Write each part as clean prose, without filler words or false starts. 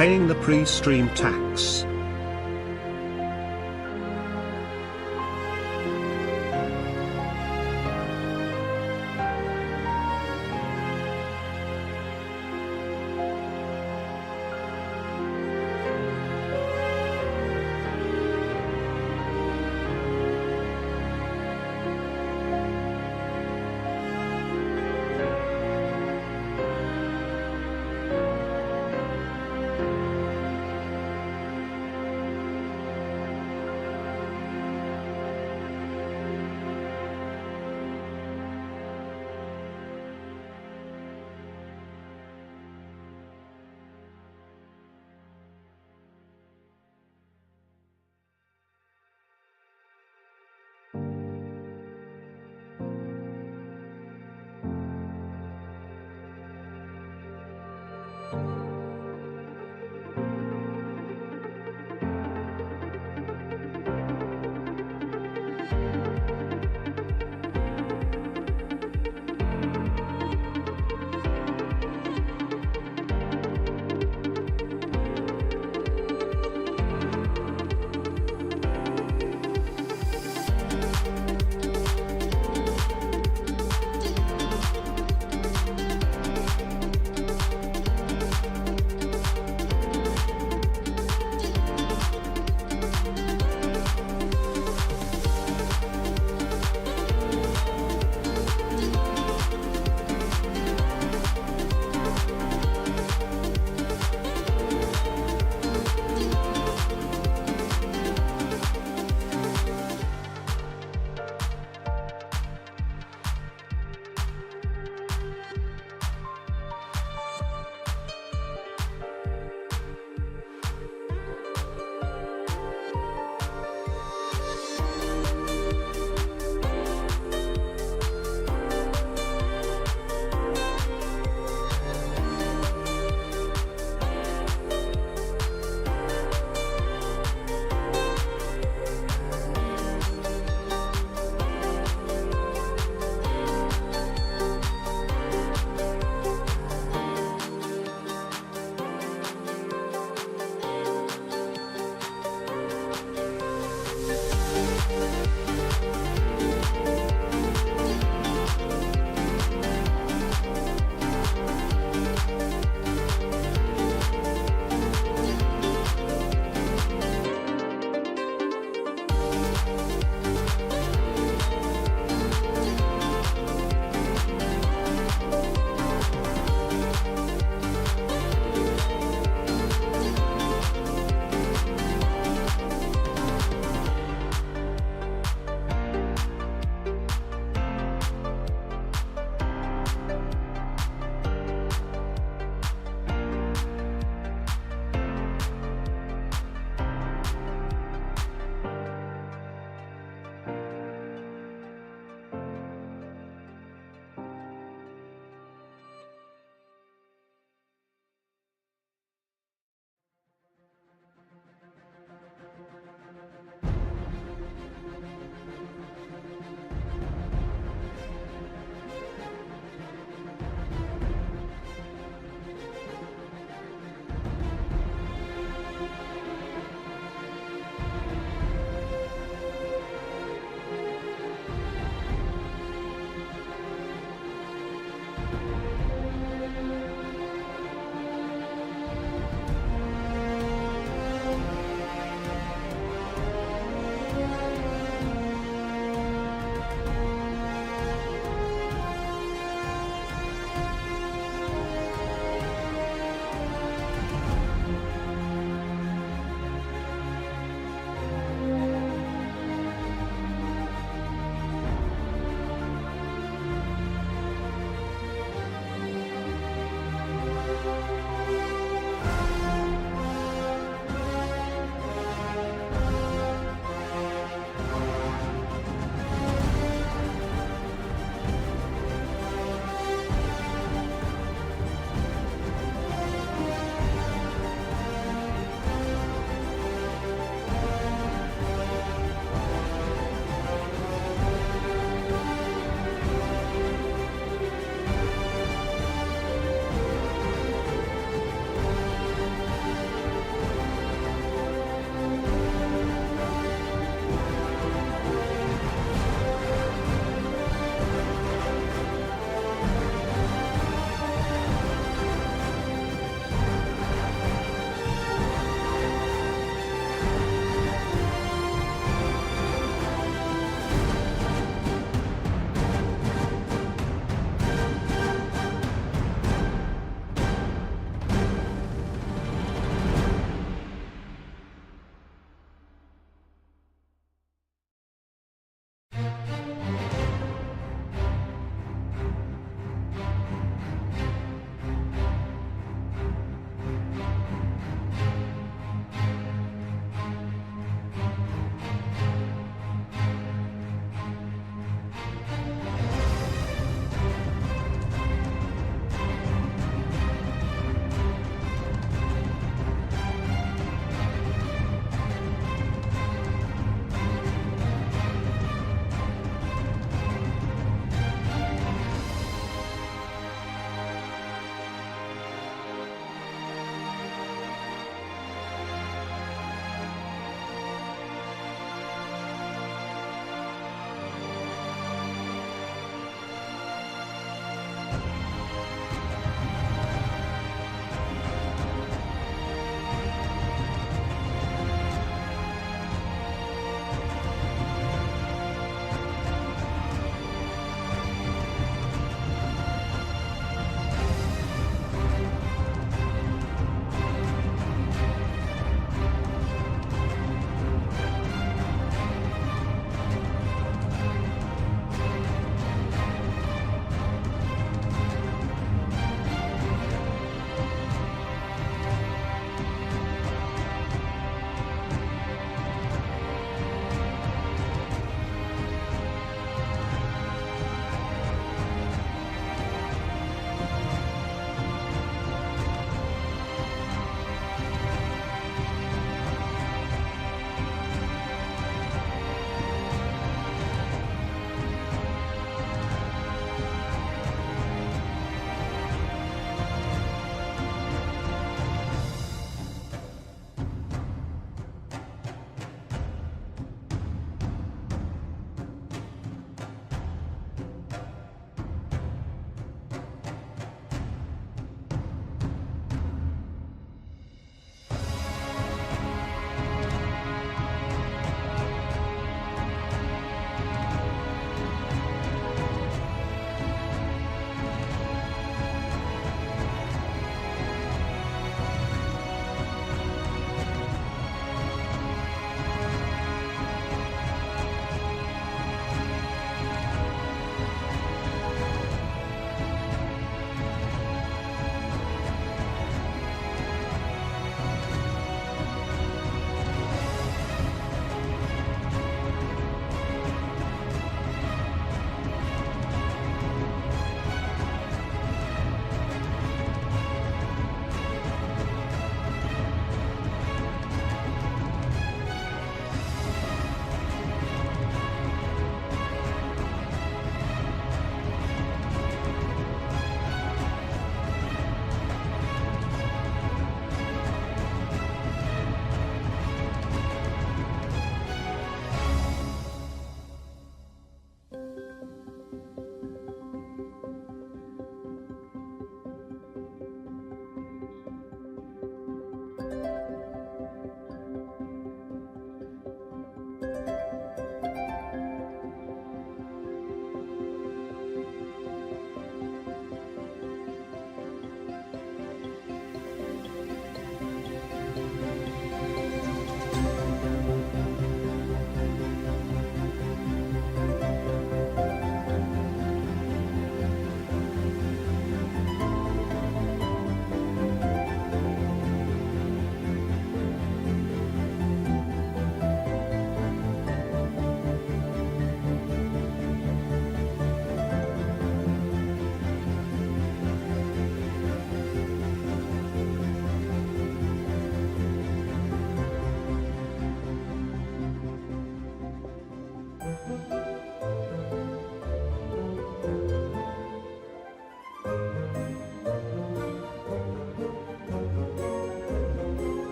paying the pre-stream tax.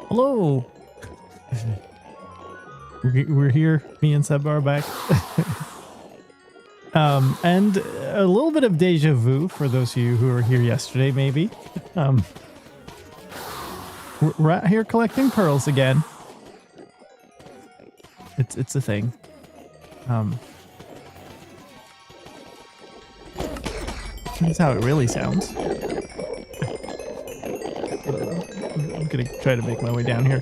Hello. We're here. Me and Seb are back. And a little bit of deja vu for those of you who were here yesterday, maybe. We're out here collecting pearls again. It's a thing. That's how it really sounds. I'm gonna try to make my way down here.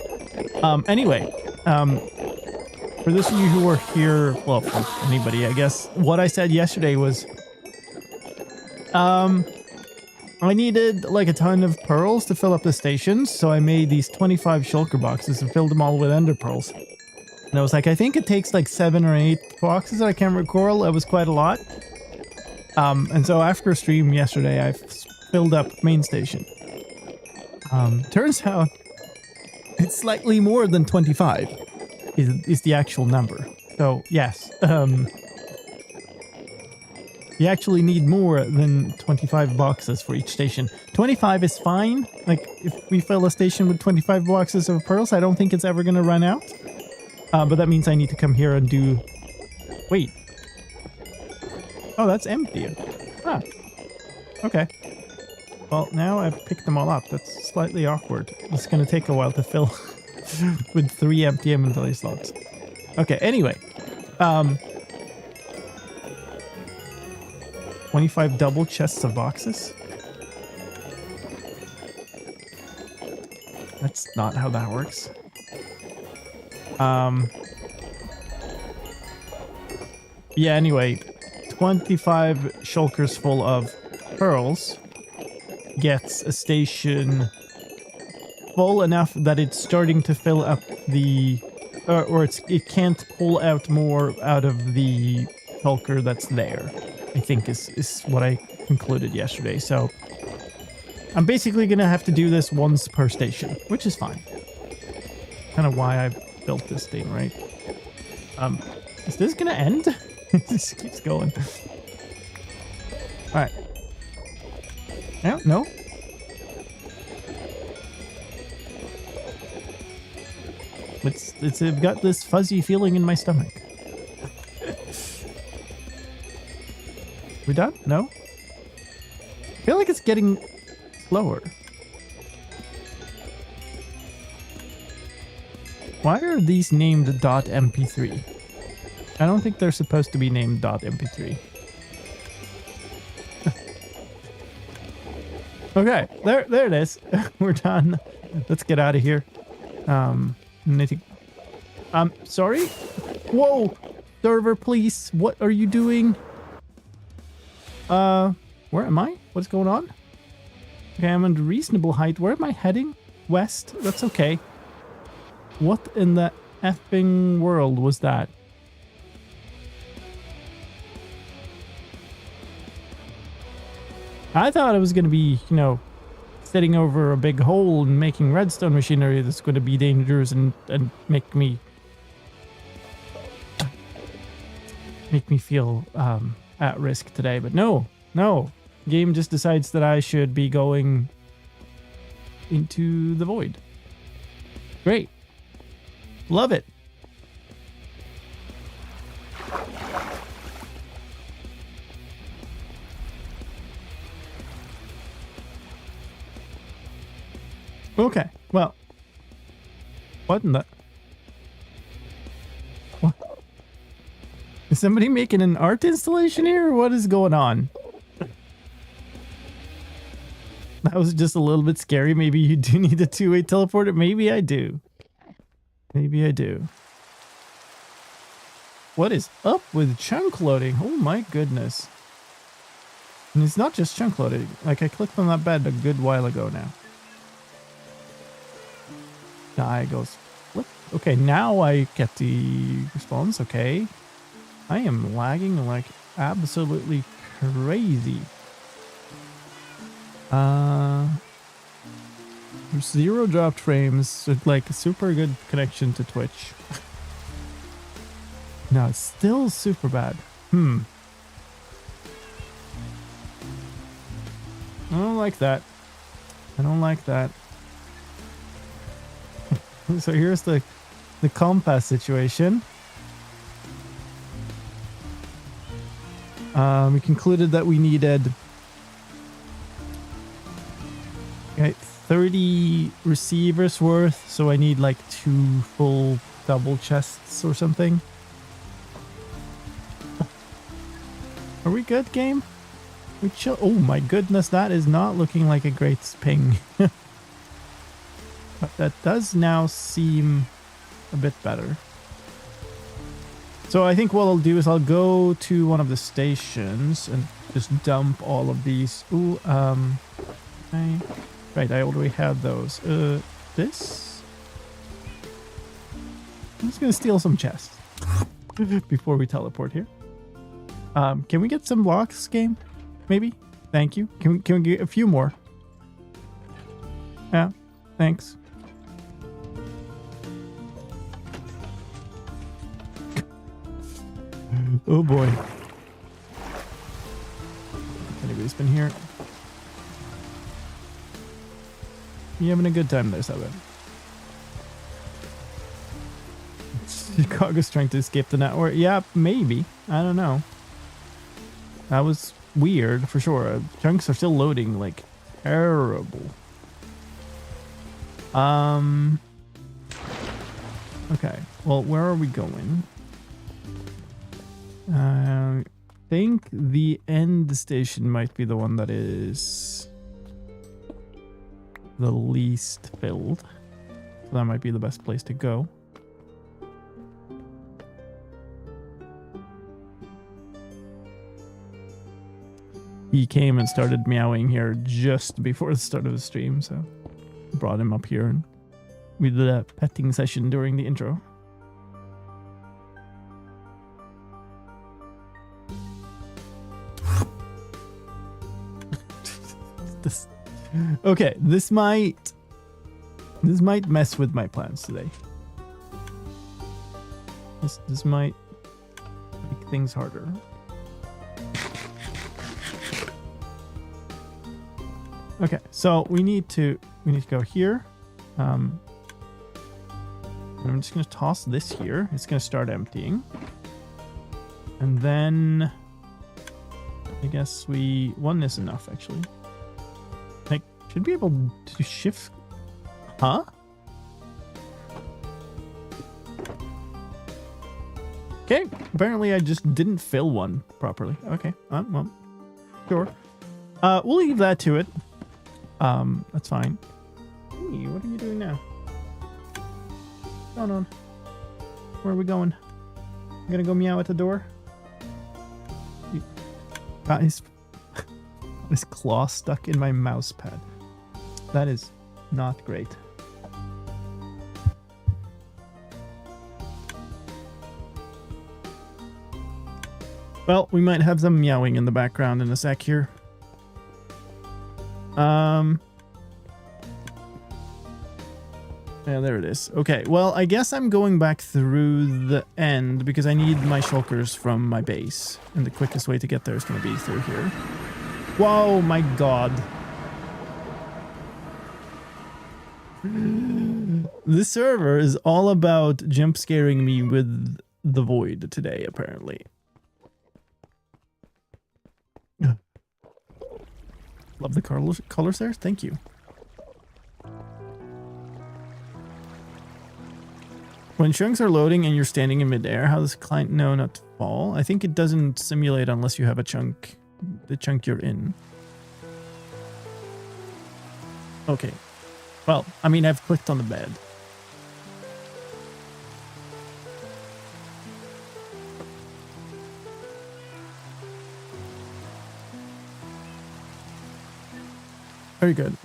Anyway, for those of you who were here, well, for anybody, I guess, what I said yesterday was, I needed like a ton of pearls to fill up the stations, so I made these 25 shulker boxes and filled them all with ender pearls. And I was like, I think it takes like 7 or 8 boxes, I can't recall, it was quite a lot. And so after a stream yesterday, I filled up main station. Turns out it's slightly more than 25 is the actual number. So yes, you actually need more than 25 boxes for each station. 25 is fine. Like if we fill a station with 25 boxes of pearls, I don't think it's ever going to run out. But that means I need to come here and do... Wait. Oh, that's empty. Ah. Okay. Well, now I've picked them all up. That's slightly awkward. It's going to take a while to fill with 3 empty inventory slots. Okay, anyway. 25 double chests of boxes? That's not how that works. Yeah, anyway. 25 shulkers full of pearls gets a station full enough that it's starting to fill up the... or it can't pull out more out of the shulker that's there, I think is what I concluded yesterday. So I'm basically going to have to do this once per station, which is fine. Kind of why I built this thing, right? Is this going to end? It just keeps going. Alright. No? I've got this fuzzy feeling in my stomach. We done? No? I feel like it's getting slower. Why are these named .mp3? I don't think they're supposed to be named .mp3. Okay, there it is. We're done. Let's get out of here. Sorry? Whoa! Server, please. What are you doing? Where am I? What's going on? Okay, I'm at a reasonable height. Where am I heading? West? That's okay. What in the effing world was that? I thought it was going to be, you know, sitting over a big hole and making redstone machinery that's going to be dangerous and make me feel at risk today. But no. Game just decides that I should be going into the void. Great. Love it. Okay, well, what in the... What? Is somebody making an art installation here, or what is going on? That was just a little bit scary. Maybe you do need a two-way teleporter. Maybe I do. Maybe I do. What is up with chunk loading? Oh my goodness. And it's not just chunk loading. Like, I clicked on that bed a good while ago now. Die goes flip. Okay, now I get the response. Okay. I am lagging like absolutely crazy. There's 0 dropped frames with like a super good connection to Twitch. No, it's still super bad. I don't like that. I don't like that. So here's the compass situation. We concluded that we needed 30 receivers worth, so I need like 2 full double chests or something. Are we good, game? We chill. Oh my goodness, that is not looking like a great ping. But that does now seem a bit better. So I think what I'll do is I'll go to one of the stations and just dump all of these. Ooh, okay. Right, I already had those. This? I'm just gonna steal some chests before we teleport here. Can we get some blocks, game? Maybe? Thank you. Can we get a few more? Yeah, thanks. Oh boy. Anybody's been here? You having a good time there, Seven? Chicago's trying to escape the network. Yeah, maybe. I don't know. That was weird for sure. Chunks are still loading like terrible. Okay. Well, where are we going? I think the end station might be the one that is the least filled. So that might be the best place to go. He came and started meowing here just before the start of the stream, so brought him up here and we did a petting session during the intro. Okay, this might mess with my plans today. This might make things harder. Okay, so we need to go here. I'm just gonna toss this here. It's gonna start emptying, and then I guess one is enough actually. I should be able to shift. Huh? Okay, apparently I just didn't fill one properly. Okay, well, sure. We'll leave that to it. That's fine. Hey, what are you doing now? What's going on? Where are we going? I'm gonna go meow at the door. Got his claw stuck in my mouse pad. That is not great. Well, we might have some meowing in the background in a sec here. Yeah, there it is. Okay, well, I guess I'm going back through the end because I need my shulkers from my base. And the quickest way to get there is going to be through here. Whoa, my god. This server is all about jump scaring me with the void today, apparently. Love the colors there. Thank you. When chunks are loading and you're standing in midair, how does the client know not to fall? I think it doesn't simulate unless you have a chunk, the chunk you're in. Okay. Well, I mean, I've clicked on the bed. Very good.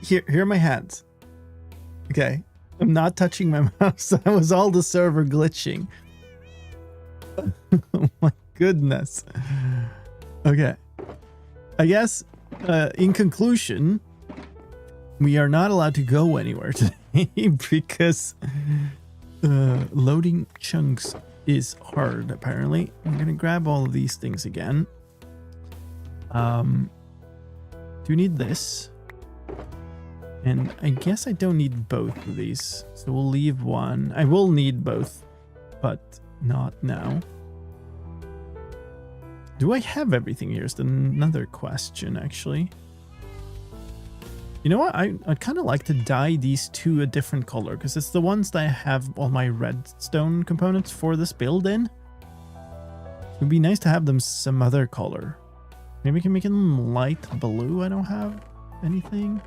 Here are my hands. Okay. I'm not touching my mouse. That was all the server glitching. Oh my goodness. Okay. I guess, in conclusion, we are not allowed to go anywhere today because loading chunks is hard, apparently. I'm gonna grab all of these things again. do need this. And I guess I don't need both of these. So we'll leave one. I will need both, but not now. Do I have everything here is another question, actually. You know what? I'd kind of like to dye these two a different color, because it's the ones that I have all my redstone components for this build in. It would be nice to have them some other color. Maybe we can make them light blue. I don't have anything.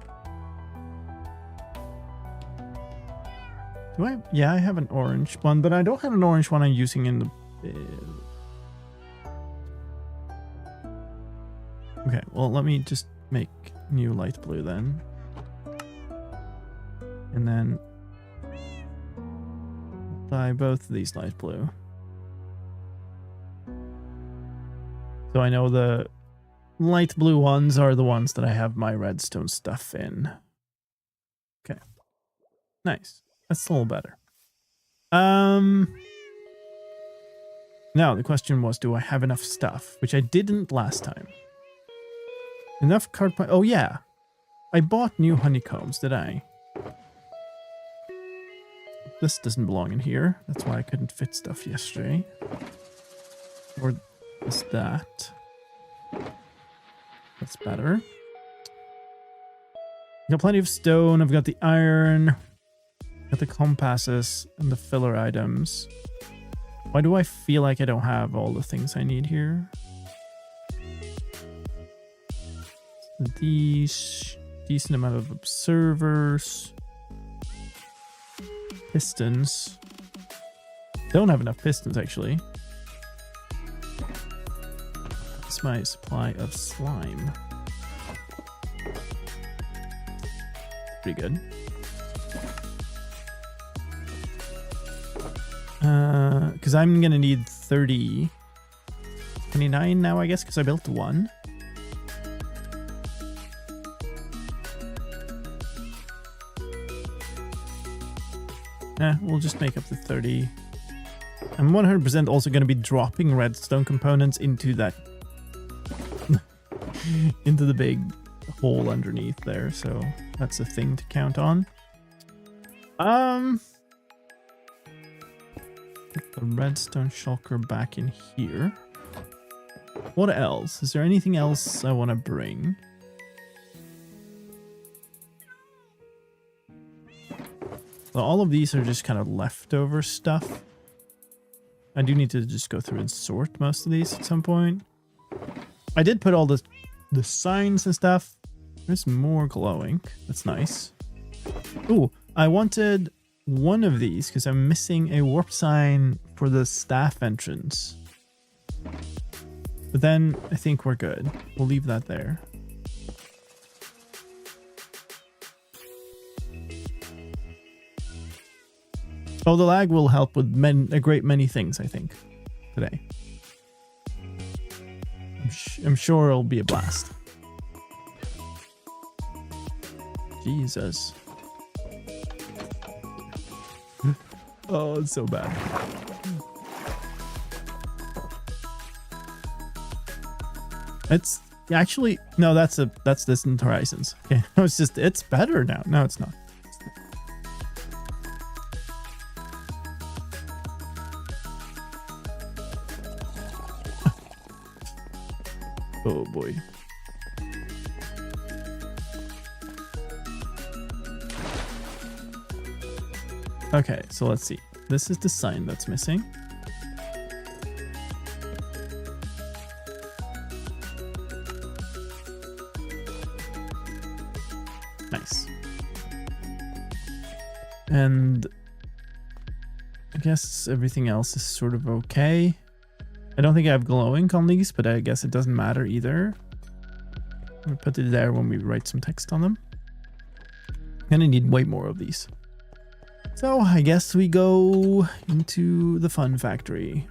Do I? Yeah, I have an orange one, but I don't have an orange one I'm using in the... Okay, well, let me just make new light blue then. And then dye both of these light blue. So I know the light blue ones are the ones that I have my redstone stuff in. Okay. Nice. That's a little better. Now the question was, do I have enough stuff? Which I didn't last time. Enough cardboard. Oh yeah, I bought new honeycombs, did I? This doesn't belong in here. That's why I couldn't fit stuff yesterday. Or is that? That's better. Got plenty of stone. I've got the iron. Got the compasses and the filler items. Why do I feel like I don't have all the things I need here? These decent amount of observers, pistons. Don't have enough pistons actually. That's my supply of slime. Pretty good. Because I'm gonna need 30, 29 now, I guess, because I built one. We'll just make up the 30. I'm 100% also going to be dropping redstone components into that into the big hole underneath there, so that's a thing to count on. Put the redstone shulker back in here. What else? Is there anything else I want to bring? So all of these are just kind of leftover stuff. I do need to just go through and sort most of these at some point. I did put all the signs and stuff. There's more glow ink. That's nice. Ooh, I wanted one of these because I'm missing a warp sign for the staff entrance. But then I think we're good. We'll leave that there. Oh, the lag will help with a great many things, I think, today. I'm sure it'll be a blast. Jesus. Oh, it's so bad. It's actually no, that's Distant Horizons. Okay, it's better now. No, it's not. Oh boy. Okay, so let's see. This is the sign that's missing. Nice. And I guess everything else is sort of okay. I don't think I have glow ink on these, but I guess it doesn't matter either. We'll put it there when we write some text on them. And I need way more of these. So I guess we go into the fun factory.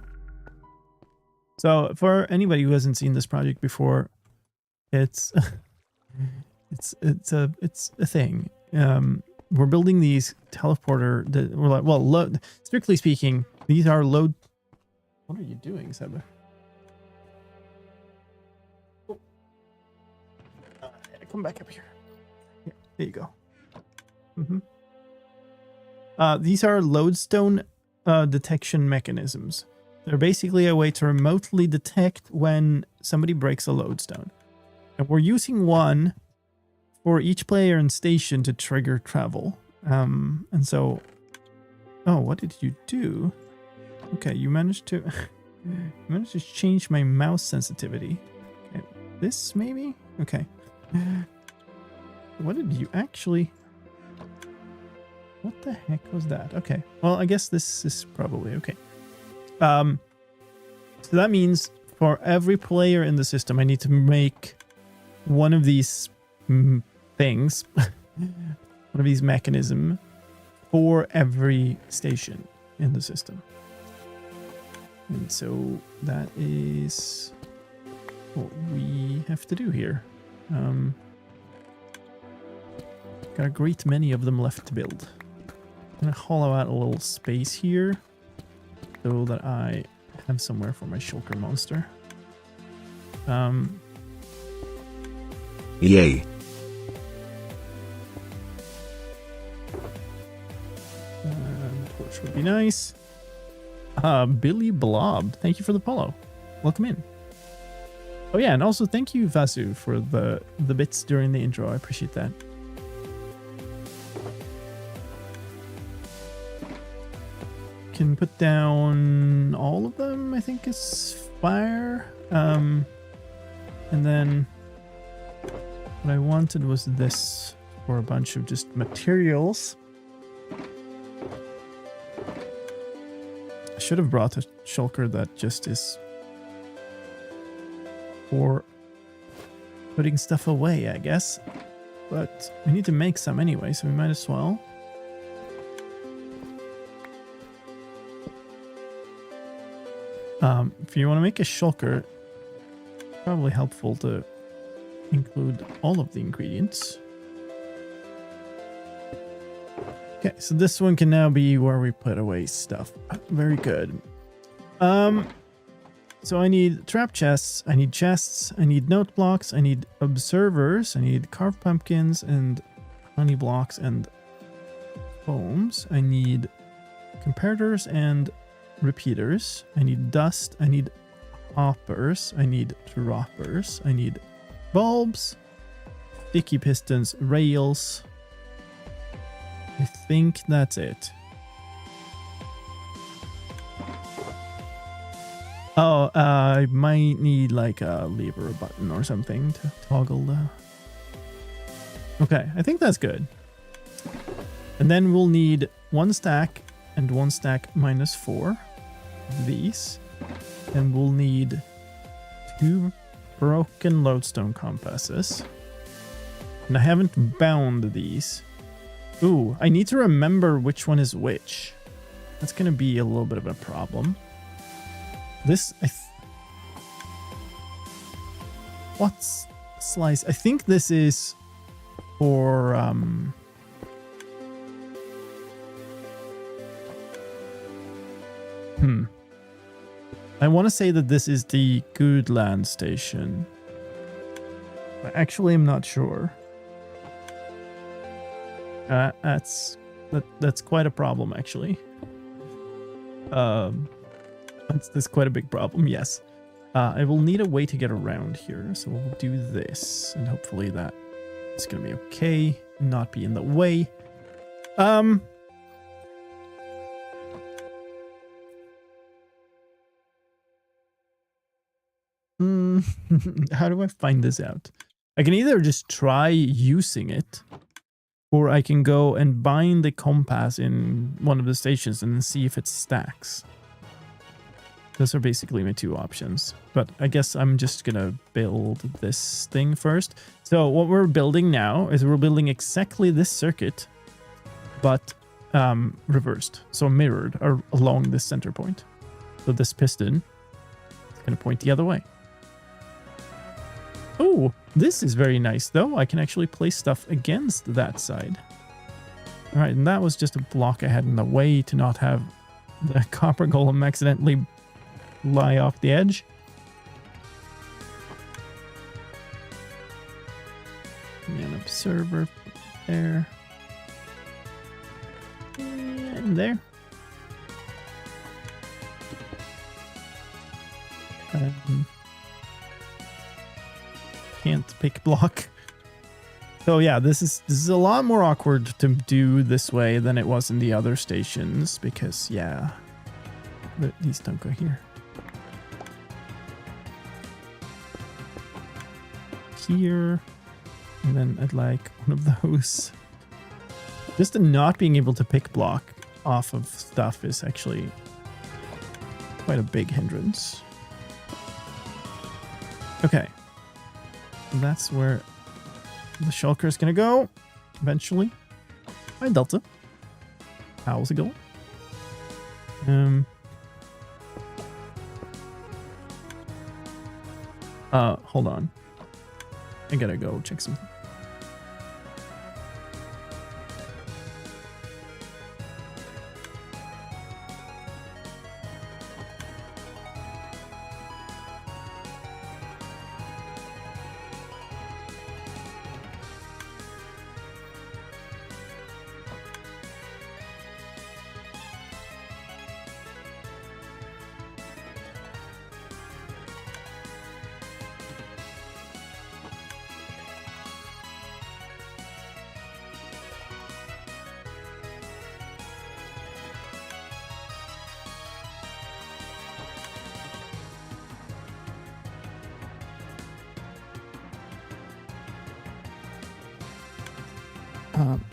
So for anybody who hasn't seen this project before, it's a thing. We're building these teleporter that we're like, well, strictly speaking, these are load. What are you doing, Seba? Oh. come back up here. Yeah, there you go. These are lodestone detection mechanisms. They're basically a way to remotely detect when somebody breaks a lodestone. And we're using one for each player and station to trigger travel. And so... Oh, what did you do? Okay, you managed to... you managed to change my mouse sensitivity. Okay, this maybe? Okay. What did you actually... What the heck was that? Okay. Well, I guess this is probably okay. So that means for every player in the system, I need to make one of these things, one of these mechanisms for every station in the system. And so that is what we have to do here. Got a great many of them left to build. I'm gonna hollow out a little space here so that I have somewhere for my shulker monster. Yay. Torch would be nice. Billy Blob, thank you for the follow. Welcome in. Oh yeah, and also thank you, Vasu, for the bits during the intro. I appreciate that. Can put down all of them, I think is fire. And then what I wanted was this for a bunch of just materials. I should have brought a shulker that just is for putting stuff away, I guess. But we need to make some anyway, so we might as well. If you want to make a shulker, it's probably helpful to include all of the ingredients. Okay, so this one can now be where we put away stuff. Very good. So I need trap chests, I need chests, I need note blocks, I need observers, I need carved pumpkins and honey blocks and foams. I need comparators and repeaters. I need dust. I need hoppers. I need droppers. I need bulbs, sticky pistons, rails. I think that's it. Oh, I might need like a lever button or something to toggle the... Okay, I think that's good. And then we'll need one stack and one stack -4 of these. And we'll need 2 broken lodestone compasses. And I haven't bound these. Ooh, I need to remember which one is which. That's going to be a little bit of a problem. This, what's slice? I think this is for, I want to say that this is the Goodland station. I actually am not sure. That's quite a problem, actually. That's quite a big problem, yes. I will need a way to get around here, so we'll do this, and hopefully that is going to be okay, not be in the way. How do I find this out? I can either just try using it, or I can go and bind the compass in one of the stations and then see if it stacks. Those are basically my 2 options. But I guess I'm just gonna build this thing first. So what we're building now is we're building exactly this circuit, but reversed. So mirrored or along this center point. So this piston is gonna point the other way. Oh, this is very nice, though. I can actually place stuff against that side. All right, and that was just a block I had in the way to not have the copper golem accidentally lie off the edge. observer there. And there. Can't pick block. So yeah, this is a lot more awkward to do this way than it was in the other stations because yeah, but these don't go here. Here, and then I'd like one of those. Just the not being able to pick block off of stuff is actually quite a big hindrance. Okay, that's where the shulker is gonna go eventually. Hi Delta, how's it going? Hold on. I gotta go check something.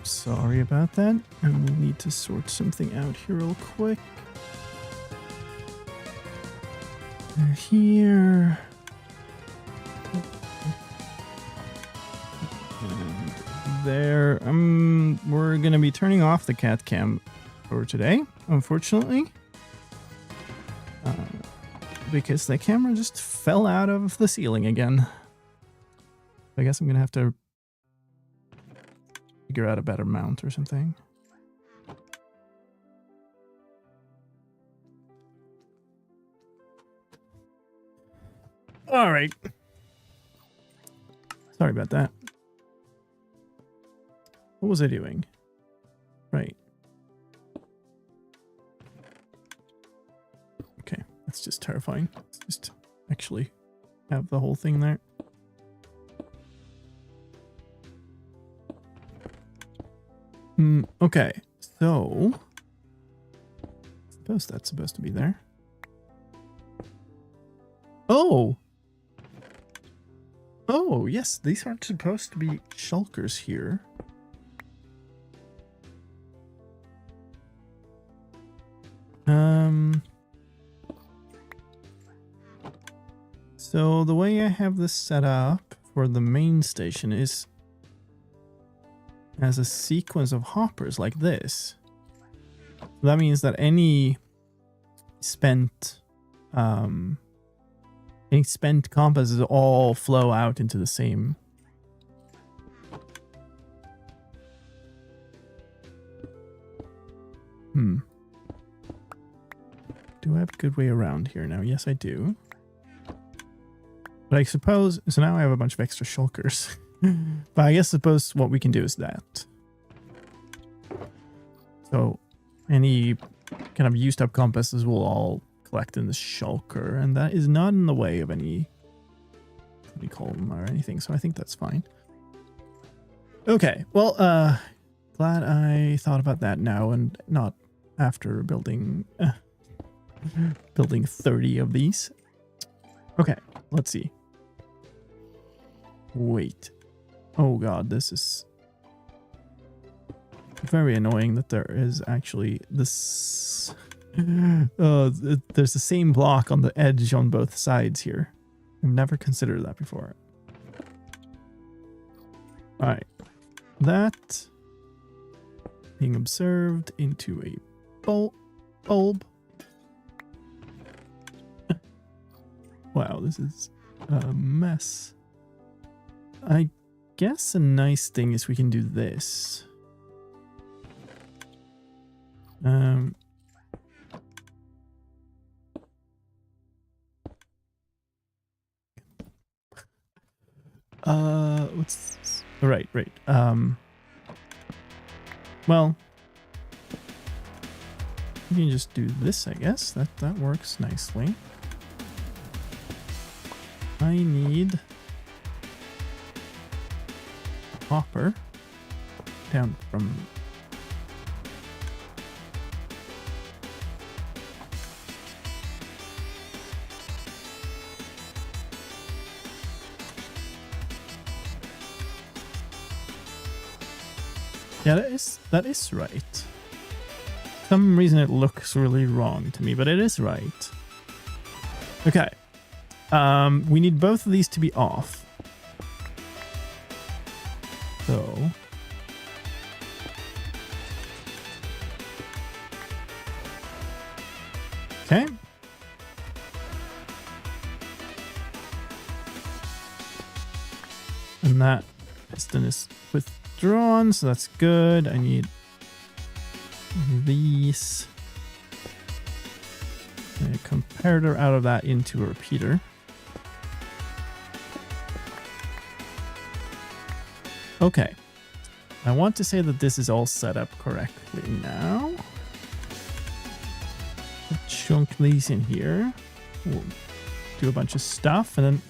Sorry about that. I will need to sort something out here real quick. Here. And there. We're gonna be turning off the cat cam for today, unfortunately. Because the camera just fell out of the ceiling again. I guess I'm gonna have to figure out a better mount or something. All right. Sorry about that. What was I doing? Right. Okay, that's just terrifying. Let's just actually have the whole thing there. Okay, so I suppose that's supposed to be there. Oh! Oh, yes, these aren't supposed to be shulkers here. So the way I have this set up for the main station is as a sequence of hoppers like this. So that means that any spent compasses all flow out into the same. Do I have a good way around here now? Yes, I do. But I suppose, so now I have a bunch of extra shulkers. But I guess suppose what we can do is that. So any kind of used up compasses will all collect in the shulker, and that is not in the way of any column or anything, so I think that's fine. Okay, well, glad I thought about that now and not after building 30 of these. Okay, let's see. Wait. Oh god, this is very annoying that there is actually this... there's the same block on the edge on both sides here. I've never considered that before. Alright. That being observed into a bulb. Wow, this is a mess. I guess a nice thing is we can do this. Right. Well, you can just do this, I guess. That works nicely. I need a hopper down from... Yeah, that is right. For some reason it looks really wrong to me, but it is right. Okay. We need both of these to be off. So... Okay. And that piston is withdrawn, so that's good. I need these. A comparator out of that into a repeater. Okay. I want to say that this is all set up correctly now. Chunk these in here. We'll do a bunch of stuff, and then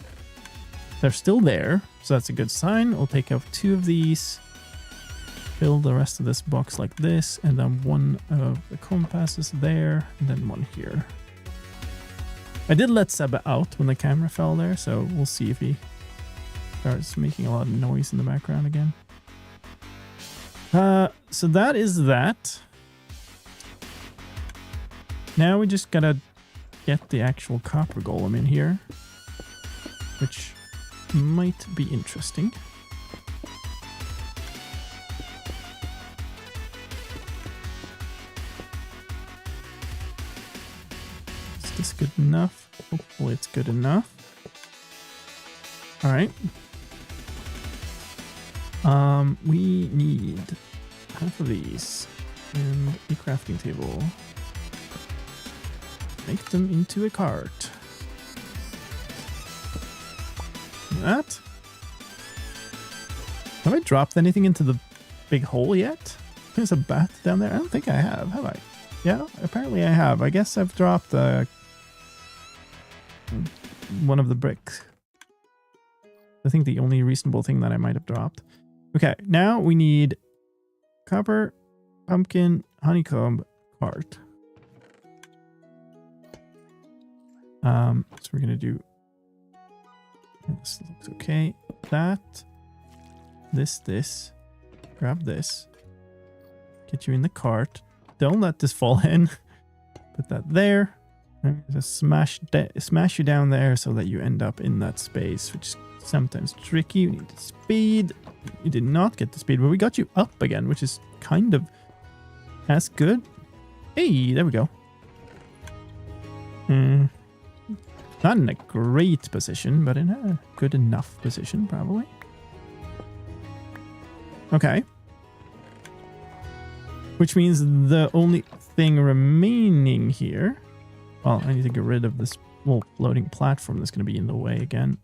they're still there, so that's a good sign. We'll take out 2 of these, fill the rest of this box like this, and then 1 of the compasses there, and then 1 here. I did let Seba out when the camera fell there, so we'll see if he starts making a lot of noise in the background again. So that is that. Now we just gotta get the actual copper golem in here, which might be interesting. Is this good enough? Hopefully it's good enough. All right. We need half of these and a crafting table. Make them into a cart. That. Have I dropped anything into the big hole yet? There's a bat down there. I don't think I have I? Yeah, apparently I have. I guess I've dropped one of the bricks. I think the only reasonable thing that I might have dropped. Okay, now we need copper, pumpkin, honeycomb, cart. So we're gonna do this. Looks okay. That, this, grab this, get you in the cart. Don't let this fall in. Put that there. And just smash you down there so that you end up in that space, which is sometimes tricky. You need the speed. You did not get the speed, but we got you up again, which is kind of as good. Hey, there we go. Not in a great position, but in a good enough position, probably. Okay. Which means the only thing remaining here... Well, I need to get rid of this little floating platform that's going to be in the way again.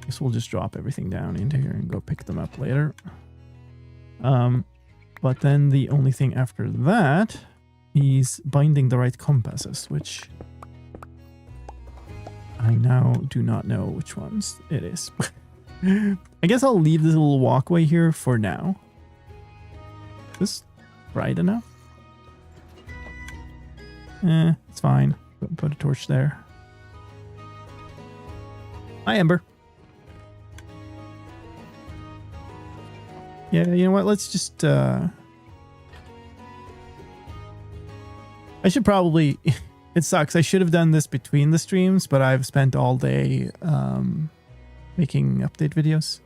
Guess we'll just drop everything down into here and go pick them up later. But then the only thing after that is binding the right compasses, which... I now do not know which ones it is. I guess I'll leave this little walkway here for now. Is this bright enough? It's fine. Put a torch there. Hi, Ember. Yeah, you know what? Let's just... I should probably... It sucks. I should have done this between the streams, but I've spent all day making update videos.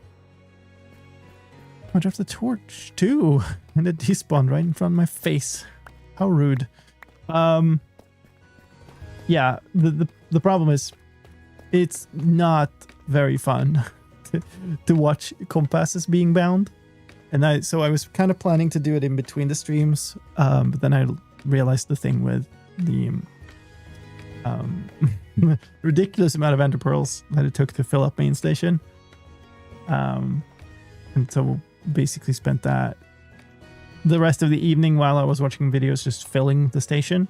I dropped the torch too, and it despawned right in front of my face. How rude. Yeah, the problem is it's not very fun to watch compasses being bound. And so I was kind of planning to do it in between the streams, but then I realized the thing with the ridiculous amount of ender pearls that it took to fill up main station. And so basically spent the rest of the evening while I was watching videos just filling the station.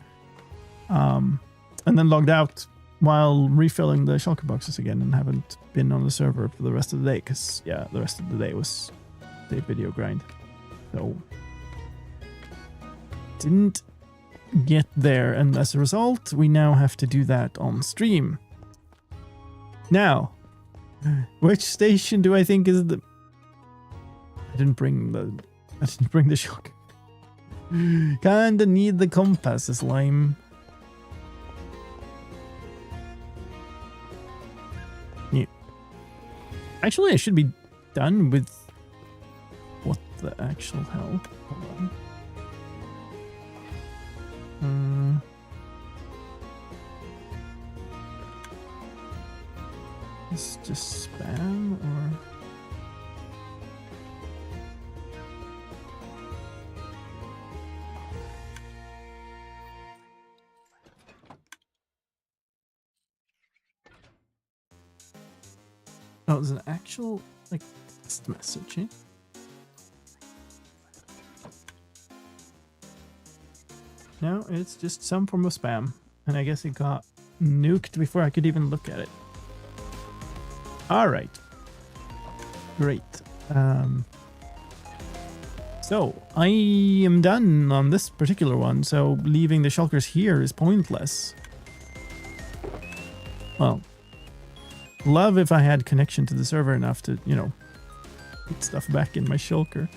And then logged out while refilling the shulker boxes again and haven't been on the server for the rest of the day because, yeah, the rest of the day was the video grind. So, didn't get there, and as a result, we now have to do that on stream. Now, which station do I think is the... I didn't bring the shulker. Kinda need the compass, slime. Yeah. Actually, I should be done with... What the actual hell? Hold on. Is just spam or... Oh, it's an actual, like, text message, eh? No, it's just some form of spam. And I guess it got nuked before I could even look at it. Alright. Great. So, I am done on this particular one, so leaving the shulkers here is pointless. Well, love if I had connection to the server enough to, you know, put stuff back in my shulker.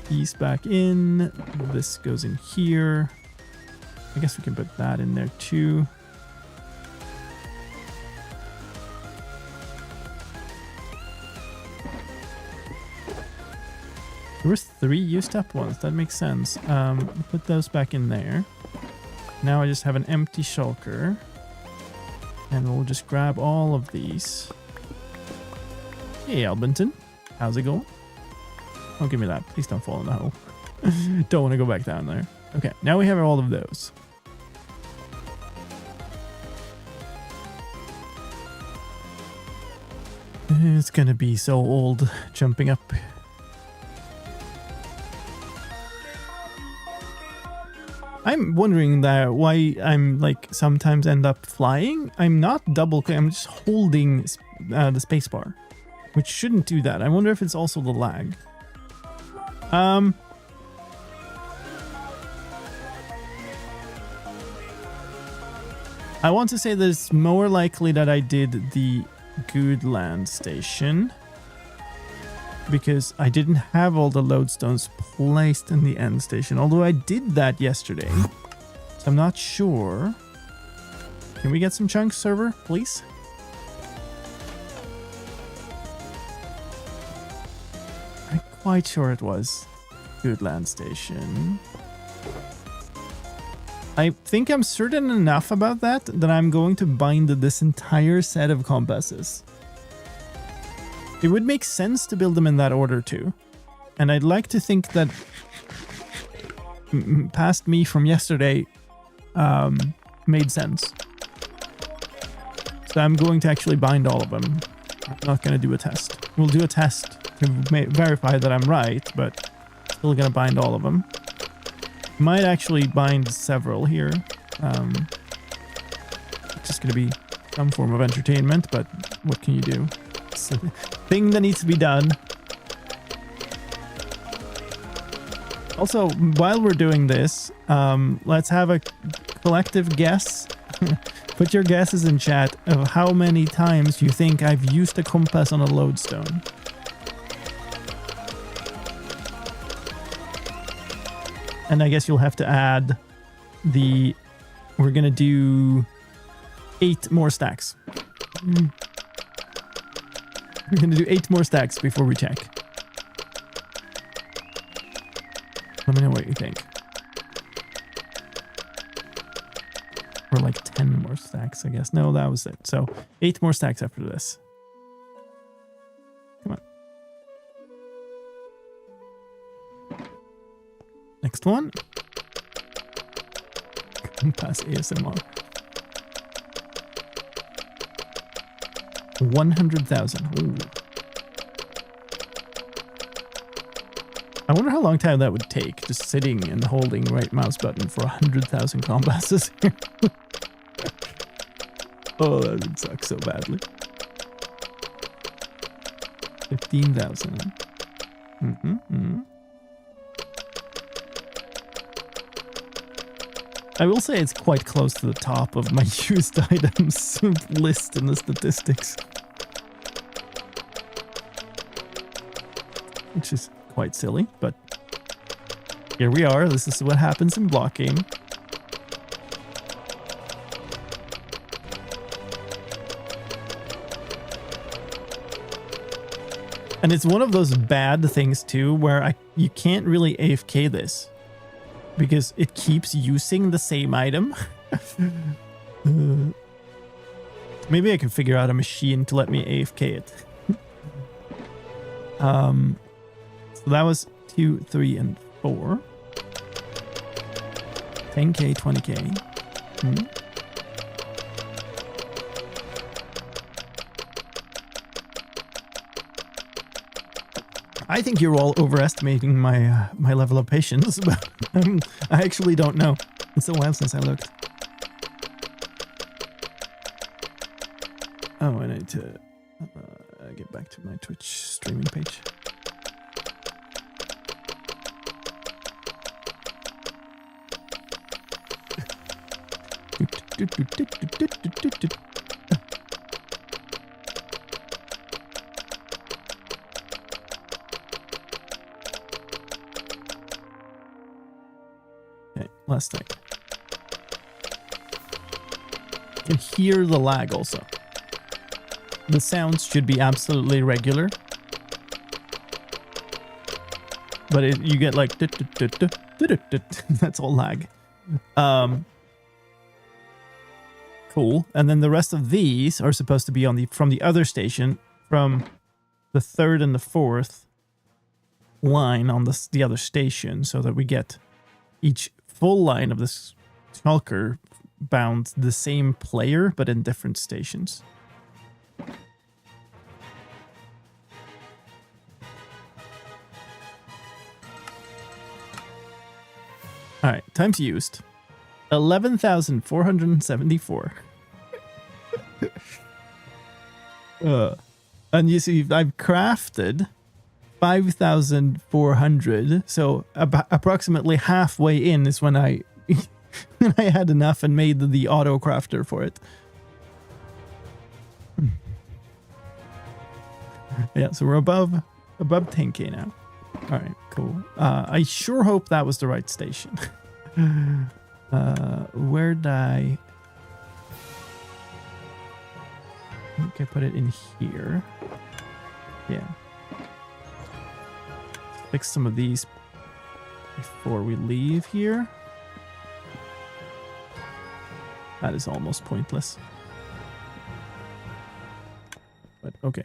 Piece back in. This goes in here. I guess we can put that in there too. There were 3 used up ones. That makes sense. Put those back in there. Now I just have an empty shulker. And we'll just grab all of these. Hey, Albinton. How's it going? Don't give me that. Please don't fall in the hole. Don't want to go back down there. Okay, now we have all of those. It's gonna be so old jumping up. I'm wondering that why I'm like sometimes end up flying. I'm not double clicking, I'm just holding the spacebar, which shouldn't do that. I wonder if it's also the lag. I want to say that it's more likely that I did the good land station because I didn't have all the lodestones placed in the end station, although I did that yesterday. So I'm not sure. Can we get some chunks, server, please? I'm quite sure it was good land station. I think I'm certain enough about that I'm going to bind this entire set of compasses. It would make sense to build them in that order too. And I'd like to think that past me from yesterday made sense. So I'm going to actually bind all of them. I'm not going to do a test. We'll do a test to verify that I'm right, but still going to bind all of them. Might actually bind several here. It's just going to be some form of entertainment, but what can you do? It's a thing that needs to be done. Also, while we're doing this, let's have a collective guess. Put your guesses in chat of how many times you think I've used a compass on a lodestone. And I guess you'll have to add the... We're going to do 8 more stacks. We're going to do 8 more stacks before we check. Let me know what you think. Or like 10 more stacks, I guess. No, that was it. So 8 more stacks after this. Come on. Next one. Compass ASMR. 100,000. Ooh. wonder how long time that would take, just sitting and holding right mouse button for 100,000 combasses here. Oh, that would suck so badly. 15,000. I will say it's quite close to the top of my used items list in the statistics. Which is quite silly, but here we are. This is what happens in block game. And it's one of those bad things too, where you can't really AFK this because it keeps using the same item. Maybe I can figure out a machine to let me AFK it. So that was 2, 3, and 4. 10k, 20k. I think you're all overestimating my my level of patience, but I actually don't know. It's a while since I looked. Oh, I need to get back to my Twitch streaming page. Okay, last thing. You can hear the lag also. The sounds should be absolutely regular. But you get like... That's all lag. Cool. And then the rest of these are supposed to be on from the other station, from the 3rd and the 4th line on the other station, so that we get each full line of this shulker bound the same player, but in different stations. All right, times used. 11,474. And you see, I've crafted 5,400. So approximately halfway in is when I when I had enough and made the auto crafter for it. Yeah, so we're above 10k now. All right, cool. I sure hope that was the right station. Where did I... Okay, put it in here. Yeah. Fix some of these before we leave here. That is almost pointless. But okay.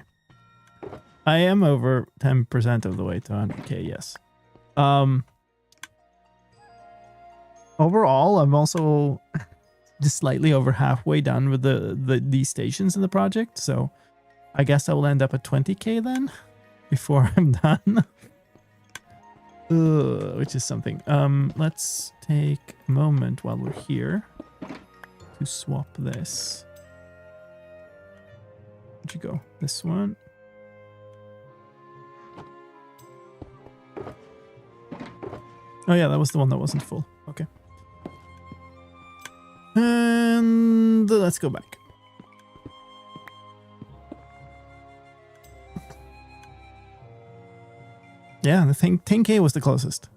I am over 10% of the way to 100k, yes. Overall, I'm also just slightly over halfway done with these stations in the project, so I guess I will end up at 20k then before I'm done. Which is something. Let's take a moment while we're here to swap this. Where'd you go? This one. Oh yeah, that was the one that wasn't full. Okay. And let's go back. Yeah, the thing 10k was the closest.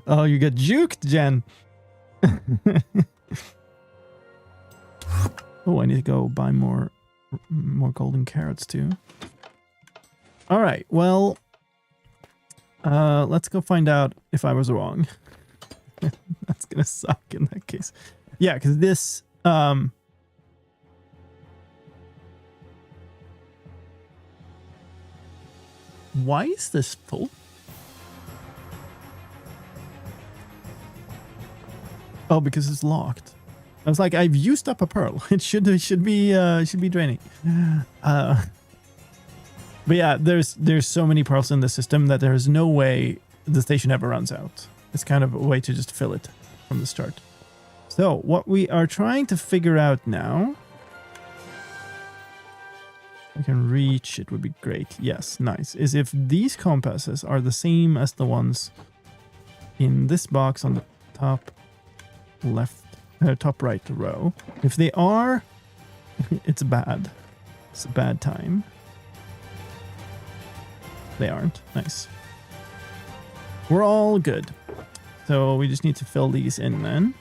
Oh, you got juked, Jen. Oh, I need to go buy more golden carrots too. All right, well, let's go find out if I was wrong. That's gonna suck in that case. Yeah, because this why is this full? Oh, because it's locked. I was like, I've used up a pearl. It should be draining. But yeah, there's so many pearls in the system that there's no way the station ever runs out. It's kind of a way to just fill it from the start. So what we are trying to figure out now, I can reach, it would be great. Yes, nice. Is if these compasses are the same as the ones in this box on the top left, top right row. If they are, it's bad. It's a bad time. They aren't. Nice. We're all good. So we just need to fill these in then.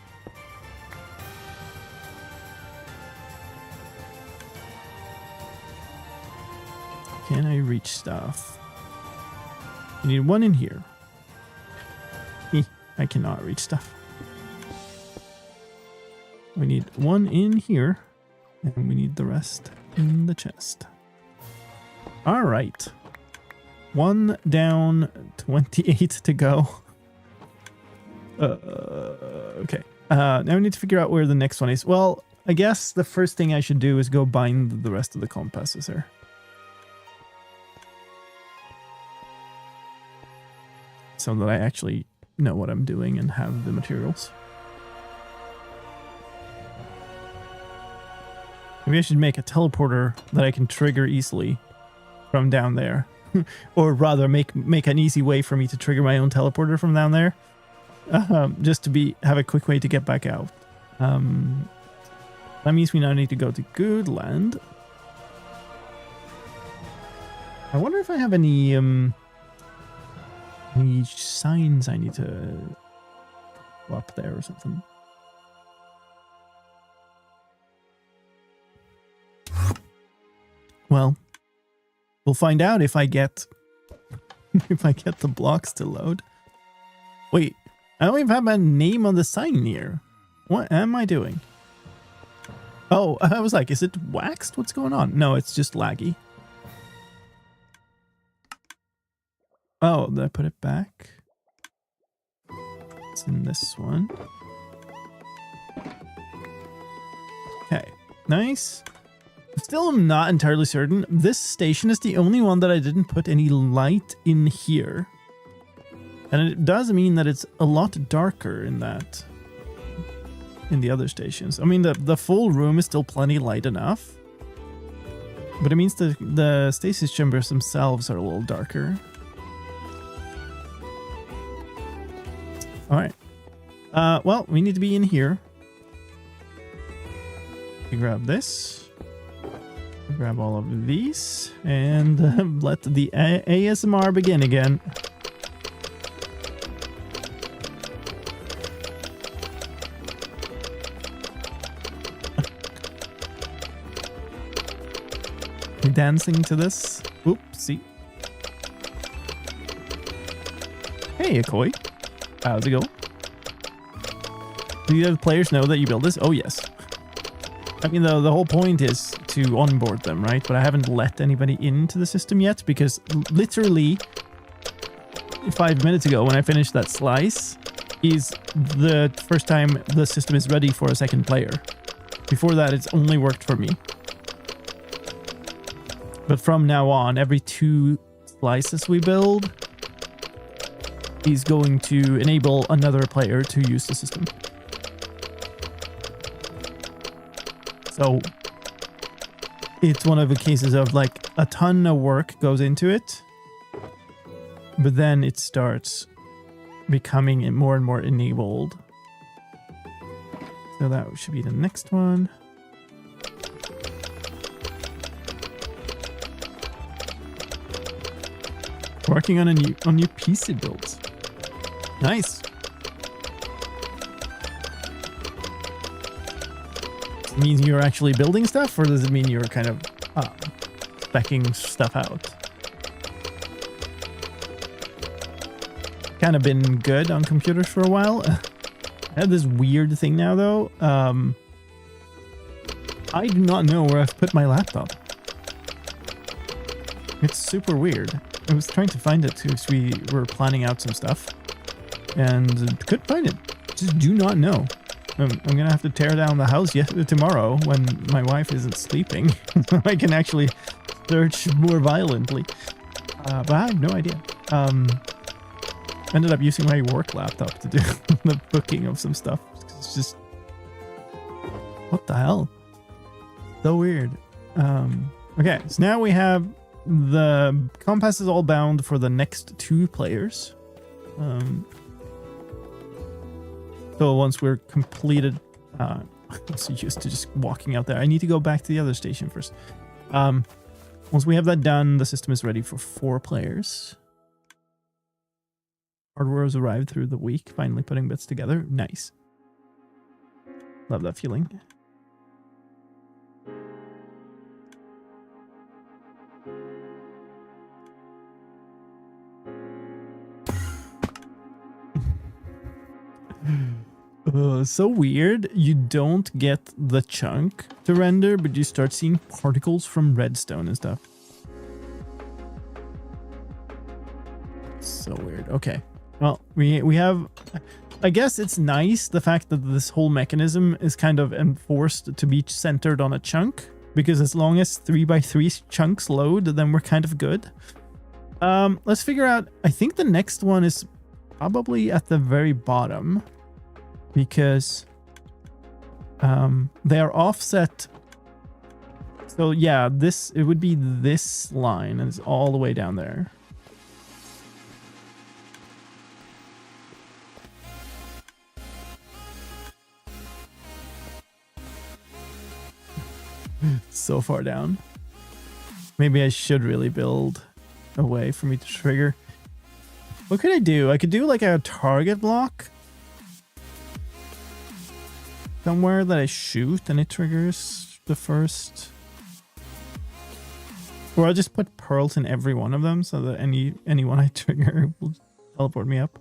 Can I reach stuff? You need one in here. I cannot reach stuff. We need one in here. And we need the rest in the chest. All right. 1 down, 28 to go. Okay. Now we need to figure out where the next one is. Well, I guess the first thing I should do is go bind the rest of the compasses here. So that I actually know what I'm doing and have the materials. Maybe I should make a teleporter that I can trigger easily from down there. Or rather make an easy way for me to trigger my own teleporter from down there. Just to have a quick way to get back out. That means we now need to go to Good Land. I wonder if I have any signs I need to go up there or something. Well, we'll find out if I get the blocks to load. Wait, I don't even have my name on the sign here. What am I doing? Oh, I was like, is it waxed? What's going on? No, it's just laggy. Oh, did I put it back? It's in this one. Okay, nice. Still am not entirely certain. This station is the only one that I didn't put any light in here. And it does mean that it's a lot darker in that. In the other stations. I mean, the full room is still plenty light enough. But it means the stasis chambers themselves are a little darker. Alright. Well, we need to be in here. We grab this. Grab all of these and let the ASMR begin again. Dancing to this. Oopsie. Hey, Akoi. How's it go? Do the other players know that you build this? Oh, yes. I mean, the whole point is to onboard them, right? But I haven't let anybody into the system yet because literally 5 minutes ago when I finished that slice is the first time the system is ready for a second player. Before that, it's only worked for me. But from now on, every 2 slices we build is going to enable another player to use the system. So it's one of the cases of like a ton of work goes into it, but then it starts becoming more and more enabled. So that should be the next one. Working on new PC builds. Nice. Means you're actually building stuff, or does it mean you're kind of speccing stuff out? Kind of been good on computers for a while. I have this weird thing now, though. I do not know where I've put my laptop. It's super weird. I was trying to find it because we were planning out some stuff and couldn't find it. Just do not know. I'm gonna have to tear down the house tomorrow when my wife isn't sleeping. So I can actually search more violently. But I have no idea. Ended up using my work laptop to do the booking of some stuff. It's just... what the hell? So weird. Okay, so now we have the compass is all bound for the next 2 players. So once we're completed, I'm so used to just walking out there. I need to go back to the other station first. Once we have that done, the system is ready for 4 players. Hardware has arrived through the week, finally putting bits together. Nice. Love that feeling. So weird. You don't get the chunk to render, but you start seeing particles from redstone and stuff. So weird. Okay. Well, we have... I guess it's nice the fact that this whole mechanism is kind of enforced to be centered on a chunk, because as long as 3x3 chunks load, then we're kind of good. Let's figure out... I think the next one is probably at the very bottom, because they are offset. So yeah, it would be this line, and it's all the way down there. So far down. Maybe I should really build a way for me to trigger. What could I do? I could do like a target block somewhere that I shoot and it triggers the first. Or I'll just put pearls in every one of them so that anyone I trigger will teleport me up.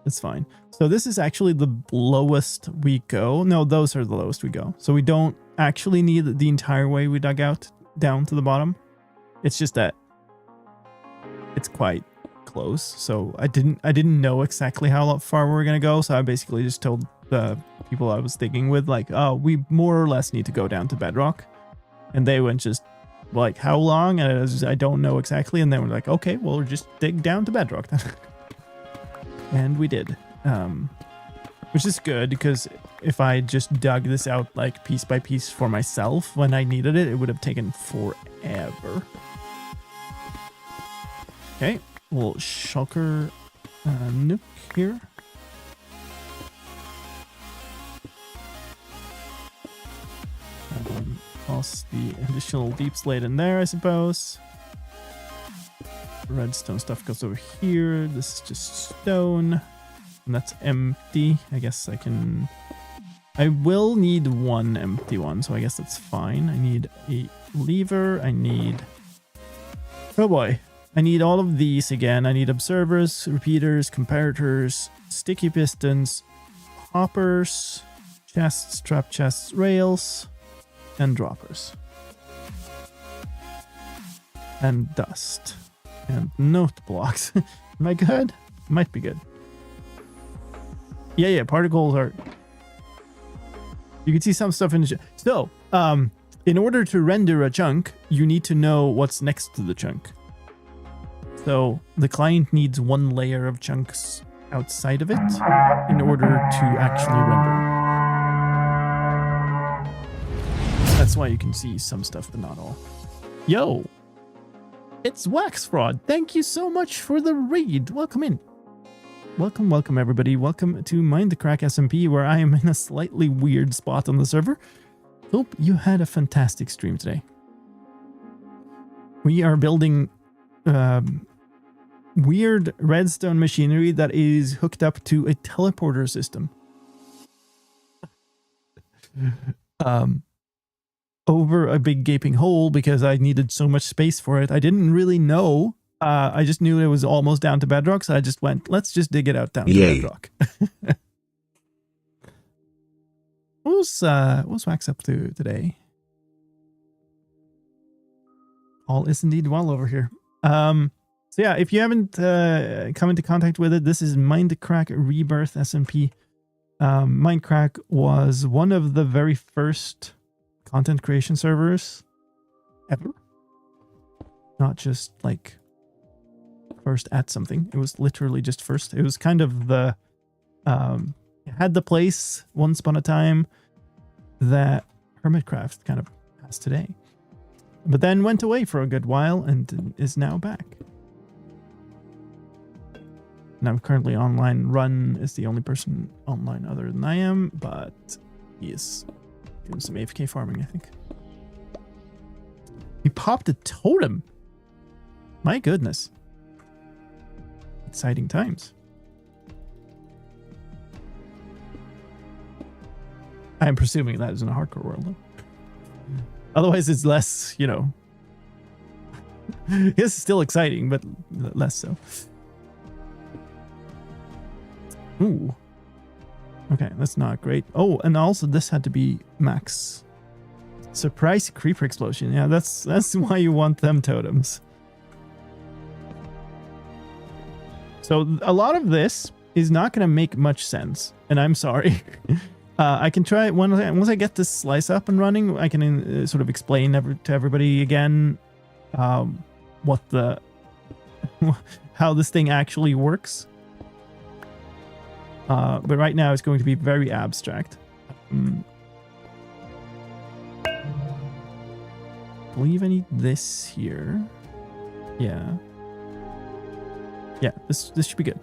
It's fine. So this is actually the lowest we go. No, those are the lowest we go. So we don't actually need the entire way we dug out down to the bottom. It's just that it's quite close. So I didn't know exactly how far we were gonna go. So I basically just told the people I was digging with, like, oh, we more or less need to go down to bedrock. And they went just like, how long? And I don't know exactly. And then we're like, okay, well, we'll just dig down to bedrock then. And we did, which is good, because if I just dug this out like piece by piece for myself when I needed it, it would have taken forever. Okay, little shulker nook here. Toss the additional deep slate in there, I suppose. Redstone stuff goes over here. This is just stone, and that's empty. I guess I will need one empty one, so I guess that's fine. I need a lever. Oh boy, I need all of these again. I need observers, repeaters, comparators, sticky pistons, hoppers, chests, trap chests, rails, and droppers, and dust. And note blocks. Am I good? Might be good. Yeah, particles are... You can see some stuff in the... So, in order to render a chunk, you need to know what's next to the chunk. So, the client needs one layer of chunks outside of it in order to actually render. That's why you can see some stuff, but not all. Yo! It's Wax Fraud. Thank you so much for the raid. Welcome in. Welcome everybody. Welcome to Mindcrack SMP, where I am in a slightly weird spot on the server. Hope you had a fantastic stream today. We are building weird redstone machinery that is hooked up to a teleporter system. Over a big gaping hole, because I needed so much space for it. I didn't really know. I just knew it was almost down to bedrock, so I just went, let's just dig it out down to bedrock. What's Wax up to today? All is indeed well over here. So yeah, if you haven't come into contact with it, this is Mindcrack Rebirth SMP. Mindcrack was one of the very first content creation servers ever. Not just like first at something. It was literally just first. It was kind of the had the place once upon a time that Hermitcraft kind of has today, but then went away for a good while and is now back. And I'm currently online. Run is the only person online other than I am, but he is doing some AFK farming, I think. He popped a totem. My goodness. Exciting times. I'm presuming that is in a hardcore world, though. Otherwise, it's less, you know. It's still exciting, but less so. Ooh. Okay, that's not great. Oh, and also this had to be max. Surprise creeper explosion. Yeah, that's why you want them totems. So a lot of this is not going to make much sense, and I'm sorry. I can try once I get this slice up and running. I can sort of explain to everybody again what the how this thing actually works. But right now it's going to be very abstract. I believe I need this here. Yeah. Yeah, this should be good.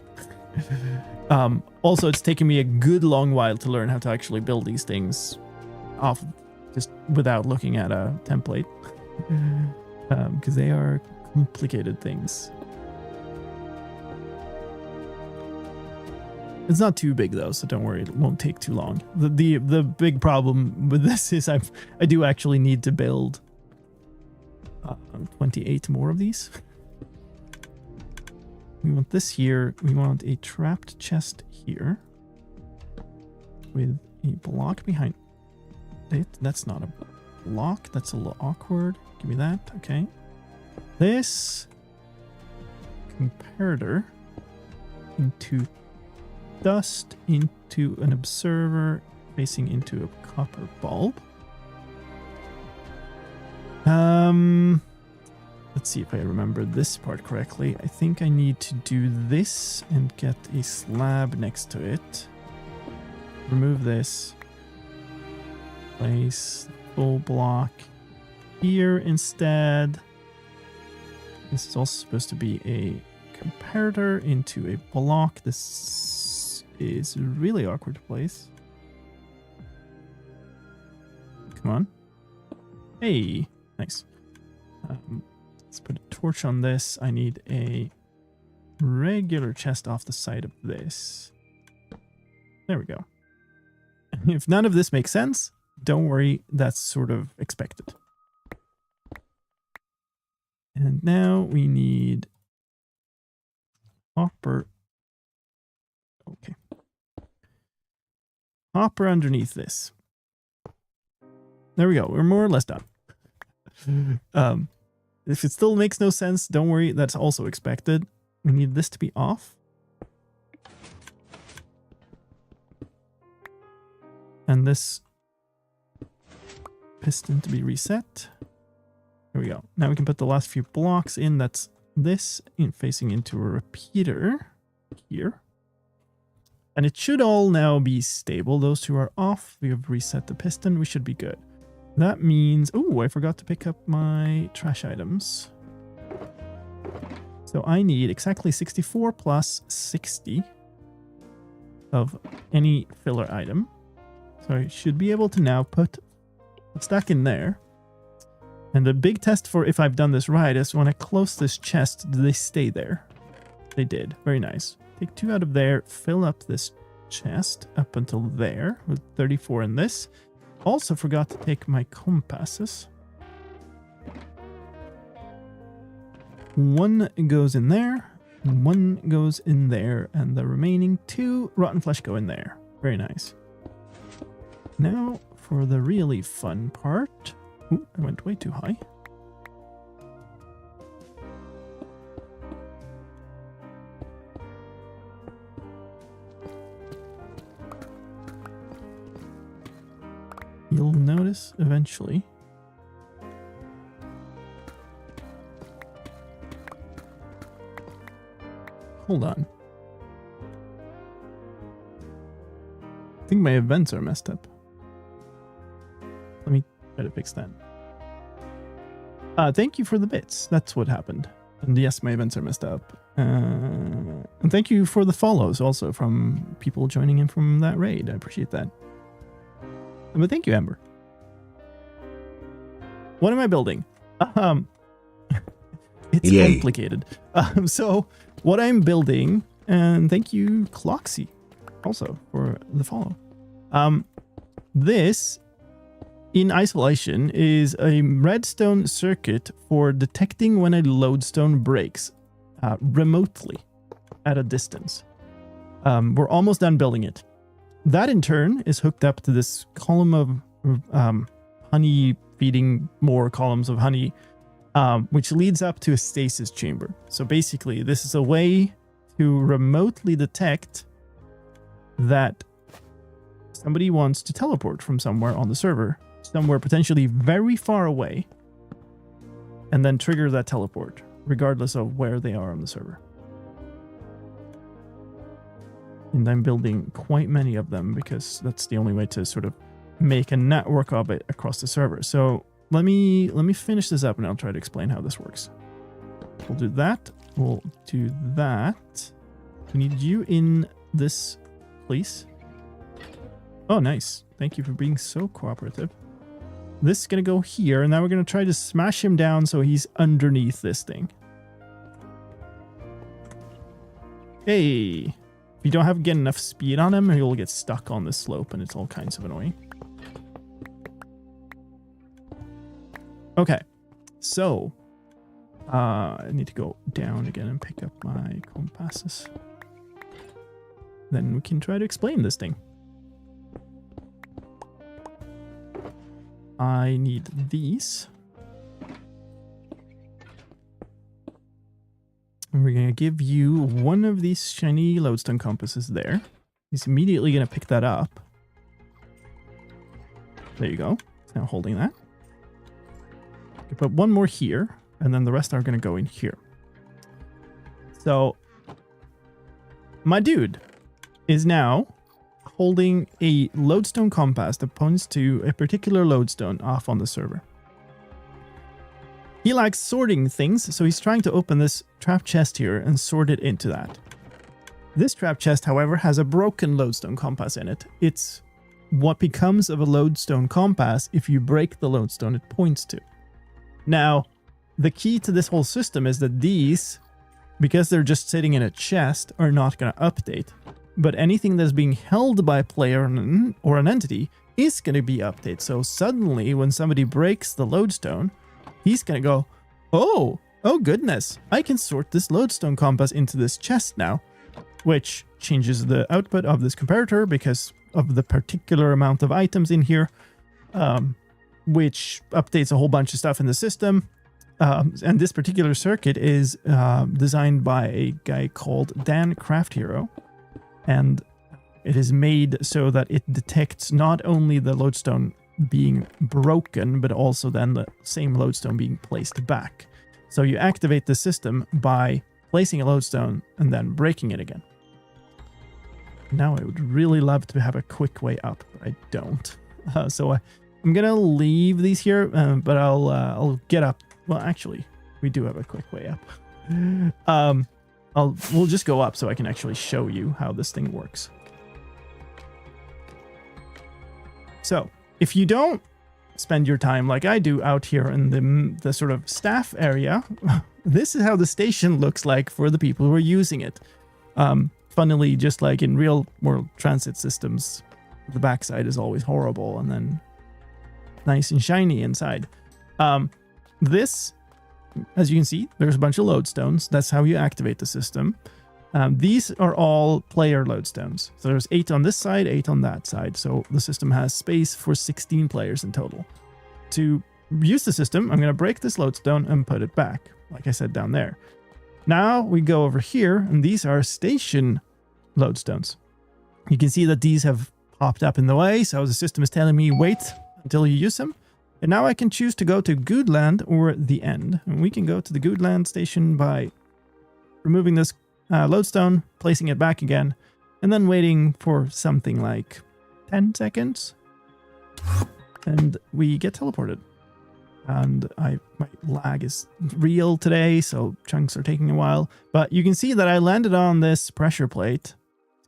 Also, it's taken me a good long while to learn how to actually build these things off just without looking at a template. Because they are complicated things. It's not too big though, so don't worry, it won't take too long. The big problem with this is I do actually need to build 28 more of these. We want this here. We want a trapped chest here with a block behind it. That's not a block. That's a little awkward. Give me that. Okay. This comparator into dust into an observer facing into a copper bulb. Let's see if I remember this part correctly. I think I need to do this and get a slab next to it. Remove this. Place full block here instead. This is also supposed to be a comparator into a block. This is really awkward to place. Come on. Hey, nice. Let's put a torch on this. I need a regular chest off the side of this. There we go. If none of this makes sense, don't worry, that's sort of expected. And now we need hopper. Okay. Hopper underneath this. There we go. We're more or less done. If it still makes no sense, don't worry. That's also expected. We need this to be off. And this piston to be reset. Here we go. Now we can put the last few blocks in. That's this in facing into a repeater here. And it should all now be stable. Those two are off. We have reset the piston. We should be good. That means... Oh, I forgot to pick up my trash items. So I need exactly 64 plus 60 of any filler item. So I should be able to now put a stack in there. And the big test for if I've done this right is when I close this chest, do they stay there? They did. Very nice. Take 2 out of there, fill up this chest up until there with 34 in this. Also forgot to take my compasses. 1 goes in there, 1 goes in there, and the remaining 2 rotten flesh go in there. Very nice. Now for the really fun part. Ooh, I went way too high. You'll notice eventually Hold on. I think my events are messed up. Let me try to fix that. Thank you for the bits. That's what happened. And yes, my events are messed up. And thank you for the follows also from people joining in from that raid. I appreciate that. But thank you, Amber. What am I building? It's Yay. complicated. So what I'm building, and thank you, Cloxy, also for the follow. This, in isolation, is a redstone circuit for detecting when a lodestone breaks remotely at a distance. We're almost done building it. That in turn is hooked up to this column of honey feeding more columns of honey, which leads up to a stasis chamber. So basically, this is a way to remotely detect that somebody wants to teleport from somewhere on the server, somewhere potentially very far away, and then trigger that teleport, regardless of where they are on the server. And I'm building quite many of them because that's the only way to sort of make a network of it across the server. So let me finish this up and I'll try to explain how this works. We'll do that. We'll do that. We need you in this place. Oh, nice. Thank you for being so cooperative. This is going to go here, and now we're going to try to smash him down so he's underneath this thing. Hey. If you don't get enough speed on him, he'll get stuck on this slope, and it's all kinds of annoying. Okay. So, I need to go down again and pick up my compasses. Then we can try to explain this thing. I need these. And we're going to give you one of these shiny lodestone compasses there. He's immediately going to pick that up. There you go. He's now holding that. You put one more here, and then the rest are going to go in here. So, my dude is now holding a lodestone compass that points to a particular lodestone off on the server. He likes sorting things, so he's trying to open this trap chest here and sort it into that. This trap chest, however, has a broken lodestone compass in it. It's what becomes of a lodestone compass if you break the lodestone it points to. Now, the key to this whole system is that these, because they're just sitting in a chest, are not going to update. But anything that's being held by a player or an entity is going to be updated. So suddenly, when somebody breaks the lodestone, he's going to go, oh goodness, I can sort this lodestone compass into this chest now, which changes the output of this comparator because of the particular amount of items in here, which updates a whole bunch of stuff in the system. And this particular circuit is designed by a guy called Dan Craft Hero. And it is made so that it detects not only the lodestone being broken, but also then the same lodestone being placed back. So you activate the system by placing a lodestone and then breaking it again. Now I would really love to have a quick way up, but I don't. So I'm going to leave these here, but I'll get up. Well, actually, we do have a quick way up. We'll just go up so I can actually show you how this thing works. So, if you don't spend your time like I do out here in the sort of staff area, this is how the station looks like for the people who are using it. Funnily, just like in real world transit systems, the backside is always horrible and then nice and shiny inside. This, as you can see, there's a bunch of lodestones. That's how you activate the system. These are all player lodestones. So there's 8 on this side, 8 on that side. So the system has space for 16 players in total. To use the system, I'm going to break this lodestone and put it back, like I said down there. Now we go over here, and these are station lodestones. You can see that these have popped up in the way, so the system is telling me wait until you use them. And now I can choose to go to Goodland or the End. And we can go to the Goodland station by removing this lodestone, placing it back again, and then waiting for something like 10 seconds. And we get teleported. And my lag is real today, so chunks are taking a while. But you can see that I landed on this pressure plate,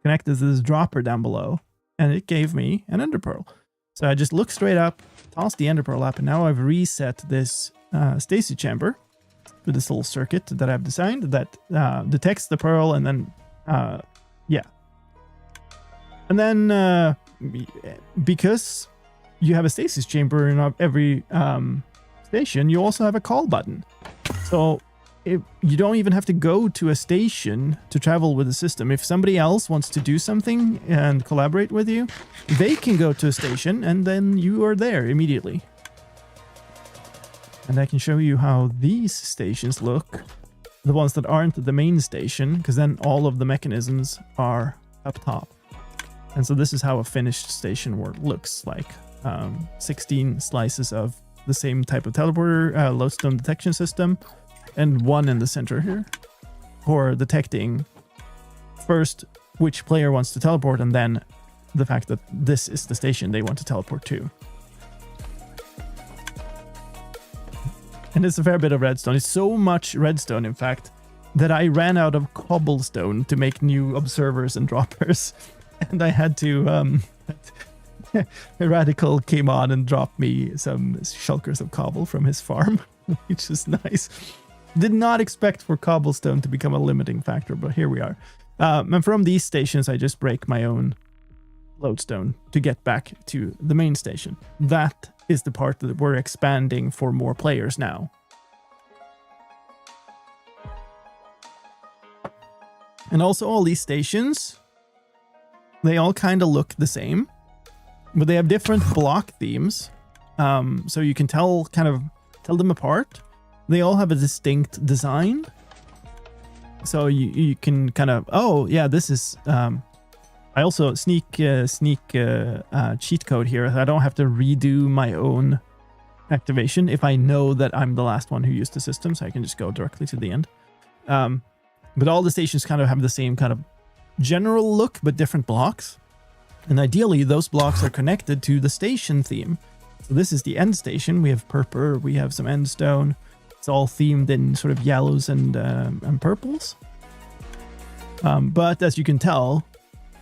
connected to this dropper down below, and it gave me an ender pearl. So I just looked straight up, tossed the ender pearl up, and now I've reset this stasis chamber with this little circuit that I've designed that detects the pearl, and then yeah. And then because you have a stasis chamber in every station, you also have a call button. So you don't even have to go to a station to travel with the system. If somebody else wants to do something and collaborate with you, they can go to a station and then you are there immediately. And I can show you how these stations look, the ones that aren't the main station, because then all of the mechanisms are up top. And so this is how a finished station looks like. 16 slices of the same type of teleporter, lodestone detection system, and one in the center here for detecting first which player wants to teleport, and then the fact that this is the station they want to teleport to. And it's a fair bit of redstone. It's so much redstone, in fact, that I ran out of cobblestone to make new observers and droppers. And I had to... a radical came on and dropped me some shulkers of cobble from his farm, which is nice. Did not expect for cobblestone to become a limiting factor, but here we are. And from these stations, I just break my own lodestone to get back to the main station. That is the part that we're expanding for more players now. And also all these stations, they all kind of look the same, but they have different block themes. So you can tell them apart. They all have a distinct design. So you can kind of, oh yeah, this is, I also sneak cheat code here. I don't have to redo my own activation if I know that I'm the last one who used the system, so I can just go directly to the end. But all the stations kind of have the same kind of general look, but different blocks. And ideally, those blocks are connected to the station theme. So this is the end station. We have purple, we have some end stone. It's all themed in sort of yellows and purples. But as you can tell,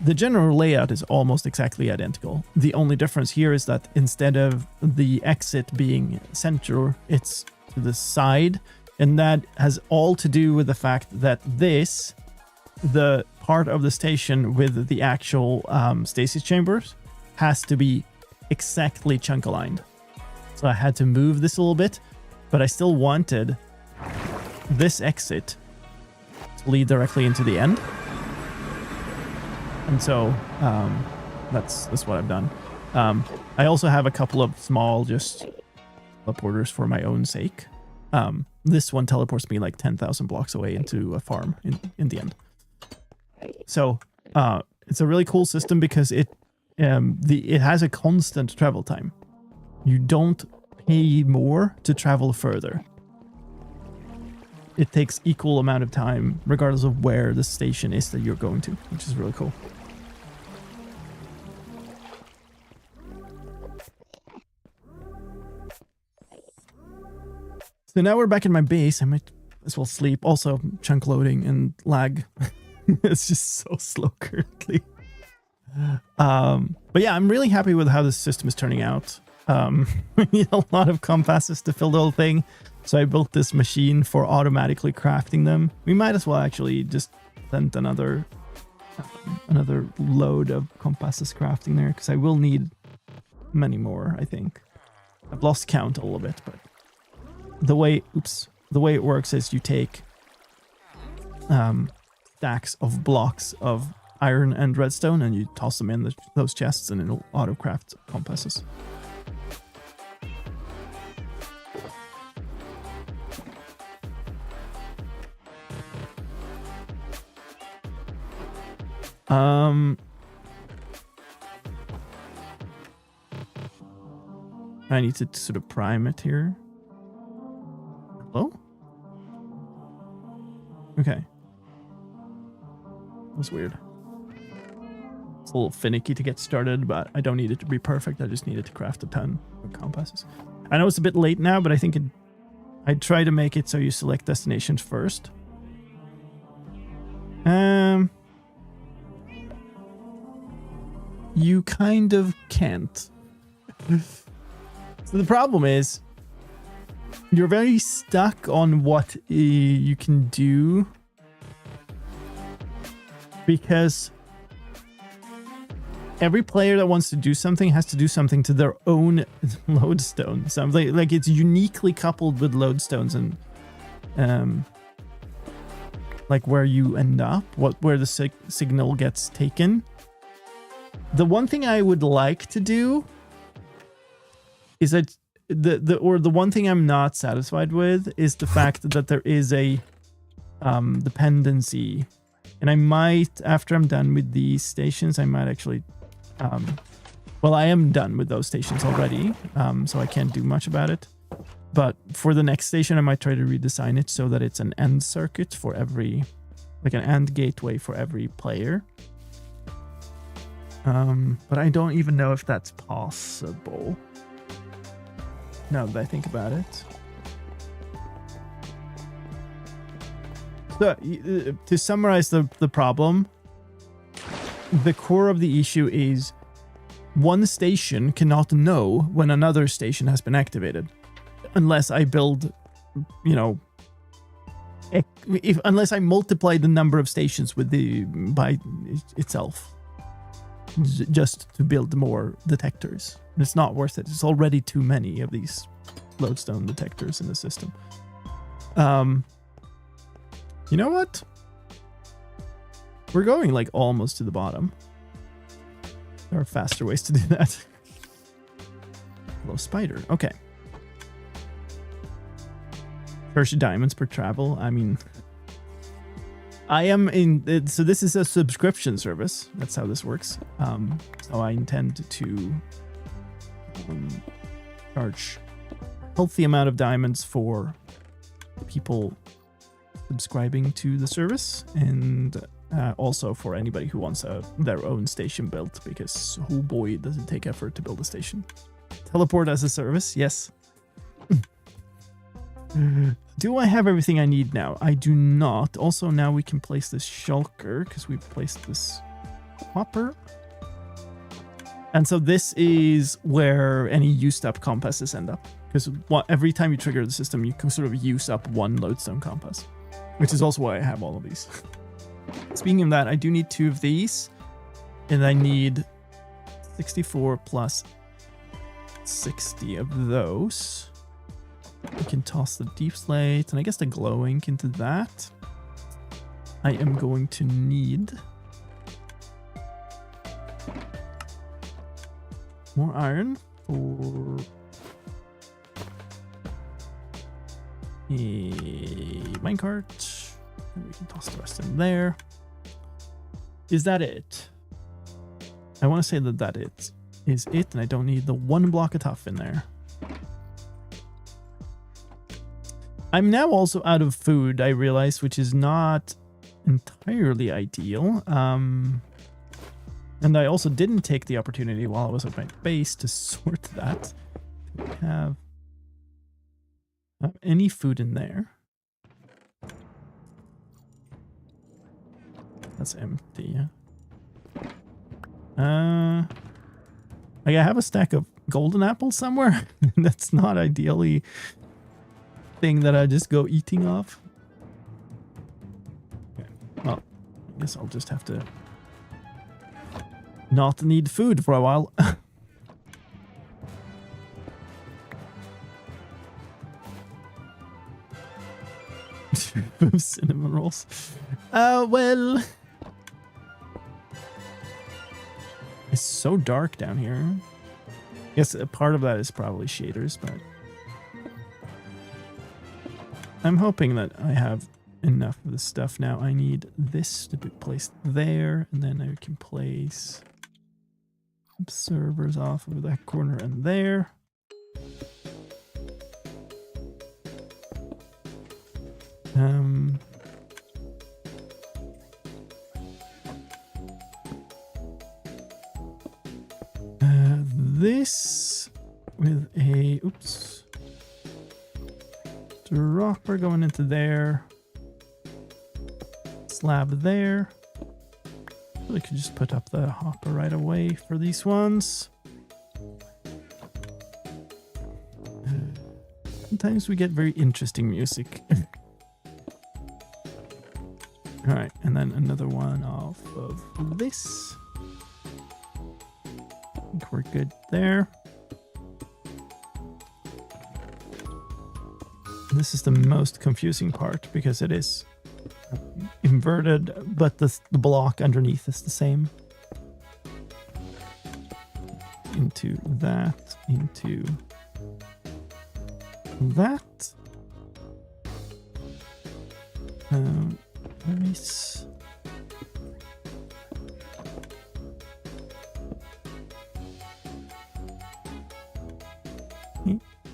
the general layout is almost exactly identical. The only difference here is that instead of the exit being center, it's to the side. And that has all to do with the fact that the part of the station with the actual stasis chambers, has to be exactly chunk aligned. So I had to move this a little bit, but I still wanted this exit to lead directly into the end. And so that's what I've done. I also have a couple of small just teleporters for my own sake. This one teleports me like 10,000 blocks away into a farm in the end. So it's a really cool system because it has a constant travel time. You don't pay more to travel further. It takes equal amount of time regardless of where the station is that you're going to, which is really cool. So now we're back in my base. I might as well sleep. Also, chunk loading and lag. It's just so slow currently. But yeah, I'm really happy with how this system is turning out. We need a lot of compasses to fill the whole thing. So I built this machine for automatically crafting them. We might as well actually just send another load of compasses crafting there, because I will need many more, I think. I've lost count a little bit, but the way it works is you take stacks of blocks of iron and redstone and you toss them in those chests and it'll auto craft compasses. I need to sort of prime it here. Hello? Okay. It was weird. It's a little finicky to get started, but I don't need it to be perfect. I just needed to craft a ton of compasses. I know it's a bit late now, but I think I'd try to make it so you select destinations first. You kind of can't. So the problem is you're very stuck on what you can do, because every player that wants to do something has to do something to their own lodestone. So like it's uniquely coupled with lodestones and like where you end up, where the signal gets taken. The one thing I would like to do is that the one thing I'm not satisfied with is the fact that there is a dependency, and I might, after I'm done with these stations, I might actually well, I am done with those stations already, so I can't do much about it. But for the next station, I might try to redesign it so that it's an end circuit for every, like an end gateway for every player. But I don't even know if that's possible, now that I think about it. So, to summarize the problem, the core of the issue is one station cannot know when another station has been activated unless I build, you know, unless I multiply the number of stations by itself just to build more detectors. It's not worth it. It's already too many of these lodestone detectors in the system. You know what? We're going like almost to the bottom. There are faster ways to do that. Hello, spider. Okay. 30 diamonds per travel. I mean, I am in. So this is a subscription service. That's how this works. So I intend to charge a healthy amount of diamonds for people subscribing to the service, and also for anybody who wants their own station built, because oh boy, does it take effort to build a station. Teleport as a service, yes. Do I have everything I need now? I do not. Also, now we can place this shulker because we've placed this hopper. And so this is where any used up compasses end up, because every time you trigger the system, you can sort of use up one lodestone compass, which is also why I have all of these. Speaking of that, I do need 2 of these, and I need 64 plus 60 of those. We can toss the deep slate, and I guess the glow ink into that. I am going to need more iron for a minecart. And we can toss the rest in there. Is that it? I want to say that is it, and I don't need the 1 block of tuff in there. I'm now also out of food, I realize, which is not entirely ideal. And I also didn't take the opportunity while I was at my base to sort that. Do we have any food in there? That's empty. Like I have a stack of golden apples somewhere. That's not ideally thing that I just go eating off. Okay. Well, I guess I'll just have to not need food for a while. Cinnamon rolls. Well, it's so dark down here. I guess a part of that is probably shaders, but I'm hoping that I have enough of the stuff now. I need this to be placed there, and then I can place observers off of that corner and there. this with a, oops, dropper going into there. Slab there. I could just put up the hopper right away for these ones. Sometimes we get very interesting music. Alright, and then another one off of this. I think we're good there. This is the most confusing part because it is inverted, but the block underneath is the same. Into that, into that. Nice.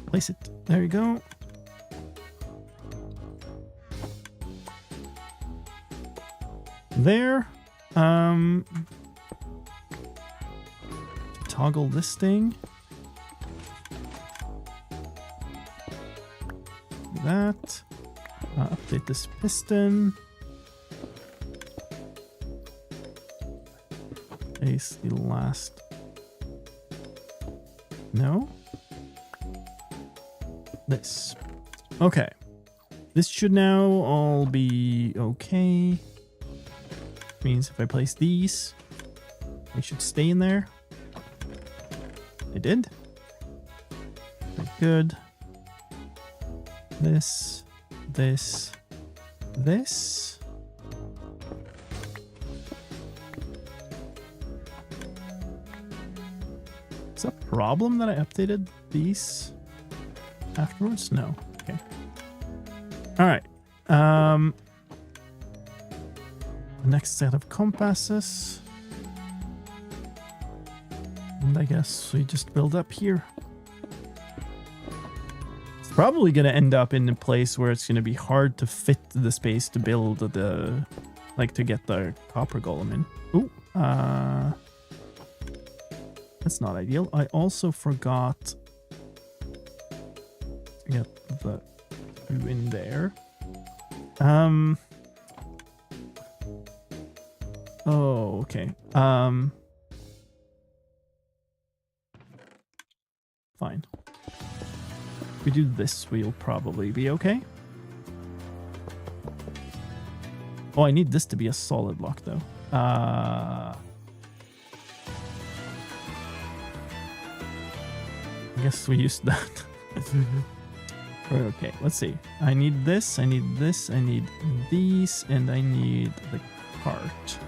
Place it. There you go. There. Toggle this thing. That. Update this piston. Place the last. No. This. Okay. This should now all be okay. Means if I place these, they should stay in there. They did. Very good. This, this, this. Is that a problem that I updated these afterwards? No. Okay. All right. Next set of compasses. And I guess we just build up here. It's probably going to end up in a place where it's going to be hard to fit the space to build the, like to get the copper golem in. Ooh, that's not ideal. I also forgot to get the two in there. Oh, okay. Fine. If we do this, we'll probably be okay. Oh, I need this to be a solid block, though. I guess we used that. Okay, let's see. I need this, I need this, I need these, and I need the cart.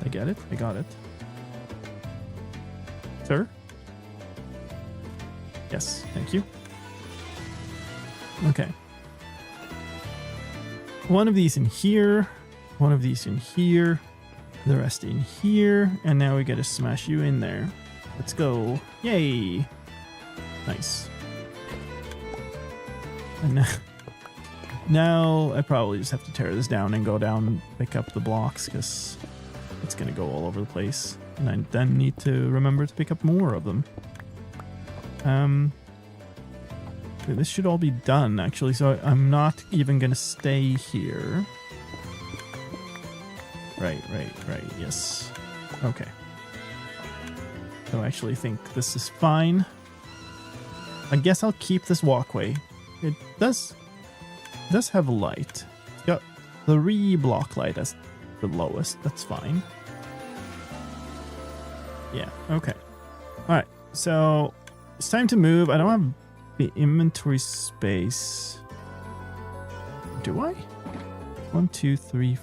I get it. I got it. Sir? Yes, thank you. Okay. One of these in here, one of these in here, the rest in here, and now we gotta smash you in there. Let's go. Yay! Nice. And now I probably just have to tear this down and go down and pick up the blocks because it's gonna go all over the place. And I then need to remember to pick up more of them. This should all be done, actually, so I'm not even gonna stay here. Right, yes. Okay. So I actually think this is fine. I guess I'll keep this walkway. It does have a light. It's got 3 block light as the lowest. That's fine. Yeah, okay. Alright, so it's time to move. I don't have the inventory space. Do I? 1, 2, 3.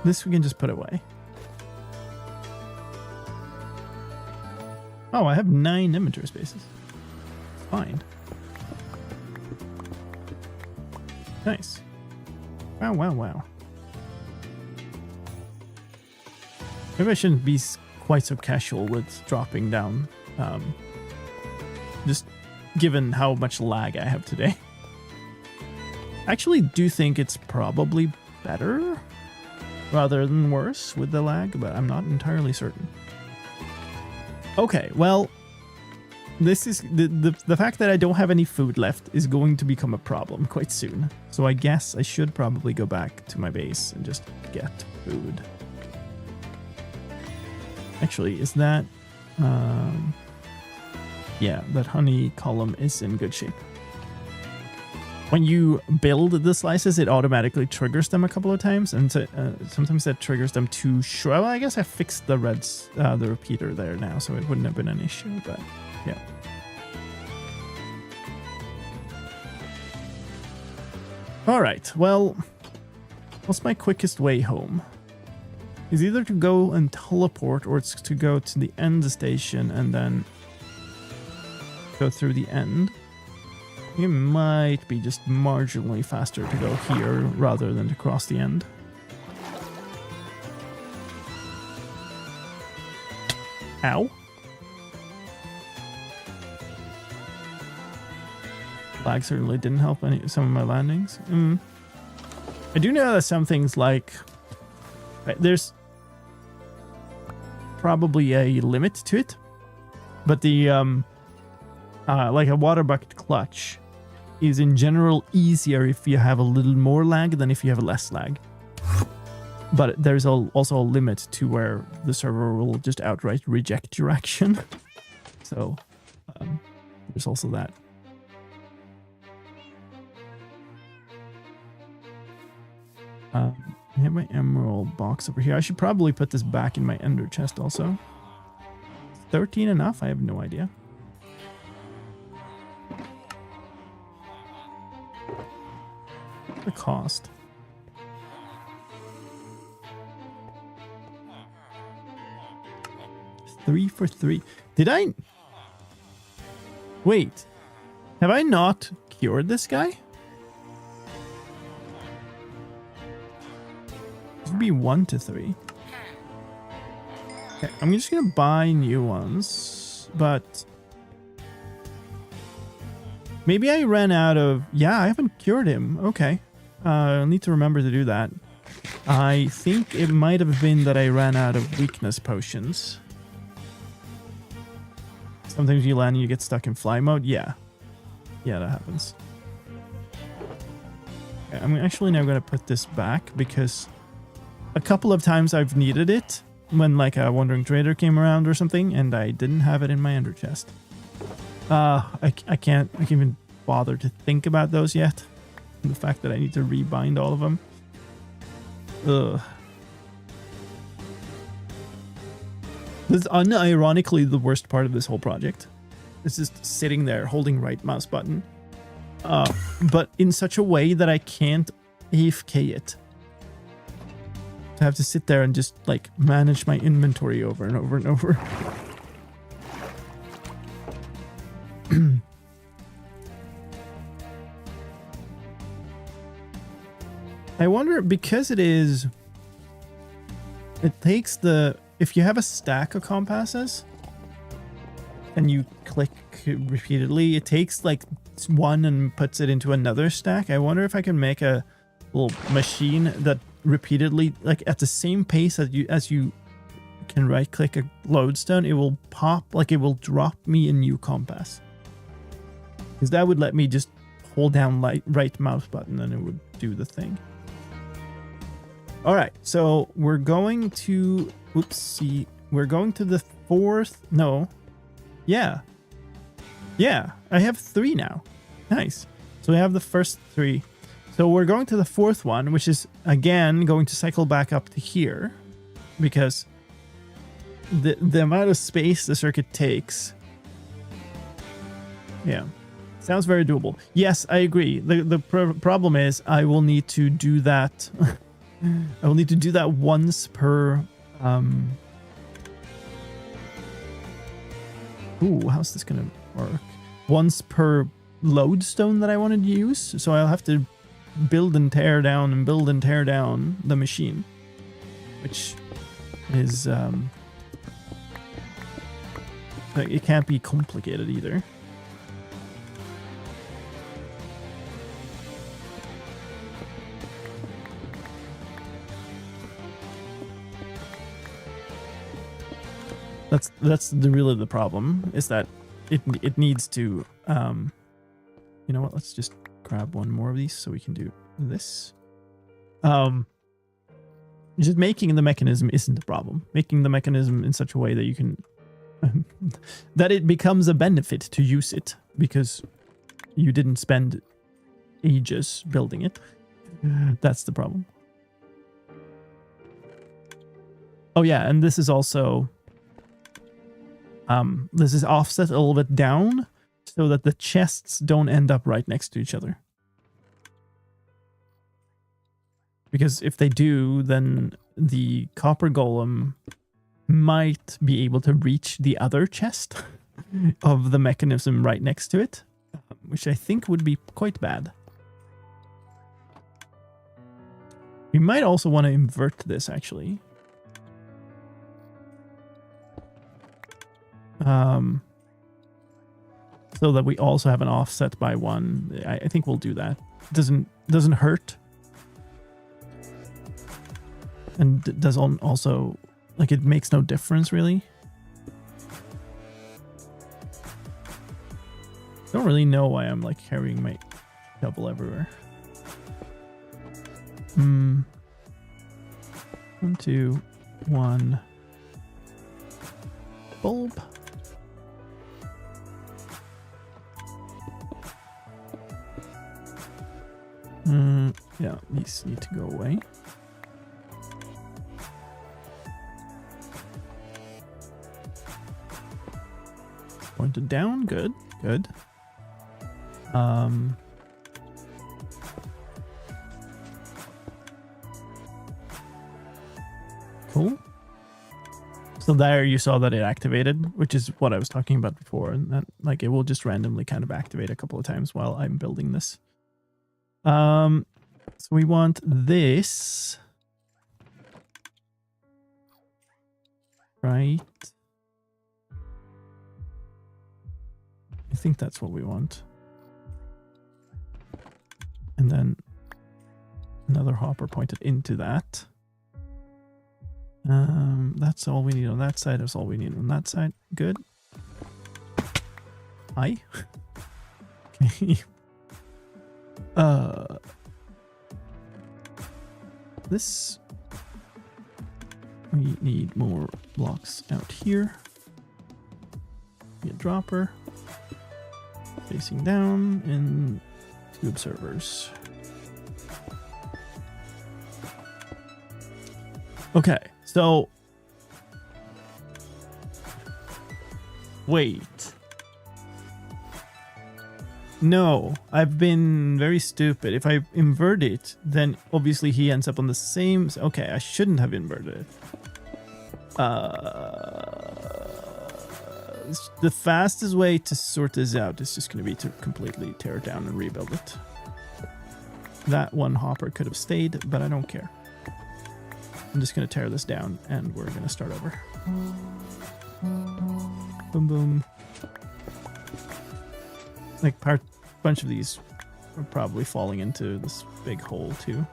This we can just put away. Oh, I have 9 inventory spaces. Fine. Nice. Wow. Maybe I shouldn't be quite so casual with dropping down just given how much lag I have today. I actually do think it's probably better rather than worse with the lag, but I'm not entirely certain. Okay, well, this is the fact that I don't have any food left is going to become a problem quite soon. So I guess I should probably go back to my base and just get food. Actually, is that yeah, that honey column is in good shape. When you build the slices, it automatically triggers them a couple of times, and sometimes that triggers them too short. Well, I guess I fixed the the repeater there now, so it wouldn't have been an issue, but yeah. Alright, well, what's my quickest way home? It's either to go and teleport, or it's to go to the end station and then go through the end. It might be just marginally faster to go here rather than to cross the end. Ow. Lag certainly didn't help some of my landings. I do know that some things like... there's probably a limit to it, but the like a water bucket clutch is in general easier if you have a little more lag than if you have less lag. But there's also a limit to where the server will just outright reject your action. So there's also that. I have my emerald box over here. I should probably put this back in my ender chest also. 13 enough? I have no idea. The cost. Three for 3. Did I... Wait. Have I not cured this guy? It would be 1 to 3. Okay, I'm just gonna buy new ones, but maybe I ran out of... Yeah, I haven't cured him. Okay. I'll need to remember to do that. I think it might have been that I ran out of weakness potions. Sometimes you land and you get stuck in fly mode. Yeah. Yeah, that happens. Okay, I'm actually now going to put this back because a couple of times I've needed it when like a wandering trader came around or something and I didn't have it in my ender chest. I can't even bother to think about those yet. The fact that I need to rebind all of them. Ugh. This is unironically the worst part of this whole project. It's just sitting there holding right mouse button. But in such a way that I can't AFK it. I have to sit there and just like manage my inventory over and over and over. I wonder, because it takes the, if you have a stack of compasses and you click repeatedly, it takes like one and puts it into another stack. I wonder if I can make a little machine that repeatedly, like at the same pace as you can right click a lodestone, it will pop, like it will drop me a new compass. Because that would let me just hold down right mouse button and it would do the thing. All right, so we're going to, oopsie, we're going to the fourth, no, yeah, I have 3 now, nice. So we have the first 3. So we're going to the 4th one, which is, again, going to cycle back up to here, because the amount of space the circuit takes, yeah, sounds very doable. Yes, I agree. The problem is I will need to do that... I will need to do that once per... Ooh, how's this gonna work? Once per lodestone that I wanted to use. So I'll have to build and tear down and build and tear down the machine. Which is... it can't be complicated either. That's really the problem, is that it needs to you know what, let's just grab one more of these so we can do this. Just making the mechanism isn't the problem. Making the mechanism in such a way that you can that it becomes a benefit to use it because you didn't spend ages building it. That's the problem. Oh yeah, and this is also this is offset a little bit down so that the chests don't end up right next to each other. Because if they do, then the copper golem might be able to reach the other chest of the mechanism right next to it, which I think would be quite bad. We might also want to invert this, actually. So that we also have an offset by 1. I think we'll do that. Doesn't hurt. And doesn't also, like, it makes no difference really. Don't really know why I'm like carrying my shovel everywhere. 1, 2, 1. Bulb. Yeah, these need to go away. Pointed down, good, good. Cool. So there you saw that it activated, which is what I was talking about before, and that like it will just randomly kind of activate a couple of times while I'm building this. So we want this. Right. I think that's what we want. And then another hopper pointed into that. That's all we need on that side. That's all we need on that side. Good. Hi. Okay. This, we need more blocks out here. Be a dropper facing down and 2 observers. Okay, so wait. No, I've been very stupid. If I invert it, then obviously he ends up on the same... Okay, I shouldn't have inverted it. The fastest way to sort this out is just going to be to completely tear it down and rebuild it. That one hopper could have stayed, but I don't care. I'm just going to tear this down and we're going to start over. Boom, boom. Like bunch of these are probably falling into this big hole too.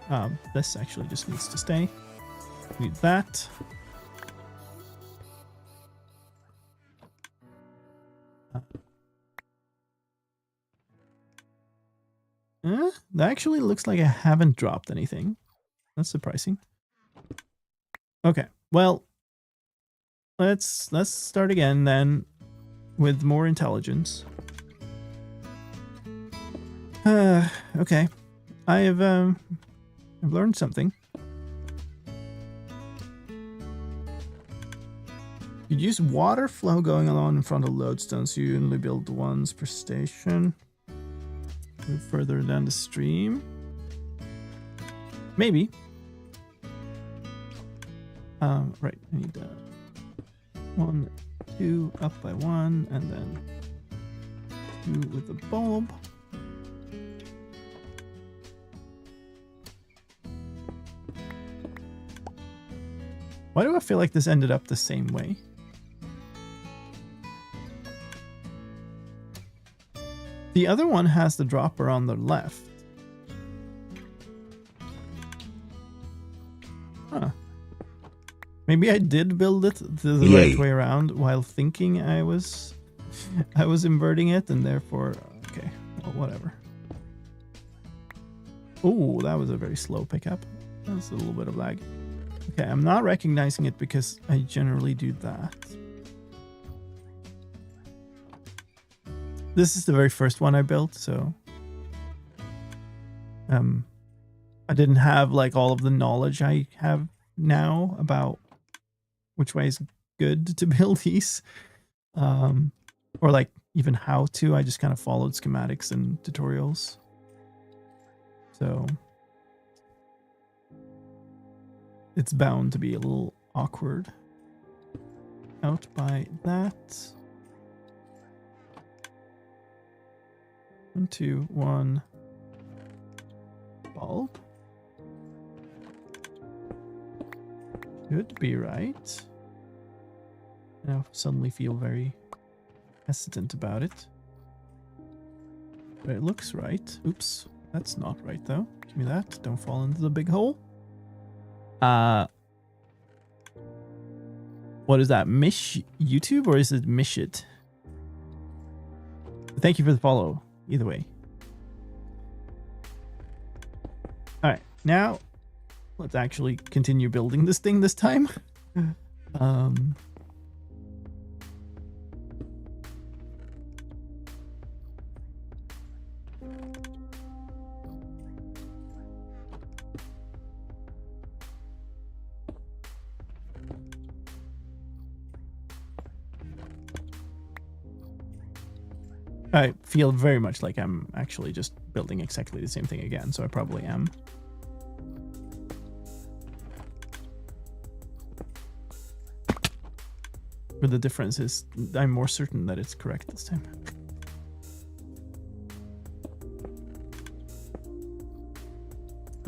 This actually just needs to stay. Need that. That actually looks like I haven't dropped anything. That's surprising. Okay, well, let's start again then with more intelligence. Okay, I've learned something. You use water flow going along in front of lodestones. You only build once per station. Move further down the stream. Maybe. Right, I need 1, 2 up by 1, and then 2 with the bulb. Why do I feel like this ended up the same way? The other one has the dropper on the left. Huh. Maybe I did build it the right way around while thinking I was inverting it, and therefore, okay, well, whatever. Oh, that was a very slow pickup. That's a little bit of lag. Okay, I'm not recognizing it because I generally do that. This is the very first one I built, so I didn't have like all of the knowledge I have now about which way is good to build these, or like even how to. I just kind of followed schematics and tutorials. So it's bound to be a little awkward out by that. 1, 2, 1 bulb. Should be right. Now suddenly feel very hesitant about it. But it looks right. Oops, that's not right though. Give me that. Don't fall into the big hole. What is that? Mish YouTube or is it Mish it? Thank you for the follow. Either way. All right, now let's actually continue building this thing this time. I feel very much like I'm actually just building exactly the same thing again, so I probably am. But the difference is I'm more certain that it's correct this time.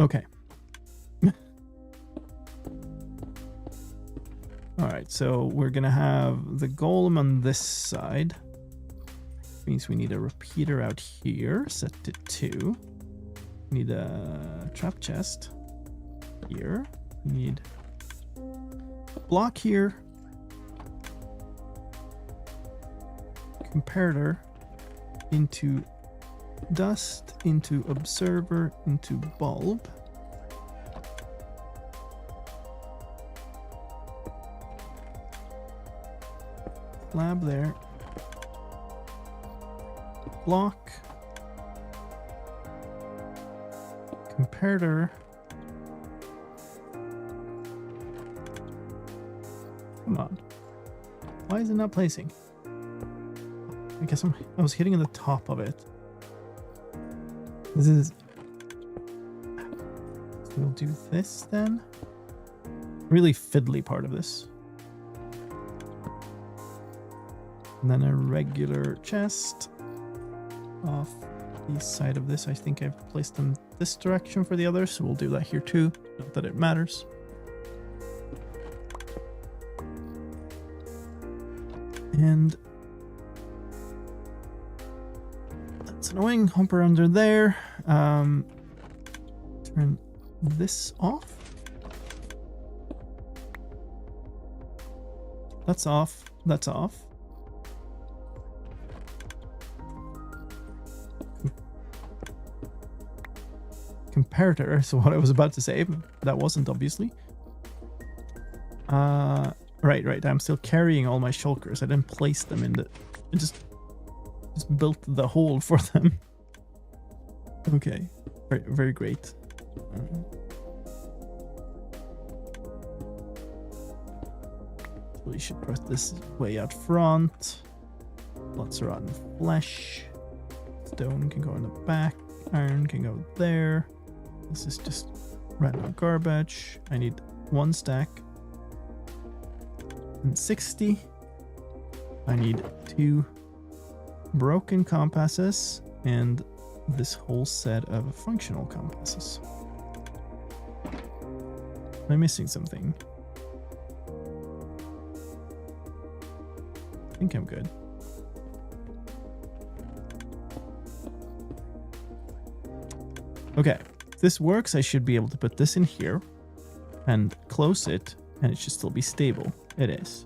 Okay. Alright, so we're gonna have the golem on this side. Means we need a repeater out here, set to 2. We need a trap chest here. We need a block here. Comparator into dust, into observer, into bulb. Lab there. Block. Comparator. Come on. Why is it not placing? I guess I was hitting the top of it. This is... So we'll do this then. Really fiddly part of this. And then a regular chest. Off the side of this. I think I've placed them this direction for the others, so we'll do that here too. Not that it matters. And that's annoying. Humper under there. Turn this off. That's off. That's off. Comparator, so what I was about to say, that wasn't obviously. Right, I'm still carrying all my shulkers. I didn't place them in the... I just built the hole for them. Okay, very, very great. We should put this way out front. Lots of rotten flesh. Stone can go in the back. Iron can go there. This is just random garbage. I need 1 stack. And 60. I need 2 broken compasses and this whole set of functional compasses. Am I missing something? I think I'm good. Okay, if this works, I should be able to put this in here and close it And it should still be stable. It is.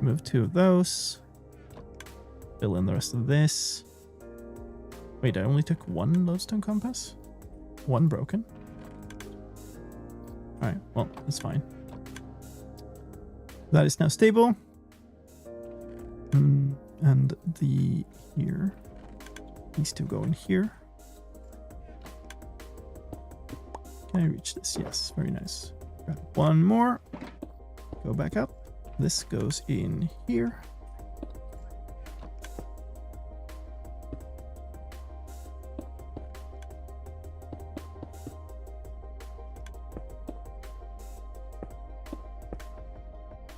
Remove 2 of those. Fill in the rest of this. Wait, I only took 1 lodestone compass? 1 broken? Alright, well, that's fine. That is now stable. And the here. These 2 go in here. Can I reach this? Yes, very nice. Grab 1 more. Go back up. This goes in here.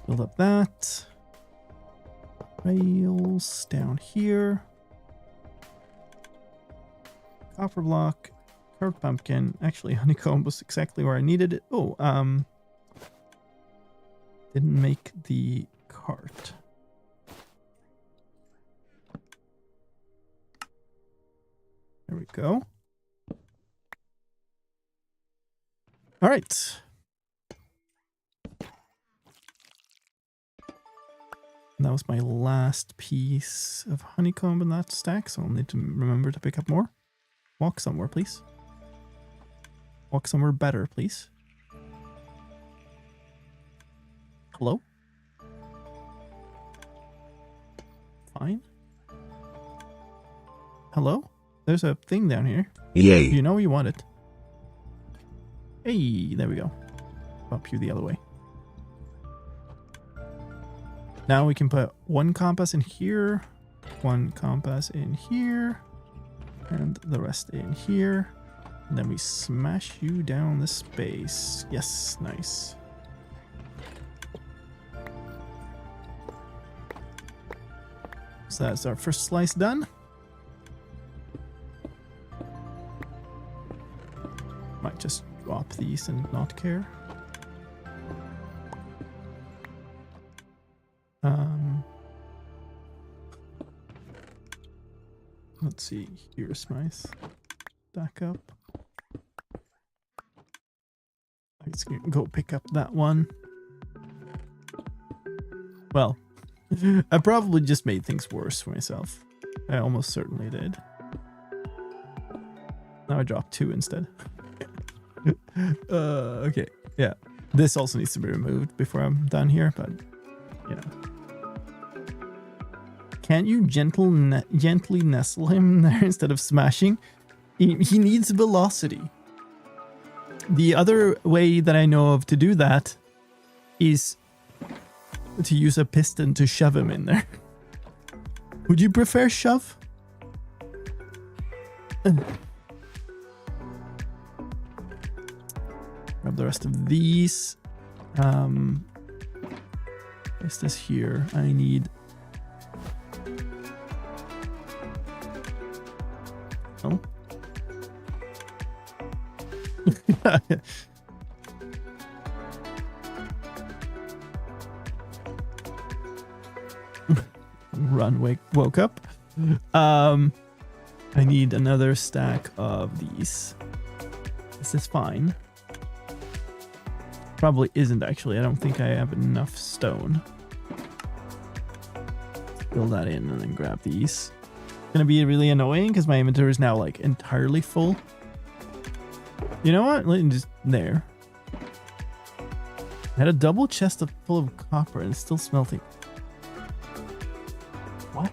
Build up that. Rails down here. Copper block. Curved pumpkin. Actually, honeycomb was exactly where I needed it. Oh, didn't make the cart. There we go. All right. And that was my last piece of honeycomb in that stack, so I'll need to remember to pick up more. Walk somewhere, please. Walk somewhere better, please. Hello? Fine. Hello? There's a thing down here. Yay. You know you want it. Hey, there we go. Bump you the other way. Now we can put 1 compass in here, 1 compass in here, and the rest in here. And then we smash you down the space. Yes, nice. So that's our first slice done. Might just drop these and not care. Let's see, here's my stack up. Let's go pick up that one. Well, I probably just made things worse for myself. I almost certainly did. Now I dropped 2 instead. Okay, yeah. This also needs to be removed before I'm done here, but you know. Can't you gently nestle him there instead of smashing? He needs velocity. The other way that I know of to do that is to use a piston to shove him in there. Would you prefer shove? Grab the rest of these. What's this here? I need... Oh. Woke up. I need another stack of these. This is fine. Probably isn't actually. I don't think I have enough stone. Fill that in and then grab these. It's gonna be really annoying because my inventory is now like entirely full. You know what? Let me just there. I had a double chest full of copper and it's still smelting. What?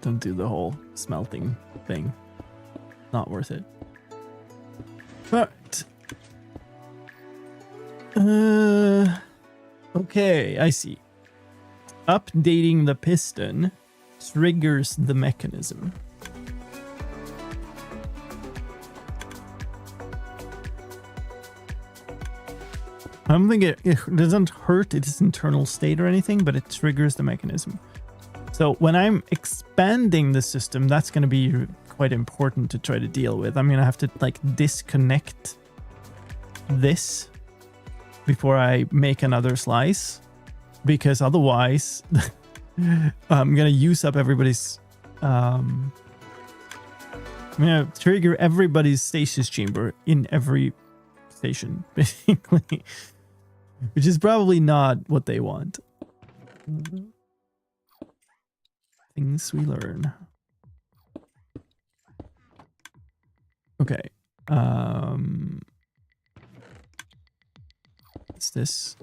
Don't do the whole smelting thing. Not worth it. But okay, I see. Updating the piston triggers the mechanism. I don't think it doesn't hurt its internal state or anything, but it triggers the mechanism. So when I'm expanding the system, that's going to be quite important to try to deal with. I'm gonna have to like disconnect this before I make another slice, because otherwise I'm gonna use up everybody's I'm gonna trigger everybody's stasis chamber in every station, basically, which is probably not what they want. Things we learn. Okay. What's this?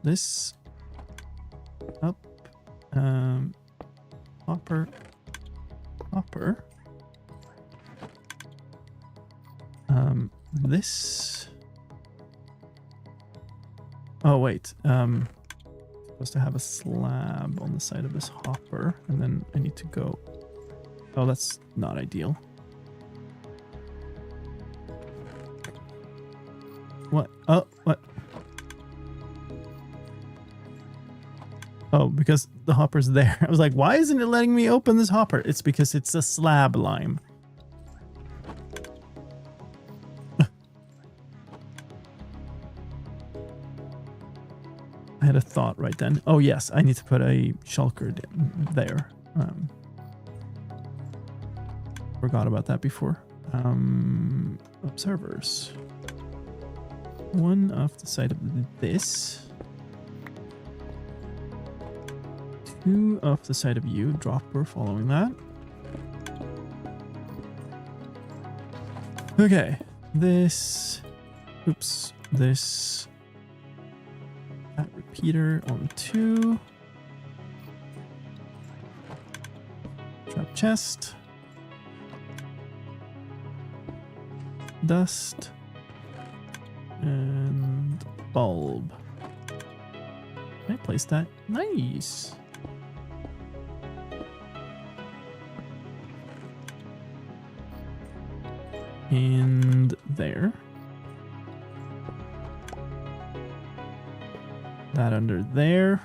This up. Hopper. This. Oh wait. Supposed to have a slab on the side of this hopper, and then I need to go. Oh, that's not ideal. What? Oh, what? Oh, because the hopper's there. I was like, why isn't it letting me open this hopper? It's because it's a slab lime. I had a thought right then. Oh yes, I need to put a shulker there. Forgot about that before. Observers. One off the side of this. Two off the side of you. Dropper following that. Okay. This. Oops. This. That repeater on 2. Trap chest. Dust. And bulb. Can I place that? Nice. And there. That under there.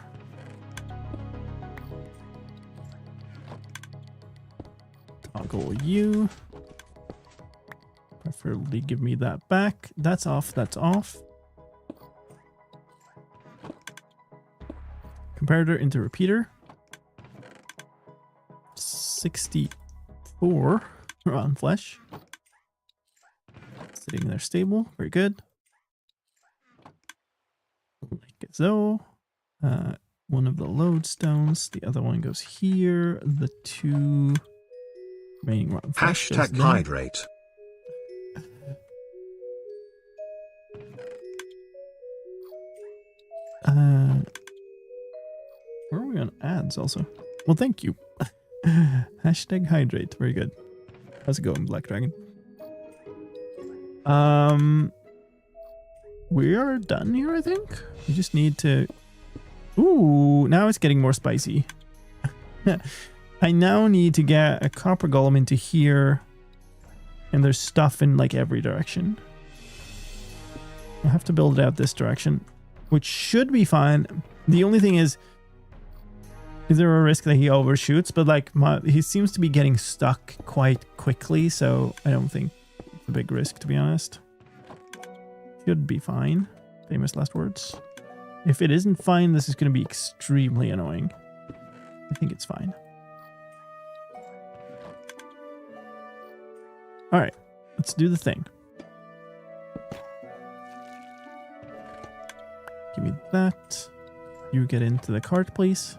Toggle you. Preferably give me that back. That's off. That's off. Comparator into repeater. 64 on flesh. Sitting there stable. Very good. Like so. One of the lodestones. The other one goes here. The 2 remaining rotten flesh. Hashtag hydrate. Where are we on ads also? Well, thank you. Hashtag hydrate. Very good. How's it going, Black Dragon? We are done here, I think. We just need to... Ooh, now it's getting more spicy. I now need to get a copper golem into here. And there's stuff in like every direction. I have to build it out this direction, which should be fine. The only thing is there a risk that he overshoots? But like he seems to be getting stuck quite quickly, so I don't think it's a big risk, to be honest. Should be fine. Famous last words. If it isn't fine, this is going to be extremely annoying. I think it's fine. All right, let's do the thing. Give me that. You get into the cart, please.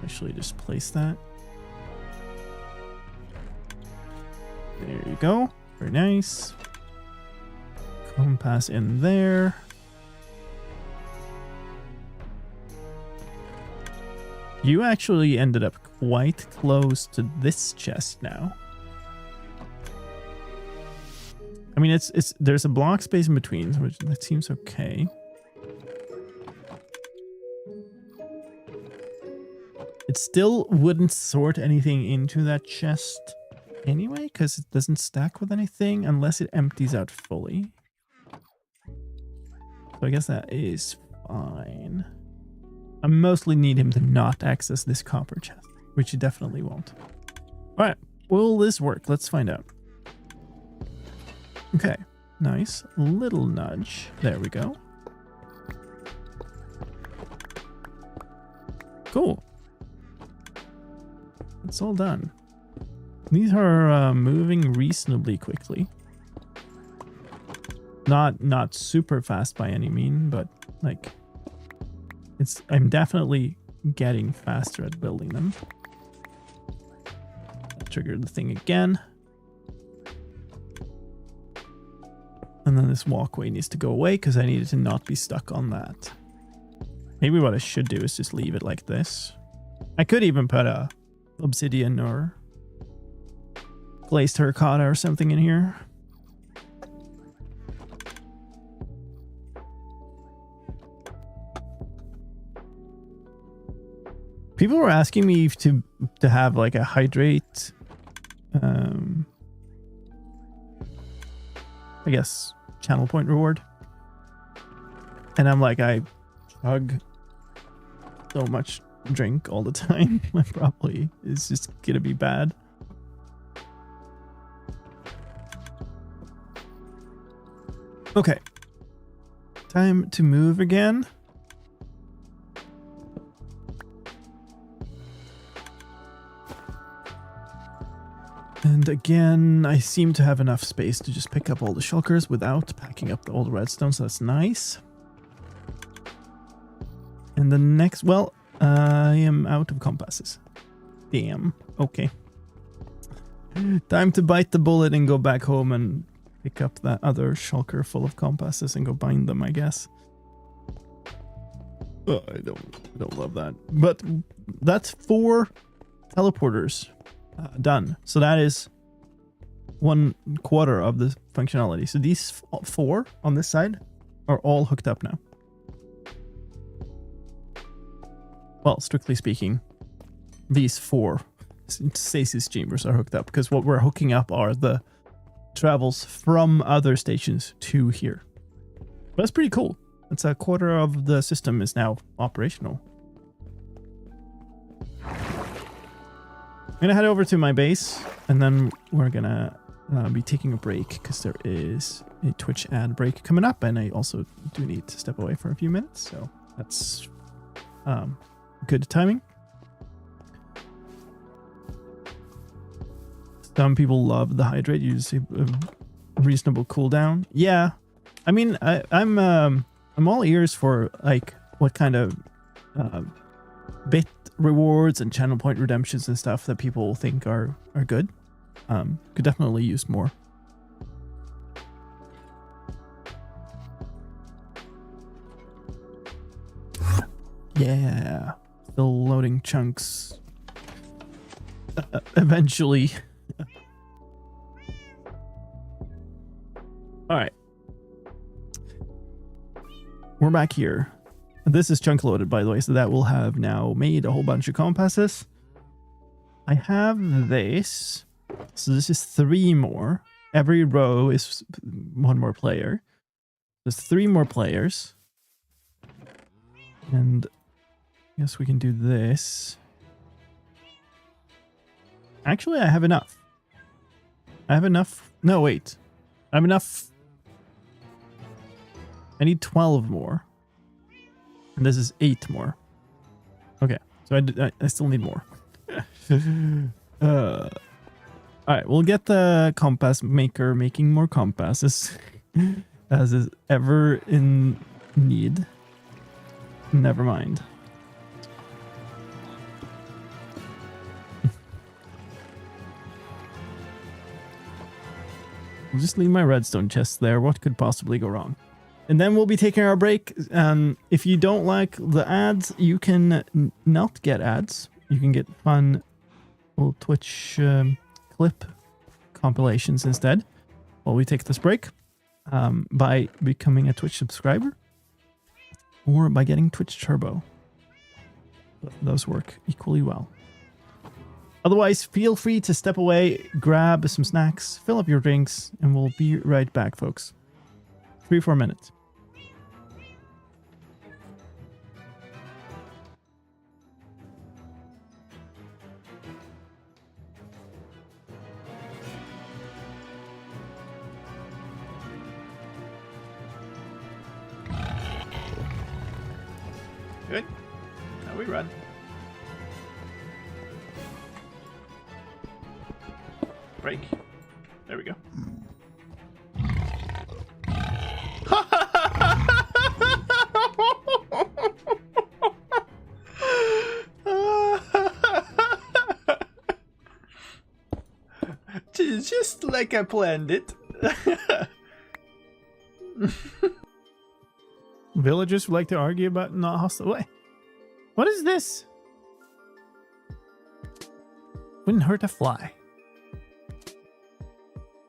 Actually, just place that. There you go. Very nice. Compass in there. You actually ended up quite close to this chest now. I mean, there's a block space in between, which that seems okay. It still wouldn't sort anything into that chest anyway, because it doesn't stack with anything unless it empties out fully. So I guess that is fine. I mostly need him to not access this copper chest, which he definitely won't. All right, will this work? Let's find out. Okay, nice. Little nudge. There we go. Cool. It's all done. These are moving reasonably quickly. Not super fast by any mean, but like I'm definitely getting faster at building them. Trigger the thing again. And then this walkway needs to go away because I needed to not be stuck on that. Maybe what I should do is just leave it like this. I could even put a obsidian or glazed terracotta or something in here. People were asking me to have like a hydrate, I guess, channel point reward. And I'm like, I chug so much drink all the time. I probably is just gonna be bad. Okay. Time to move again. And again, I seem to have enough space to just pick up all the shulkers without packing up all the redstone, so that's nice. And the next, well, I am out of compasses. Damn. Okay. Time to bite the bullet and go back home and pick up that other shulker full of compasses and go bind them, I guess. Oh, I don't love that. But that's 4 teleporters done. So that is 1/4 of the functionality. So these 4 on this side are all hooked up now. Well, strictly speaking, these 4 stasis chambers are hooked up because what we're hooking up are the travels from other stations to here. But that's pretty cool. It's 1/4 of the system is now operational. I'm gonna head over to my base and then we're gonna be taking a break because there is a Twitch ad break coming up and I also do need to step away for a few minutes, so that's good timing. Some people love the hydrate. You see a reasonable cooldown. Yeah, I mean, I'm all ears for like what kind of bit rewards and channel point redemptions and stuff that people think are good. Could definitely use more. Yeah, still loading chunks. Eventually. All right. We're back here. This is chunk loaded, by the way, so that will have now made a whole bunch of compasses. I have this. So this is 3 more. Every row is 1 more player. There's 3 more players. And I guess we can do this. Actually, I have enough. I have enough. No, wait. I have enough. I need 12 more. And this is 8 more. Okay. So I still need more. Alright, we'll get the compass maker making more compasses. As is ever in need. Never mind. I'll just leave my redstone chest there. What could possibly go wrong? And then we'll be taking our break. If you don't like the ads, you can not get ads. You can get fun little Twitch clip compilations instead while we take this break by becoming a Twitch subscriber or by getting Twitch Turbo. Those work equally well. Otherwise, feel free to step away, grab some snacks, fill up your drinks, and we'll be right back, folks. 3-4 minutes. we run? Break. There we go. Just like I planned it. Villagers would like to argue about not hostile. What is this? Wouldn't hurt a fly.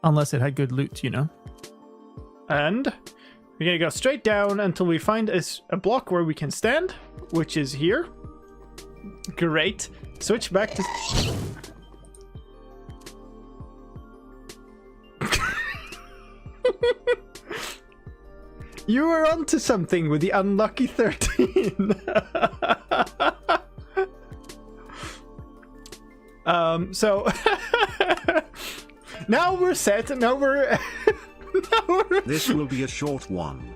Unless it had good loot, you know. And we're gonna go straight down until we find a block where we can stand, which is here. Great. Switch back to... You were onto something with the unlucky 13. So now we're set. Now we're. This will be a short one.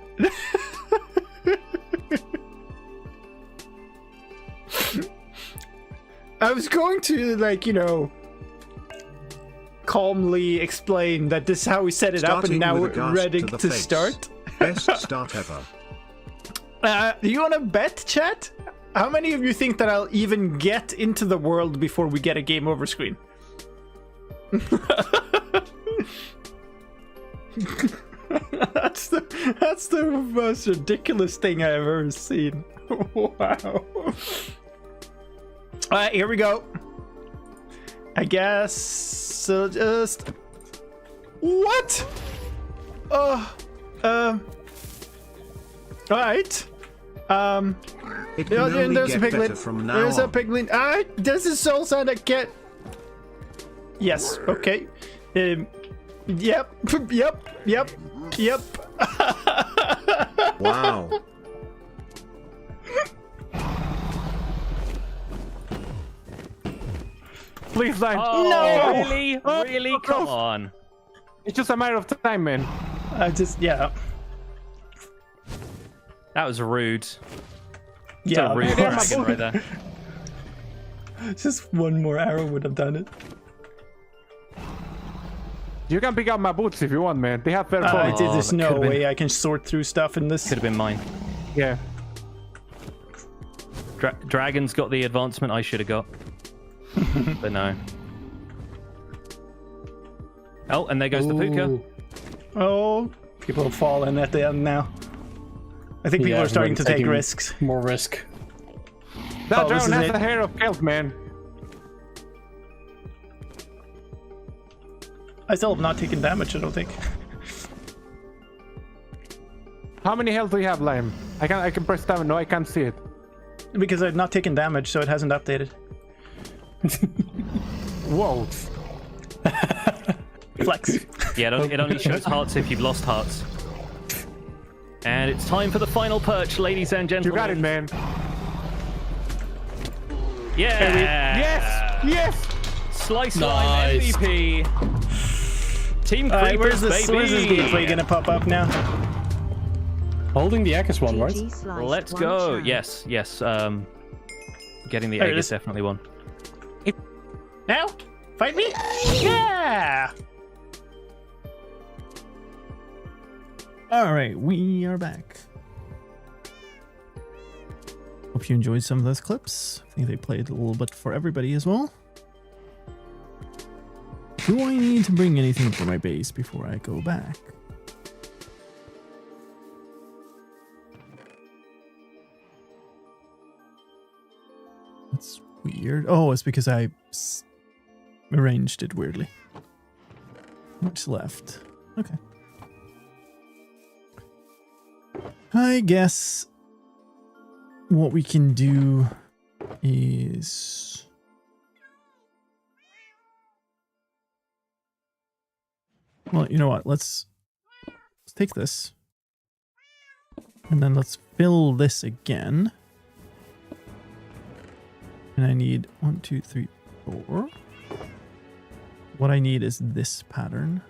I was going to, like, you know, calmly explain that this is how we set it up, and now we're ready to start. Best start ever. Do you want to bet, chat? How many of you think that I'll even get into the world before we get a game over screen? That's the most ridiculous thing I've ever seen. Wow. Alright, here we go. I guess so. Just what? Alright. It can only there's get a piglet. better from now There's a on. piglet. Alright, this is soul sound. I can't. Yes. Okay. Yep. Yep. Wow. Please, Lime. Oh, No! really? Really? Come on. It's just a matter of time, man. Yeah. That was rude. Yeah. A rude dragon right there. Just one more arrow would have done it. You can pick up my boots if you want, man. They have fair quality. There's that no could've been- way I can sort through stuff in this. Could have been mine. Yeah. Dragon's got the advancement I should have got. But no. Oh, and there goes the puka. Oh, people have fallen at the end now. I think people are starting to take risks. More risk. That Oh, this dragon is has it. a hair of kelp, man. I still have not taken damage, I don't think. How many health do you have, Lime? I can press down. No, I can't see it. Because I've not taken damage, so it hasn't updated. Whoa. Flex. Yeah, it only shows hearts if you've lost hearts. And it's time for the final perch, ladies and You gentlemen. got it, man. Yeah! Yes! Yes! Slicedlime Nice. MVP. Team Creepers, Where's this baby. gameplay gonna pop up now? Holding the Akis one, right? Let's go. Yes. Getting the There egg it is is. definitely one. Now? Fight me? Yeah! All right, we are back. Hope you enjoyed some of those clips. I think they played a little bit for everybody as well. Do I need to bring anything for my base before I go back? That's weird. Oh, it's because I arranged it weirdly. What's left? Okay. I guess what we can do is... Well, you know what? Let's take this. And then let's fill this again. And I need 1, 2, 3, 4. What I need is this pattern.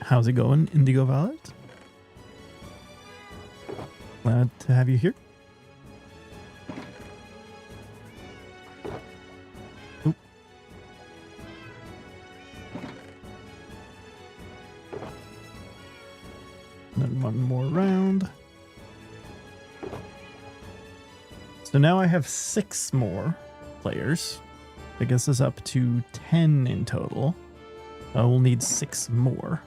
How's it going, Indigo Violet? Glad to have you here. Oop. Then one more round. So now I have 6 more players. That gets us up to 10 in total. I will need 6 more.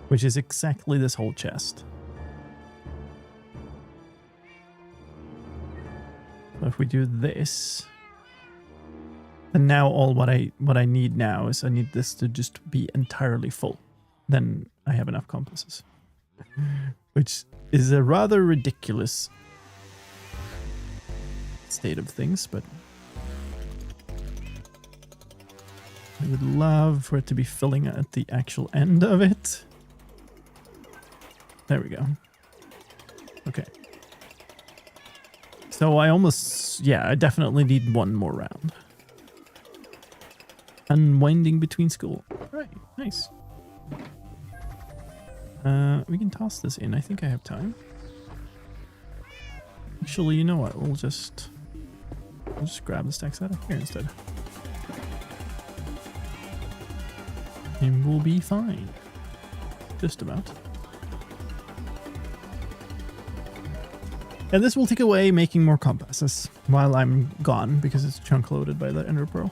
Which is exactly this whole chest. So if we do this, then now all what I need now is I need this to just be entirely full. Then I have enough compasses. Which is a rather ridiculous state of things, but I would love for it to be filling at the actual end of it. There we go. Okay. So I almost, yeah, I definitely need one more round. Unwinding between school. Right, nice. We can toss this in. I think I have time. Actually, you know what? We'll just grab the stacks out of here instead. And we'll be fine. Just about. And this will take away making more compasses while I'm gone because it's chunk loaded by the Ender Pearl.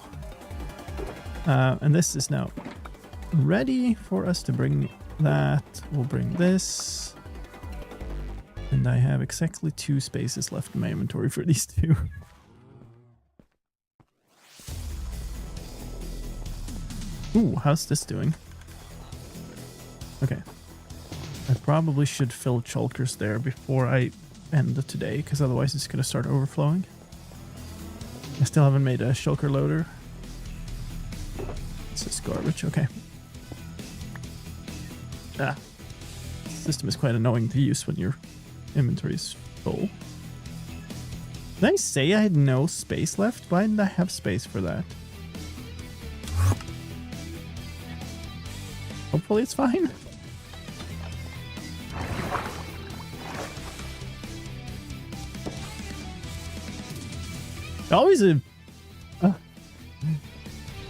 And this is now ready for us to bring that. We'll bring this. And I have exactly 2 spaces left in my inventory for these 2. Ooh, how's this doing? Okay. I probably should fill shulkers there before I end today, because otherwise it's going to start overflowing. I still haven't made a shulker loader. This is garbage, okay. Ah. The system is quite annoying to use when your inventory is full. Did I say I had no space left? Why didn't I have space for that? Hopefully it's fine. Always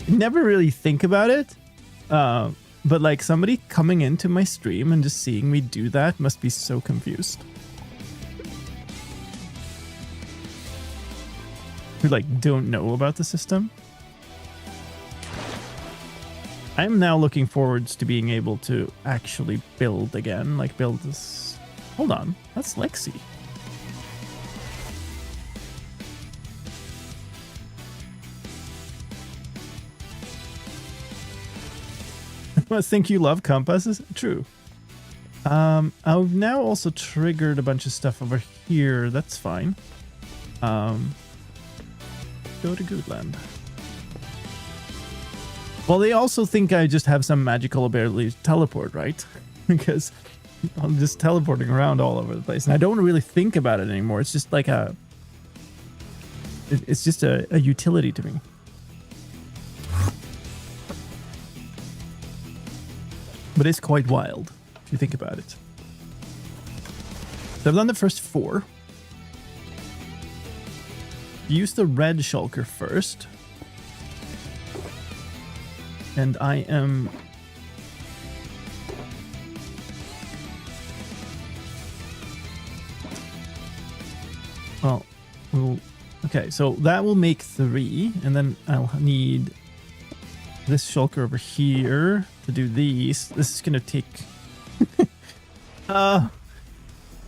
never really think about it, but like somebody coming into my stream and just seeing me do that must be so confused. Who like don't know about the system. I'm now looking forwards to being able to actually build again, like build this. Hold on, that's Lexi. I think you love compasses. True. I've now also triggered a bunch of stuff over here. That's fine. Go to Goodland. Well, they also think I just have some magical ability to teleport, right? Because I'm just teleporting around all over the place, and I don't really think about it anymore. It's just like it's just a utility to me. But it's quite wild, if you think about it. So I've done the first 4. Use the red shulker first. And I am... Well, okay, so that will make 3, and then I'll need this shulker over here to do these. This is gonna take...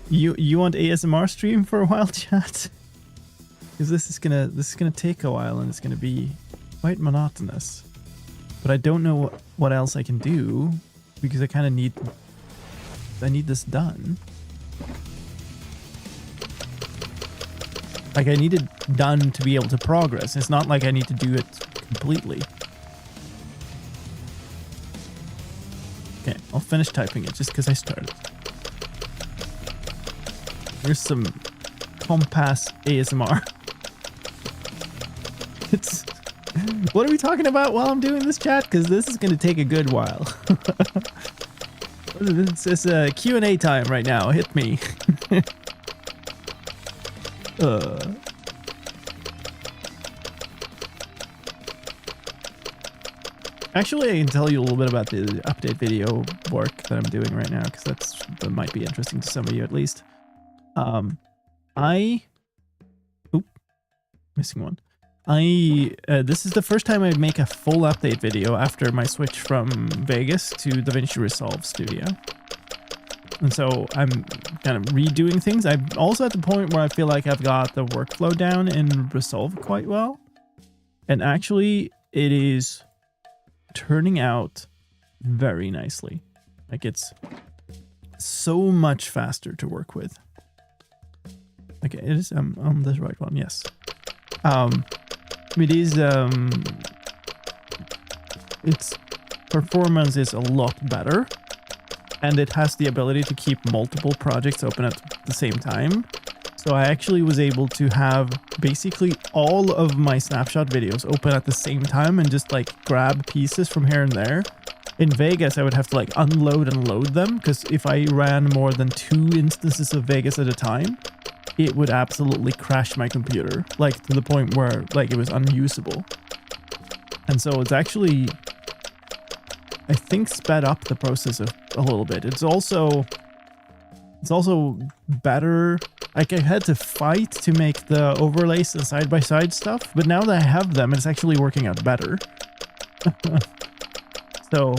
You want ASMR stream for a while, chat? Because this is gonna take a while, and it's gonna be quite monotonous. But I don't know what else I can do, because I kind of need this done. Like, I need it done to be able to progress. It's not like I need to do it completely. Okay, I'll finish typing it just because I started. Here's some Compass ASMR. It's... What are we talking about while I'm doing this, chat? Because this is going to take a good while. It's a Q&A time right now. Hit me. Actually, I can tell you a little bit about the update video work that I'm doing right now, because that might be interesting to some of you at least. Missing one. This is the first time I make a full update video after my switch from Vegas to DaVinci Resolve Studio. And so I'm kind of redoing things. I'm also at the point where I feel like I've got the workflow down in Resolve quite well. And actually, it is turning out very nicely. Like, it's so much faster to work with. Okay, it is on the right one, yes. It is its performance is a lot better, and it has the ability to keep multiple projects open at the same time. So I actually was able to have basically all of my snapshot videos open at the same time and just like grab pieces from here and there. In Vegas, I would have to like unload and load them, because if I ran more than 2 instances of Vegas at a time, it would absolutely crash my computer, like to the point where like it was unusable. And so it's actually, I think, sped up the process a little bit. It's also better. Like, I had to fight to make the overlays and side-by-side stuff, but now that I have them, it's actually working out better. So,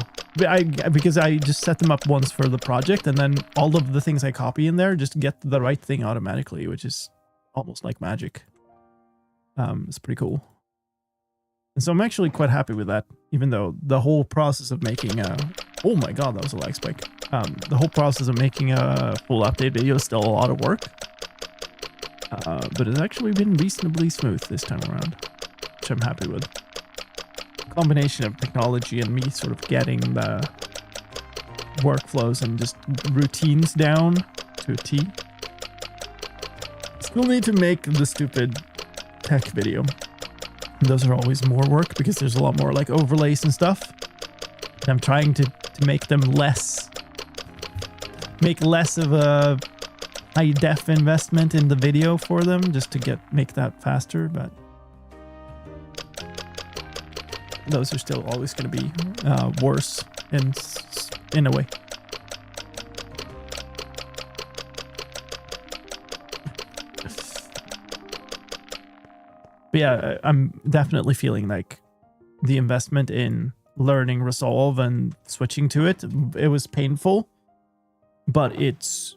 because I just set them up once for the project, and then all of the things I copy in there just get the right thing automatically, which is almost like magic. It's pretty cool. And so I'm actually quite happy with that, even though the whole process of making a... Oh my god, that was a lag spike. The whole process of making a full update video is still a lot of work. But it's actually been reasonably smooth this time around, which I'm happy with. Combination of technology and me sort of getting the workflows and just routines down to a T. Still need to make the stupid tech video. Those are always more work because there's a lot more like overlays and stuff. And I'm trying to make them less of a high def investment in the video for them, just to make that faster, but those are still always going to be worse in a way. But yeah, I'm definitely feeling like the investment in learning Resolve and switching to it was painful, but it's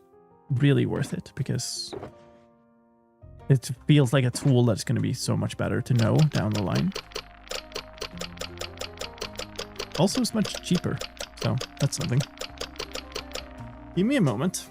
really worth it because it feels like a tool that's going to be so much better to know down the line. Also, it's much cheaper, so that's something. Give me a moment.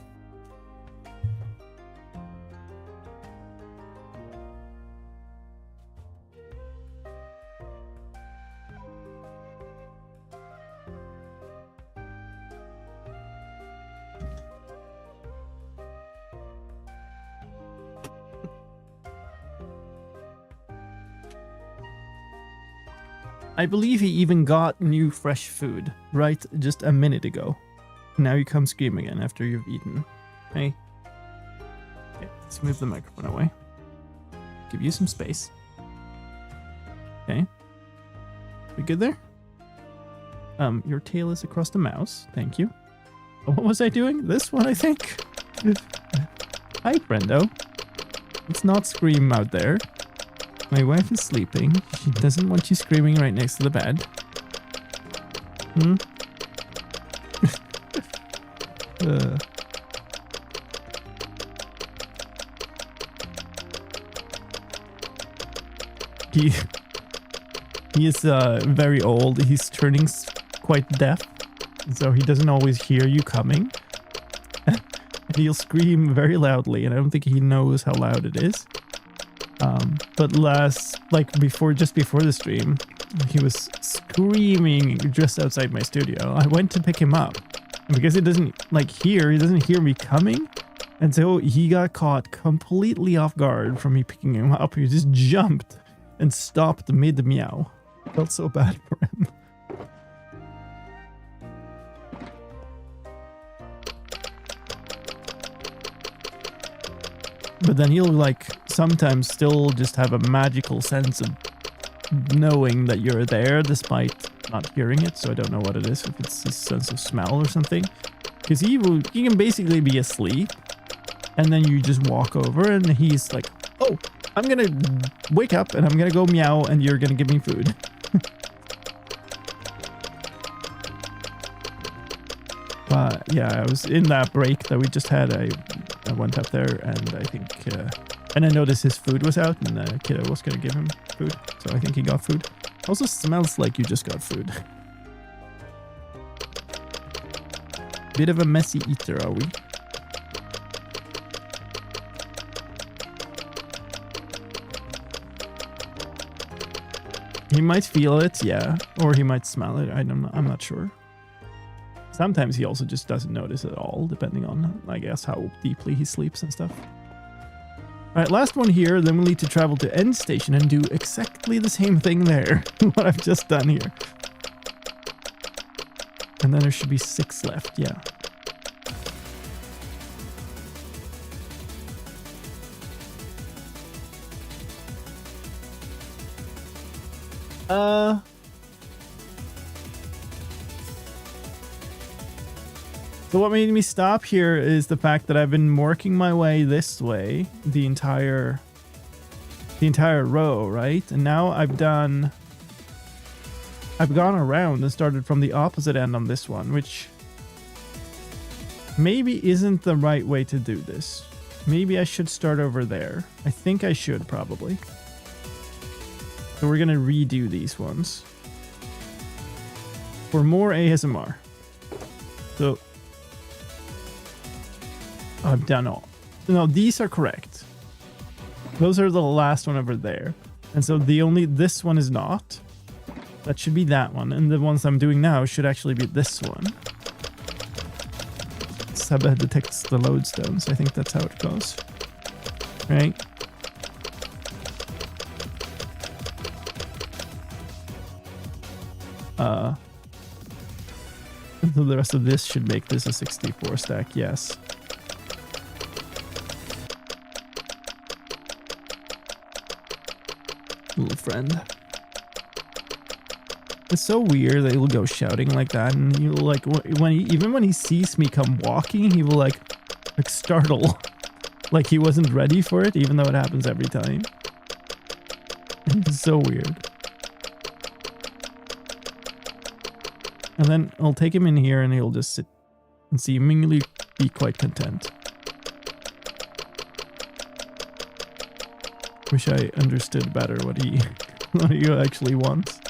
I believe he even got new fresh food right just a minute ago. Now you come scream again after you've eaten. Hey. Okay, let's move the microphone away. Give you some space. Okay. We good there? Your tail is across the mouse. Thank you. Oh, what was I doing? This one, I think. Hi, friendo. Let's not scream out there. My wife is sleeping. She doesn't want you screaming right next to the bed. He is very old. He's turning quite deaf, so he doesn't always hear you coming. And he'll scream very loudly, and I don't think he knows how loud it is. But just before the stream, he was screaming just outside my studio. I went to pick him up, and because he doesn't hear me coming, And so he got caught completely off guard from me picking him up. He just jumped and stopped mid-meow. Felt so bad for him. But then he'll like sometimes still just have a magical sense of knowing that you're there despite not hearing it. So I don't know what it is, if it's his sense of smell or something. Because he can basically be asleep and then you just walk over and he's like, oh, I'm gonna wake up and I'm gonna go meow and you're gonna give me food. Yeah, I was in that break that we just had. I went up there and I think, and I noticed his food was out and the kiddo was gonna give him food. So I think he got food. Also smells like you just got food. Bit of a messy eater, are we? He might feel it, yeah, or he might smell it. I'm not sure. Sometimes he also just doesn't notice at all, depending on, I guess, how deeply he sleeps and stuff. All right, last one here. Then we'll need to travel to end station and do exactly the same thing there. What I've just done here. And then there should be 6 left, yeah. So what made me stop here is the fact that I've been working my way this way the entire row, right? And now I've gone around and started from the opposite end on this one, which maybe isn't the right way to do this. Maybe I should start over there. I think I should probably. So we're gonna redo these ones for more ASMR. So I've done all. No, these are correct. Those are the last one over there. And so this one is not. That should be that one. And the ones I'm doing now should actually be this one. Seba detects the lodestones. I think that's how it goes. Right? So the rest of this should make this a 64 stack, yes. Little friend. It's so weird that he'll go shouting like that, and he'll like even when he sees me come walking, he will like startle, like he wasn't ready for it, even though it happens every time. It's so weird. And then I'll take him in here, and he'll just sit and seemingly be quite content. Wish I understood better what he actually wants.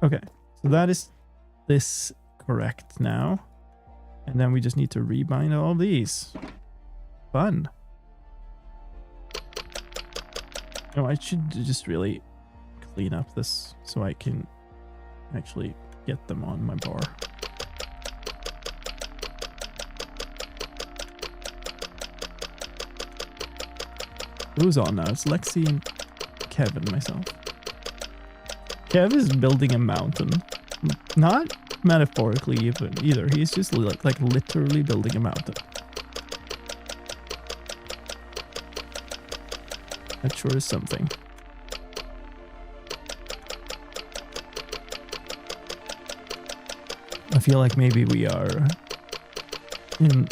Okay, so that is this correct now. And then we just need to rebind all of these. Fun. Oh, I should just really clean up this so I can actually get them on my bar. Who's on now? It's Lexi and Kev and myself. Kev is building a mountain. Not metaphorically even either. He's just like literally building a mountain. That sure is something. I feel like maybe we are in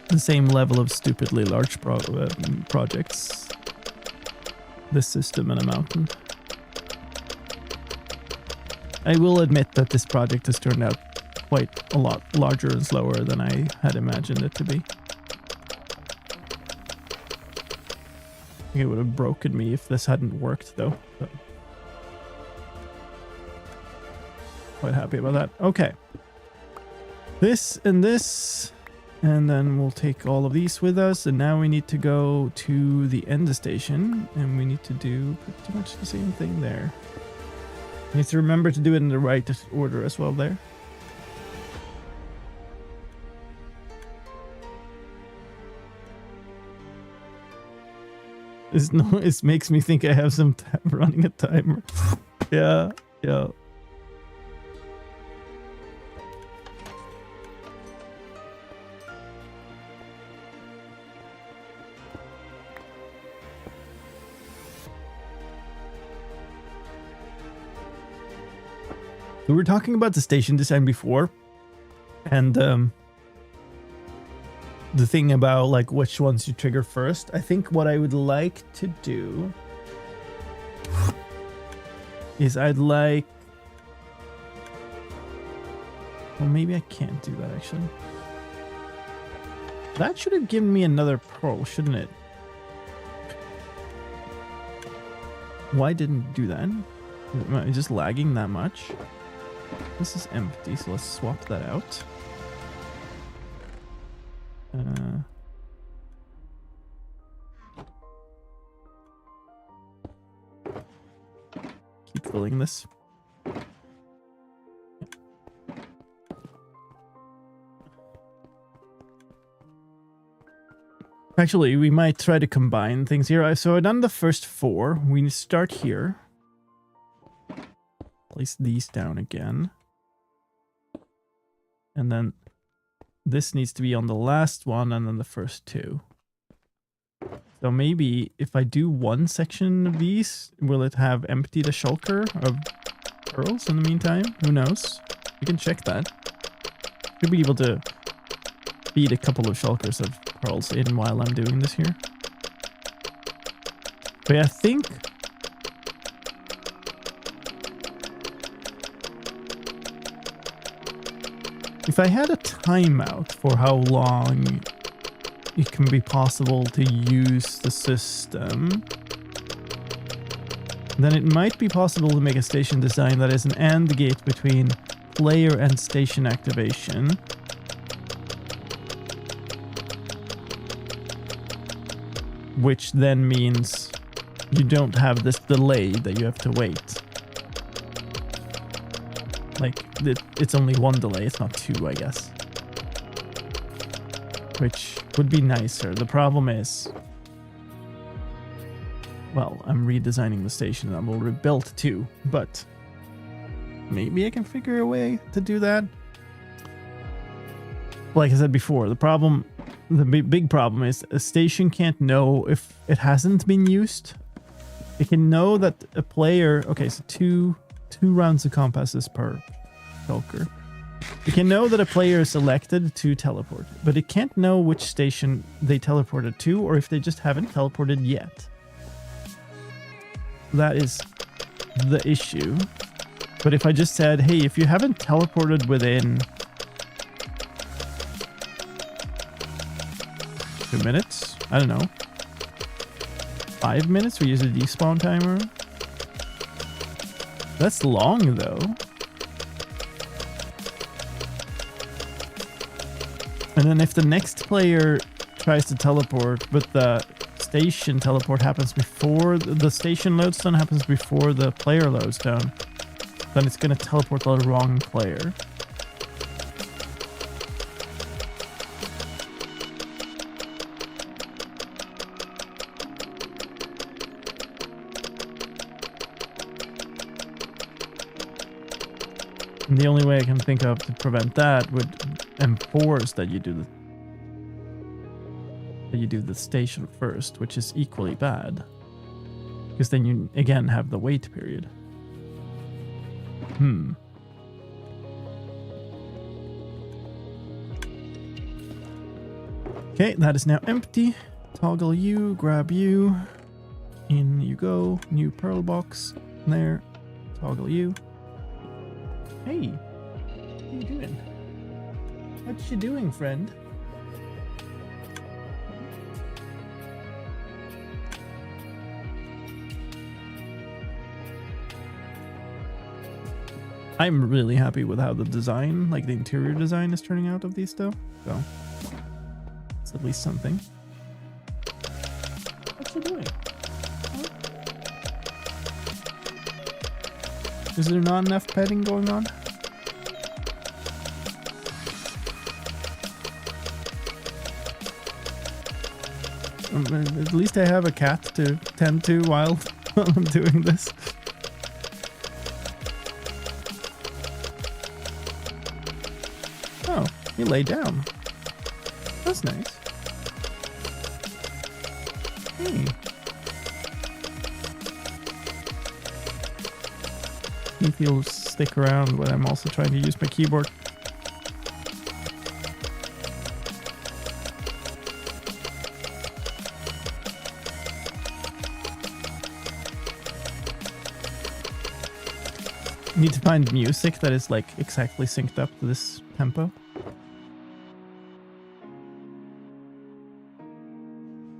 the same level of stupidly large projects. This system and a mountain. I will admit that this project has turned out quite a lot larger and slower than I had imagined it to be. I think it would have broken me if this hadn't worked though. But quite happy about that. Okay. This and this. And then we'll take all of these with us. And now we need to go to the end station. And we need to do pretty much the same thing there. We need to remember to do it in the right order as well there. It makes me think I have some time running a timer. Yeah. We were talking about the station design before, and the thing about like which ones you trigger first. I think what I would like to do is I'd like... Well, maybe I can't do that actually. That should have given me another pearl, shouldn't it? Why didn't it do that? Am I just lagging that much? This is empty, so let's swap that out. Keep filling this. Actually, we might try to combine things here. So I've done the first 4. We start here. Place these down again. And then this needs to be on the last one and then the first 2. So maybe if I do one section of these, will it have emptied a shulker of pearls in the meantime? Who knows? We can check that. Should be able to feed a couple of shulkers of pearls in while I'm doing this here. But yeah, I think... If I had a timeout for how long it can be possible to use the system, then it might be possible to make a station design that is an AND gate between player and station activation. Which then means you don't have this delay that you have to wait. Like, it's only 1 delay, it's not 2, I guess. Which would be nicer. The problem is... Well, I'm redesigning the station and I'm already built 2, but... Maybe I can figure a way to do that. Like I said before, the problem... The big problem is a station can't know if it hasn't been used. It can know that a player... Okay, so two rounds of compasses per shulker. It can know that a player is selected to teleport, but it can't know which station they teleported to or if they just haven't teleported yet. That is the issue. But if I just said, hey, if you haven't teleported within 2 minutes, I don't know, 5 minutes, we use a despawn timer. That's long though. And then if the next player tries to teleport, but the station teleport happens before the station loads down, happens before the player loads down, then it's going to teleport the wrong player. And the only way I can think of to prevent that would enforce that you do the station first, which is equally bad. Because then you again have the wait period. Okay, that is now empty. Toggle you, grab you. In you go. New pearl box. There. Toggle you. Hey, what are you doing? What you doing, friend? I'm really happy with how the design, like the interior design, is turning out of these though. So it's at least something. What you doing? Huh? Is there not enough petting going on? At least I have a cat to tend to while I'm doing this. Oh, he lay down. That's nice. Hey. If he'll stick around when I'm also trying to use my keyboard. Need to find music that is like exactly synced up to this tempo.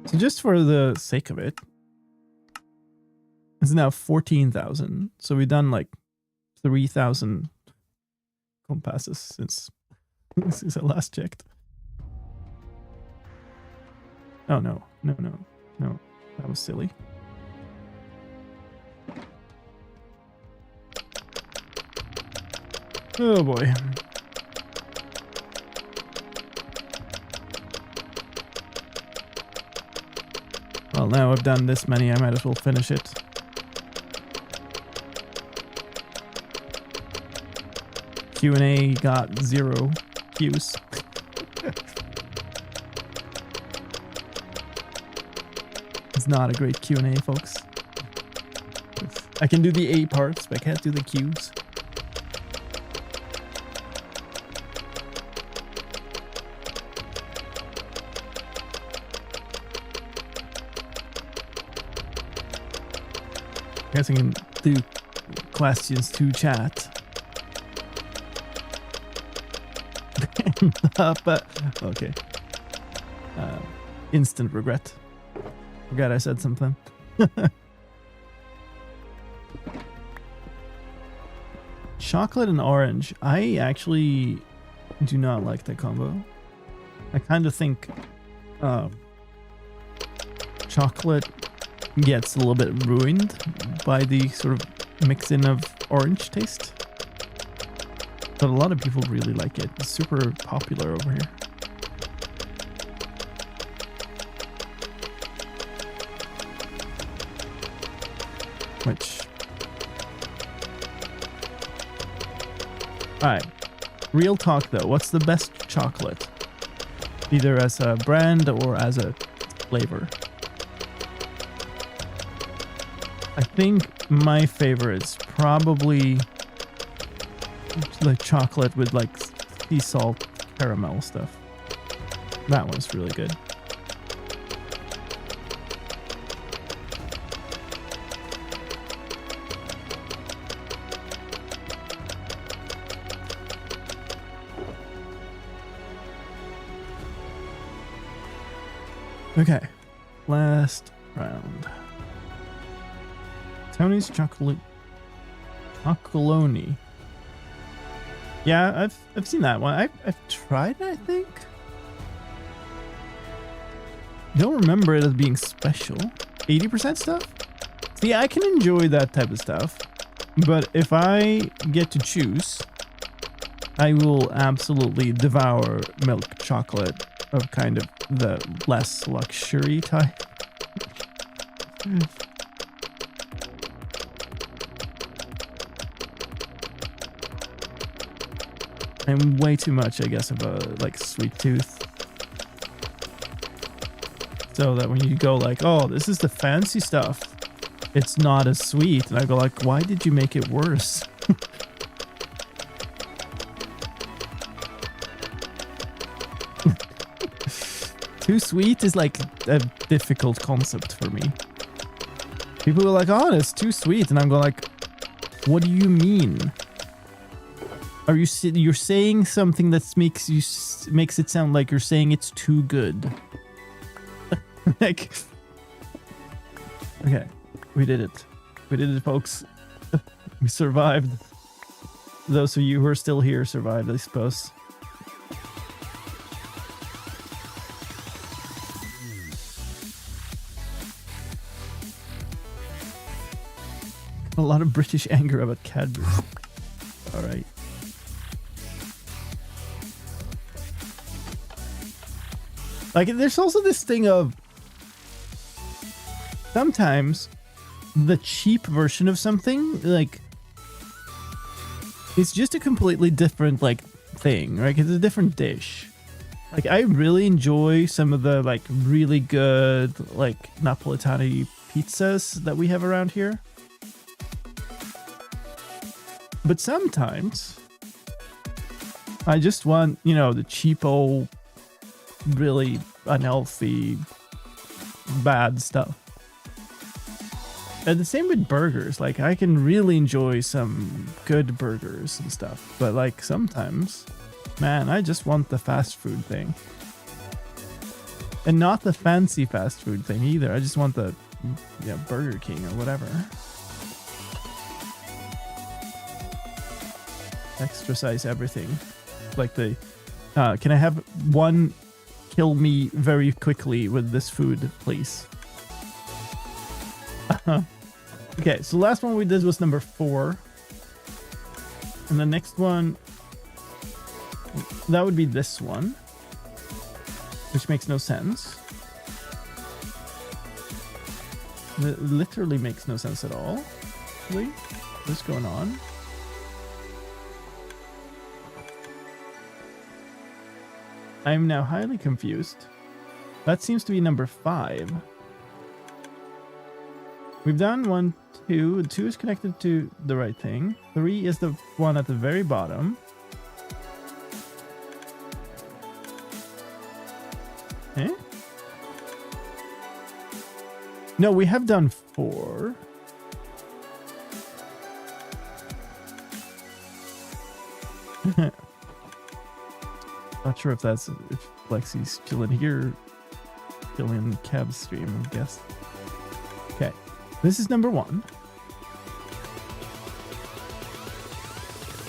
So just for the sake of it, it's now 14,000. So we've done like 3,000 compasses since I last checked. Oh no, that was silly. Oh boy. Well, now I've done this many, I might as well finish it. Q&A got 0 views. It's not a great Q&A, folks. I can do the A parts, but I can't do the Qs. I guess I can do questions to chat. But okay. Instant regret. Forgot I said something. Chocolate and orange. I actually do not like that combo. I kind of think chocolate gets a little bit ruined by the sort of mix-in of orange taste. But a lot of people really like it. It's super popular over here. Which... Alright. Real talk though, what's the best chocolate? Either as a brand or as a flavor. I think my favorite's probably like chocolate with like sea salt caramel stuff. That one's really good. Okay, last round. Tony's chocolate chocolonely. Yeah, I've seen that one. I've tried it, I think. Don't remember it as being special. 80% stuff? See, I can enjoy that type of stuff, but if I get to choose, I will absolutely devour milk chocolate of kind of the less luxury type. I'm way too much, I guess, of a like sweet tooth. So that when you go like, oh, this is the fancy stuff, it's not as sweet. And I go like, why did you make it worse? Too sweet is like a difficult concept for me. People are like, oh, it's too sweet. And I'm going like, what do you mean? Are you're saying something that makes it sound like you're saying it's too good? Like, okay, we did it. We did it, folks. We survived. Those of you who are still here survived, I suppose. A lot of British anger about Cadbury. All right. Like, there's also this thing of sometimes the cheap version of something, like, it's just a completely different, like, thing, right? It's a different dish. Like, I really enjoy some of the, like, really good, like, Napolitani pizzas that we have around here. But sometimes I just want, you know, the cheapo, really unhealthy, bad stuff. And the same with burgers. Like, I can really enjoy some good burgers and stuff. But, like, sometimes, man, I just want the fast food thing. And not the fancy fast food thing either. I just want the, you know, Burger King or whatever. Extra size everything. Like the, can I have one kill me very quickly with this food, please? Okay, so the last one we did was number 4. And the next one, that would be this one. Which makes no sense. It literally makes no sense at all. Really? What's going on? I'm now highly confused. That seems to be number 5. We've done 1, 2. 2 is connected to the right thing. 3 is the one at the very bottom. Eh? No, we have done 4. Not sure if that's if Lexi's chilling here, chilling Kev's stream, I guess. Okay, this is number 1.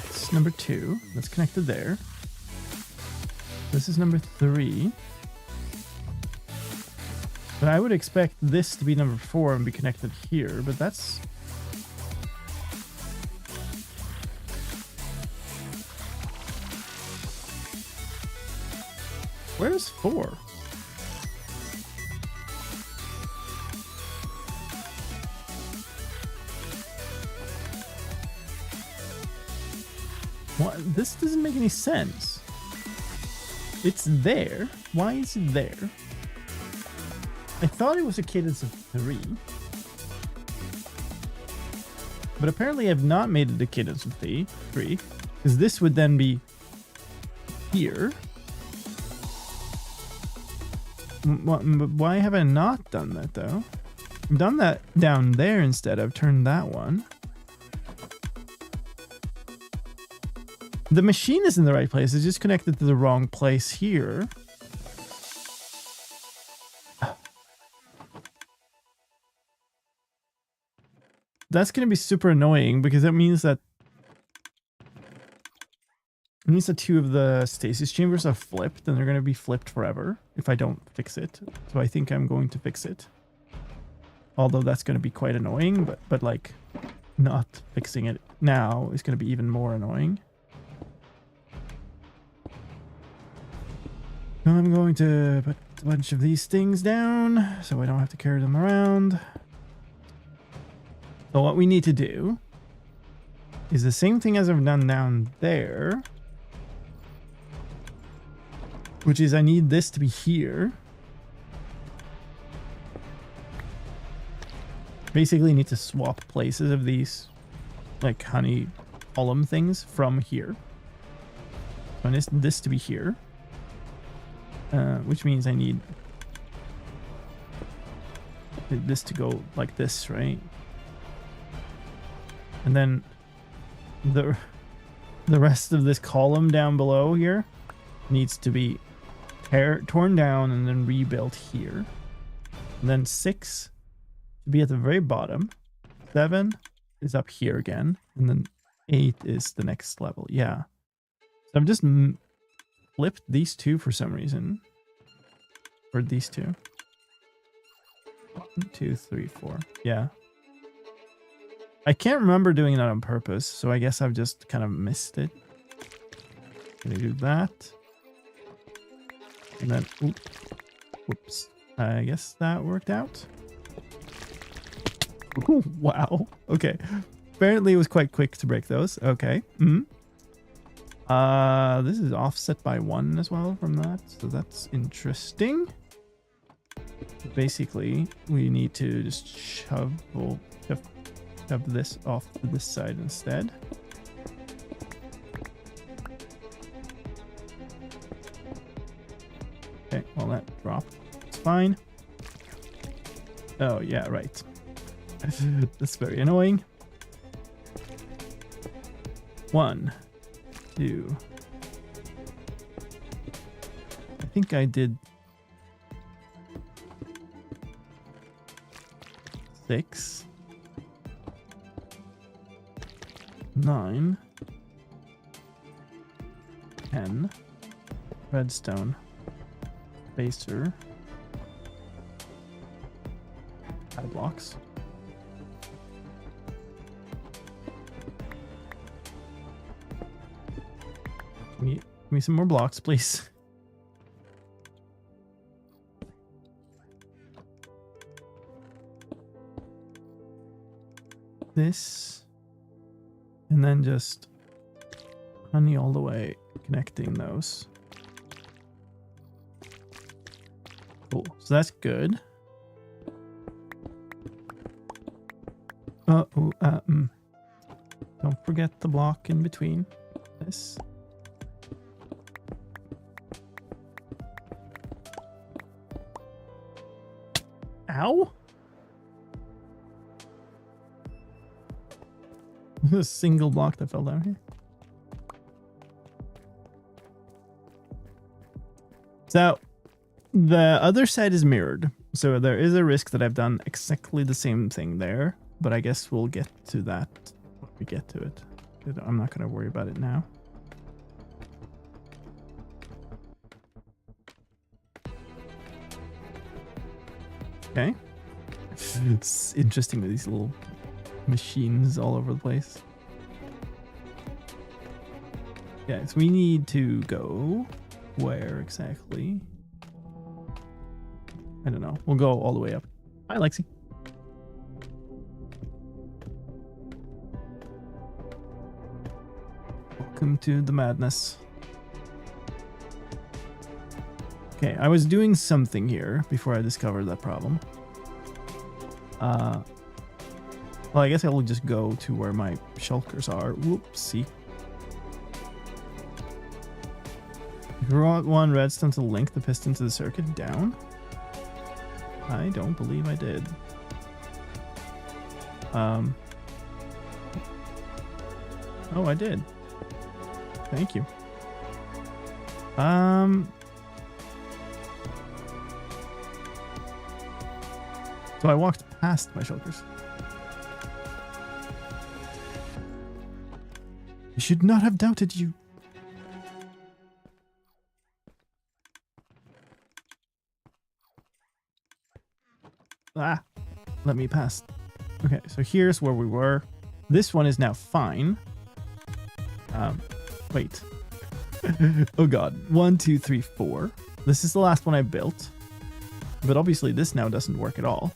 This is number 2. That's connected there. This is number 3. But I would expect this to be number 4 and be connected here, but that's... Where's 4? What? This doesn't make any sense. It's there. Why is it there? I thought it was a cadence of 3. But apparently I've not made it a cadence of 3. Because this would then be here. Why have I not done that though? I've done that down there instead. I've turned that one. The machine is in the right place. It's just connected to the wrong place here. That's going to be super annoying because it means that 2 of the stasis chambers are flipped and they're going to be flipped forever if I don't fix it. So I think I'm going to fix it. Although that's going to be quite annoying, but like not fixing it now is going to be even more annoying. I'm going to put a bunch of these things down so I don't have to carry them around. So what we need to do is the same thing as I've done down there. Which is I need this to be here. Basically need to swap places of these like honey column things from here. So I need this to be here. Which means I need this to go like this, right? And then the rest of this column down below here needs to be torn down and then rebuilt here. And then 6 to be at the very bottom. 7 is up here again. And then 8 is the next level. Yeah. So I've just flipped these 2 for some reason. Or these 2. 1, 2, 3, 4. Yeah. I can't remember doing that on purpose, so I guess I've just kind of missed it. Gonna do that. And then, whoops. I guess that worked out. Wow. Okay. Apparently it was quite quick to break those. Okay. This is offset by 1 as well from that, so that's interesting. Basically, we need to just shove this off to this side instead. Okay, well that dropped. It's fine. Oh yeah, right. That's very annoying. 1, 2. I think I did 6, 9, 10. Redstone. Spacer. Add blocks. Give me some more blocks, please. This. And then just honey all the way, connecting those. Cool. So that's good. Don't forget the block in between this. Ow! A single block that fell down here. So the other side is mirrored, so there is a risk that I've done exactly the same thing there, but I guess we'll get to that when we get to it. I'm not going to worry about it now. Okay. It's interesting with these little machines all over the place. Yeah, so we need to go where exactly? I don't know. We'll go all the way up. Hi, Lexi. Welcome to the madness. Okay, I was doing something here before I discovered that problem. Well, I guess I'll just go to where my shulkers are. Whoopsie. You brought 1 redstone to link the piston to the circuit down? I don't believe I did. Oh, I did. Thank you. So I walked past my shulkers. I should not have doubted you. Ah, let me pass. Okay, so here's where we were. This one is now fine. Wait. Oh god. 1, 2, 3, 4. This is the last one I built. But obviously this now doesn't work at all.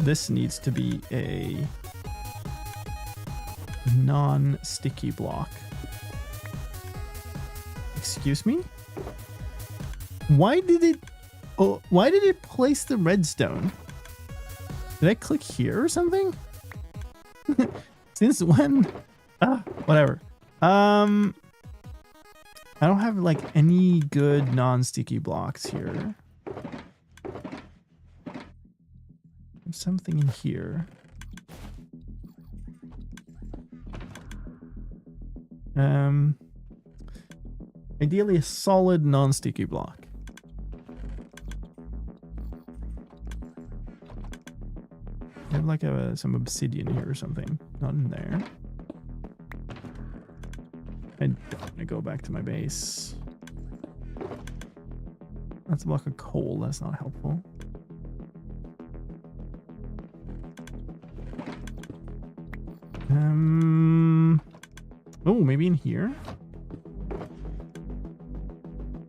This needs to be a non-sticky block. Excuse me? Why did it place the redstone? Did I click here or something? Since when? Whatever. I don't have like any good non-sticky blocks here. There's something in here. Ideally a solid non-sticky block. I have like some obsidian here or something. Not in there. I don't want to go back to my base. That's a block of coal. That's not helpful. Oh, maybe in here?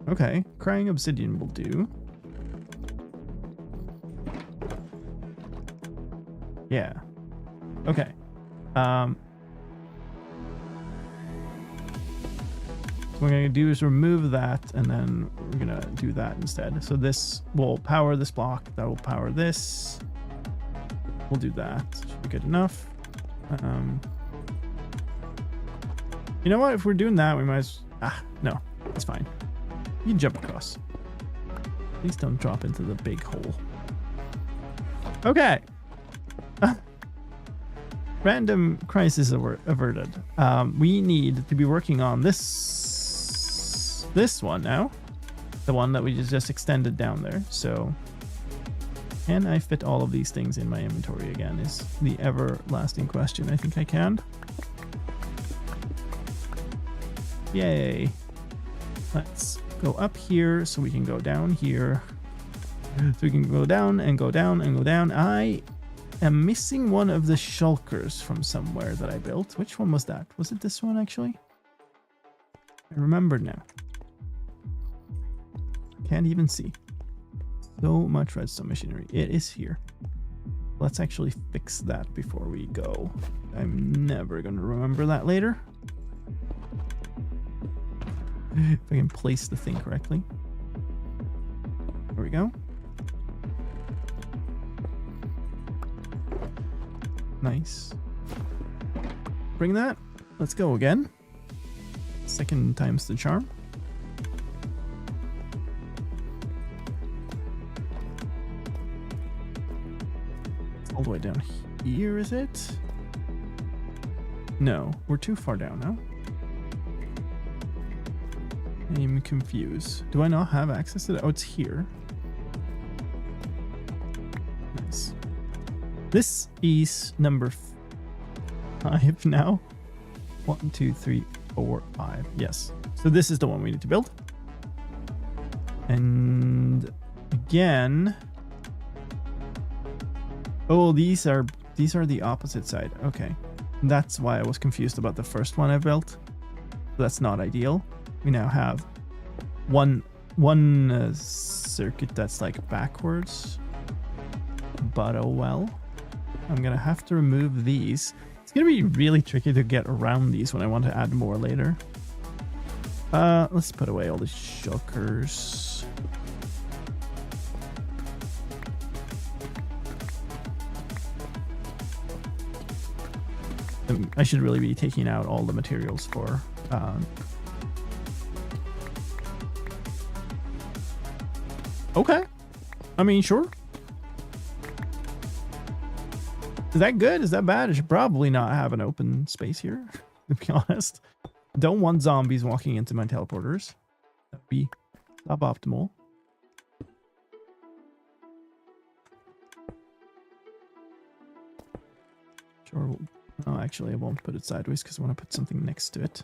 Okay, crying obsidian will do. Yeah. Okay. What we're going to do is remove that, and then we're going to do that instead. So this will power this block. That will power this. We'll do that. Should be good enough. You know what? If we're doing that, we might as... no. It's fine. You can jump across. Please don't drop into the big hole. Okay. Random crisis averted. We need to be working on this one now. The one that we just extended down there. So can I fit all of these things in my inventory again is the everlasting question. I think I can. Yay. Let's go up here so we can go down here. So we can go down and go down and go down. I am missing one of the shulkers from somewhere that I built. Which one was that? Was it this one actually? I remember now. Can't even see. So much redstone machinery. It is here. Let's actually fix that before we go. I'm never going to remember that later. If I can place the thing correctly. There we go. Nice. Bring that. Let's go again. Second time's the charm. It's all the way down here, is it? No, we're too far down now. I'm confused. Do I not have access to that? Oh, it's here. Nice. This is number 5 now. 1, 2, 3, 4, 5. Yes. So this is the one we need to build. And again. Oh, these are the opposite side. Okay. That's why I was confused about the first one I built. That's not ideal. We now have one circuit that's like backwards. But oh well. I'm gonna have to remove these. It's gonna be really tricky to get around these when I want to add more later. Let's put away all the shulkers. I should really be taking out all the materials for okay. I mean, sure. Is that good? Is that bad? I should probably not have an open space here, to be honest. Don't want zombies walking into my teleporters. That'd be suboptimal. Sure. Oh, actually, I won't put it sideways because I want to put something next to it.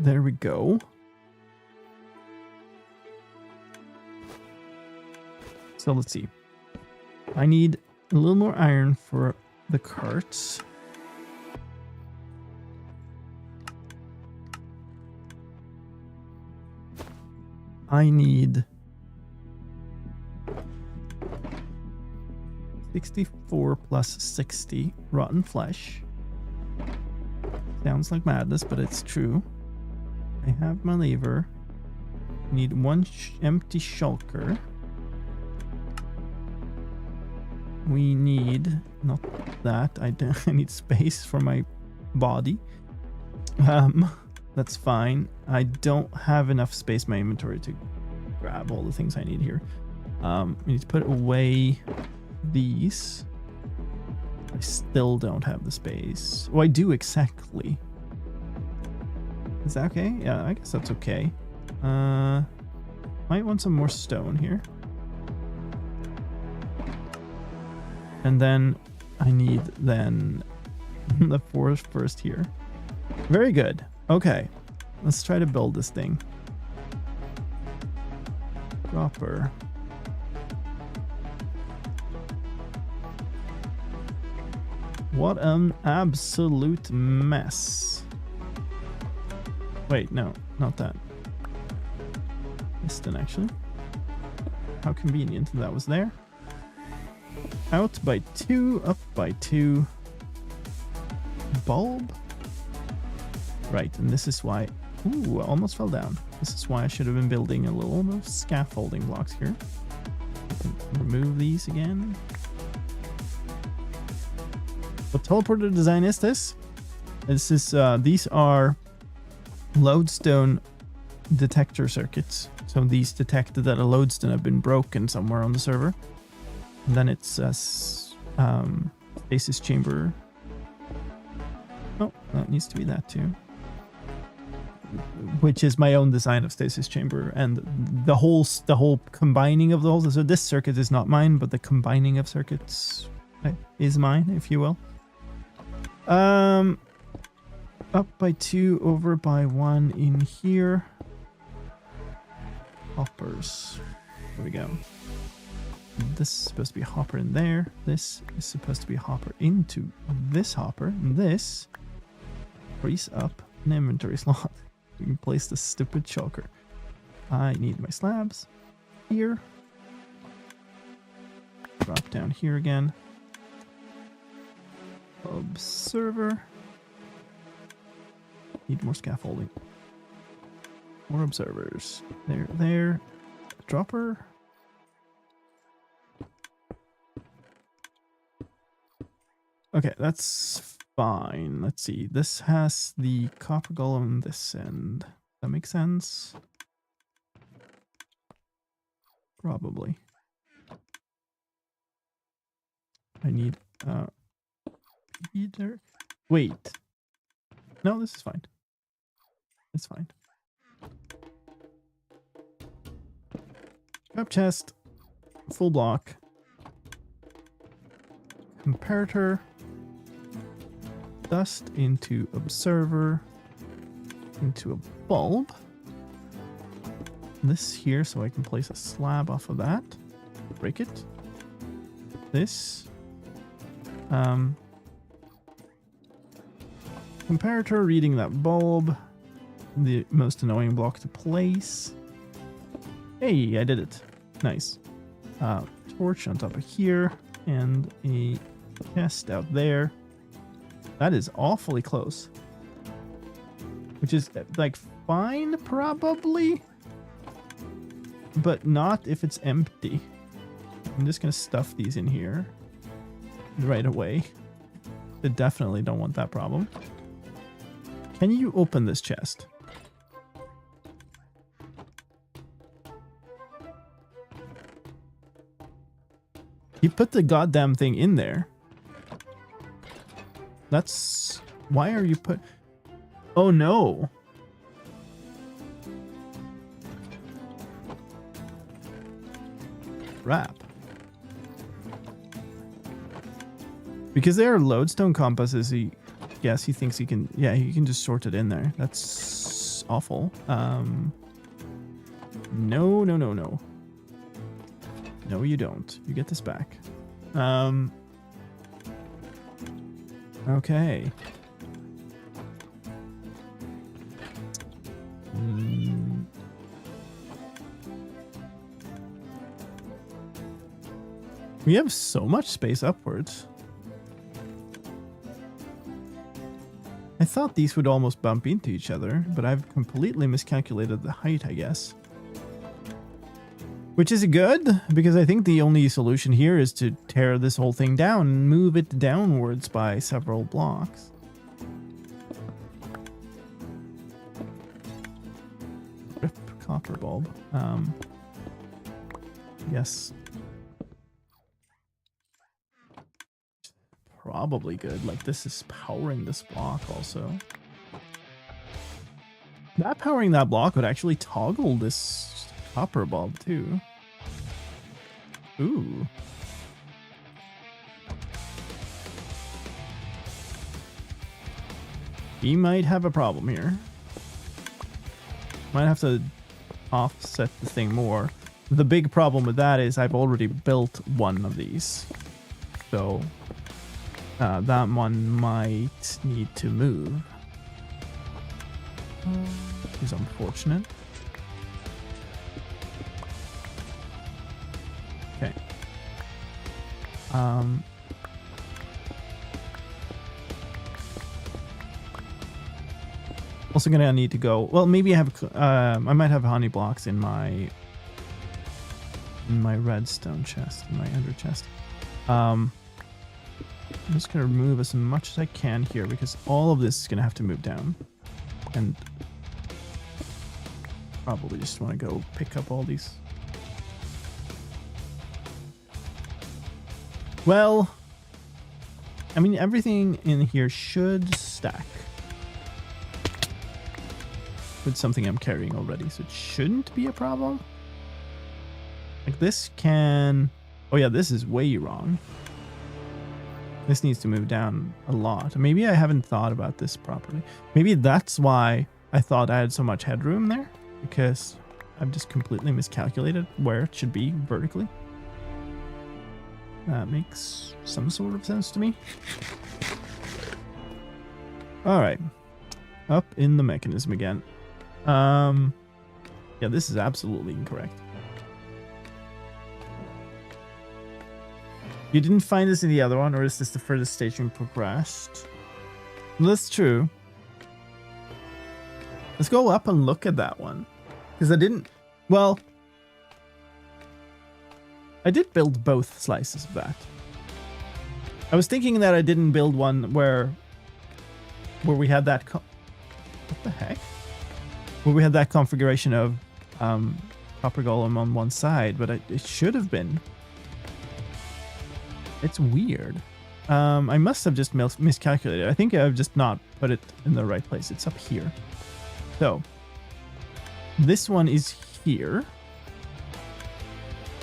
There we go. So let's see. I need a little more iron for the carts. I need 64 plus 60 rotten flesh. Sounds like madness, but it's true. I have my lever. Need one empty shulker. We need not that. I need space for my body. That's fine. I don't have enough space in my inventory to grab all the things I need here. We need to put away these. I still don't have the space. Oh, I do exactly. Is that okay? Yeah, I guess that's okay. Might want some more stone here. And then I need the forest first here. Very good. Okay. Let's try to build this thing. Dropper. What an absolute mess. Wait, no, not that. Piston, actually. How convenient that was there. Out by 2, up by 2. Bulb. Right, and this is why... Ooh, I almost fell down. This is why I should have been building a little bit of scaffolding blocks here. Remove these again. What teleporter design is this? This is these are lodestone detector circuits. So these detect that a lodestone have been broken somewhere on the server. And then it's a stasis chamber. Oh, that needs to be that too. Which is my own design of stasis chamber, and the whole combining of those. So this circuit is not mine, but the combining of circuits is mine, if you will. Up by 2, over by 1 in here. Hoppers. There we go. This is supposed to be a hopper in there. This is supposed to be a hopper into this hopper. And this frees up an inventory slot. You can place the stupid shulker. I need my slabs here. Drop down here again. Observer. Need more scaffolding. More observers. There. Dropper. Okay, that's fine. Let's see. This has the copper golem on this end. That makes sense? Probably. I need Peter. Wait. No, this is fine. It's fine. Up chest. Full block. Comparator. Dust into observer. Into a bulb. This here, so I can place a slab off of that. Break it. This. Comparator reading that bulb. The most annoying block to place. Hey, I did it. Nice. Torch on top of here. And a chest out there. That is awfully close. Which is, like, fine, probably. But not if it's empty. I'm just going to stuff these in here right away. I definitely don't want that problem. Can you open this chest? You put the goddamn thing in there. That's... Why are you put... Oh no. Crap. Because they are lodestone compasses, he thinks he can... Yeah, he can just sort it in there. That's awful. No. No, you don't. You get this back. Okay. We have so much space upwards. I thought these would almost bump into each other, but I've completely miscalculated the height, I guess. Which is good, because I think the only solution here is to tear this whole thing down and move it downwards by several blocks. Rip copper bulb. Yes. Probably good. Like, this is powering this block also. That powering that block would actually toggle this copper bulb too. Ooh. He might have a problem here. Might have to offset the thing more. The big problem with that is I've already built one of these. So that one might need to move. Which is unfortunate. Also gonna need to go. Well, maybe I have. I might have honey blocks in my redstone chest, in my ender chest. I'm just gonna remove as much as I can here because all of this is gonna have to move down, and probably just want to go pick up all these. Well, I mean, everything in here should stack with something I'm carrying already, so it shouldn't be a problem. Like this can... Oh yeah, this is way wrong. This needs to move down a lot. Maybe I haven't thought about this properly. Maybe that's why I thought I had so much headroom there, because I've just completely miscalculated where it should be vertically. That makes some sort of sense to me. All right, up in the mechanism again. Yeah, this is absolutely incorrect. You didn't find this in the other one, or is this the furthest stage you progressed? That's true. Let's go up and look at that one, because I didn't. Well, I did build both slices of that. I was thinking that I didn't build one where we had that. What the heck? Where we had that configuration of copper golem on one side, but it should have been. It's weird. I must have just miscalculated. I think I've just not put it in the right place. It's up here. So this one is here.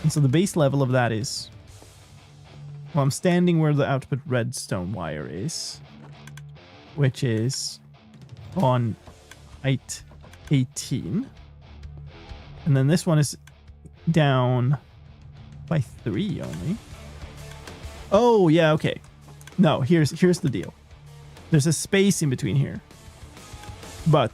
And so the base level of that is... Well, I'm standing where the output redstone wire is, which is on height 18. And then this one is down by 3 only. Oh, yeah, okay. No, here's the deal. There's a space in between here. But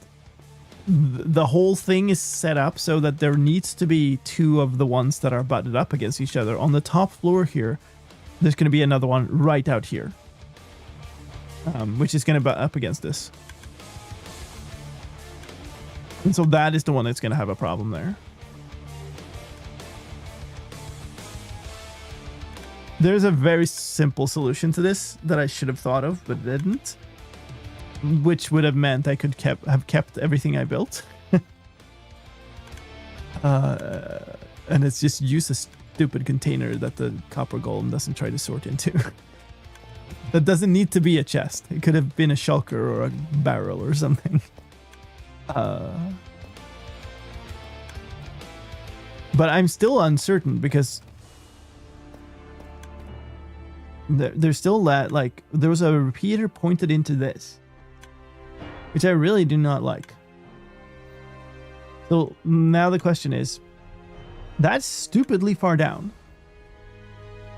the whole thing is set up so that there needs to be 2 of the ones that are butted up against each other. On the top floor here, there's going to be another one right out here, which is going to butt up against this. And so that is the one that's going to have a problem there. There's a very simple solution to this that I should have thought of, but didn't. Which would have meant I could have kept everything I built. And it's just use a stupid container that the copper golem doesn't try to sort into. That doesn't need to be a chest. It could have been a shulker or a barrel or something. But I'm still uncertain because there's still that, like, there was a repeater pointed into this, which I really do not like. So now the question is, that's stupidly far down.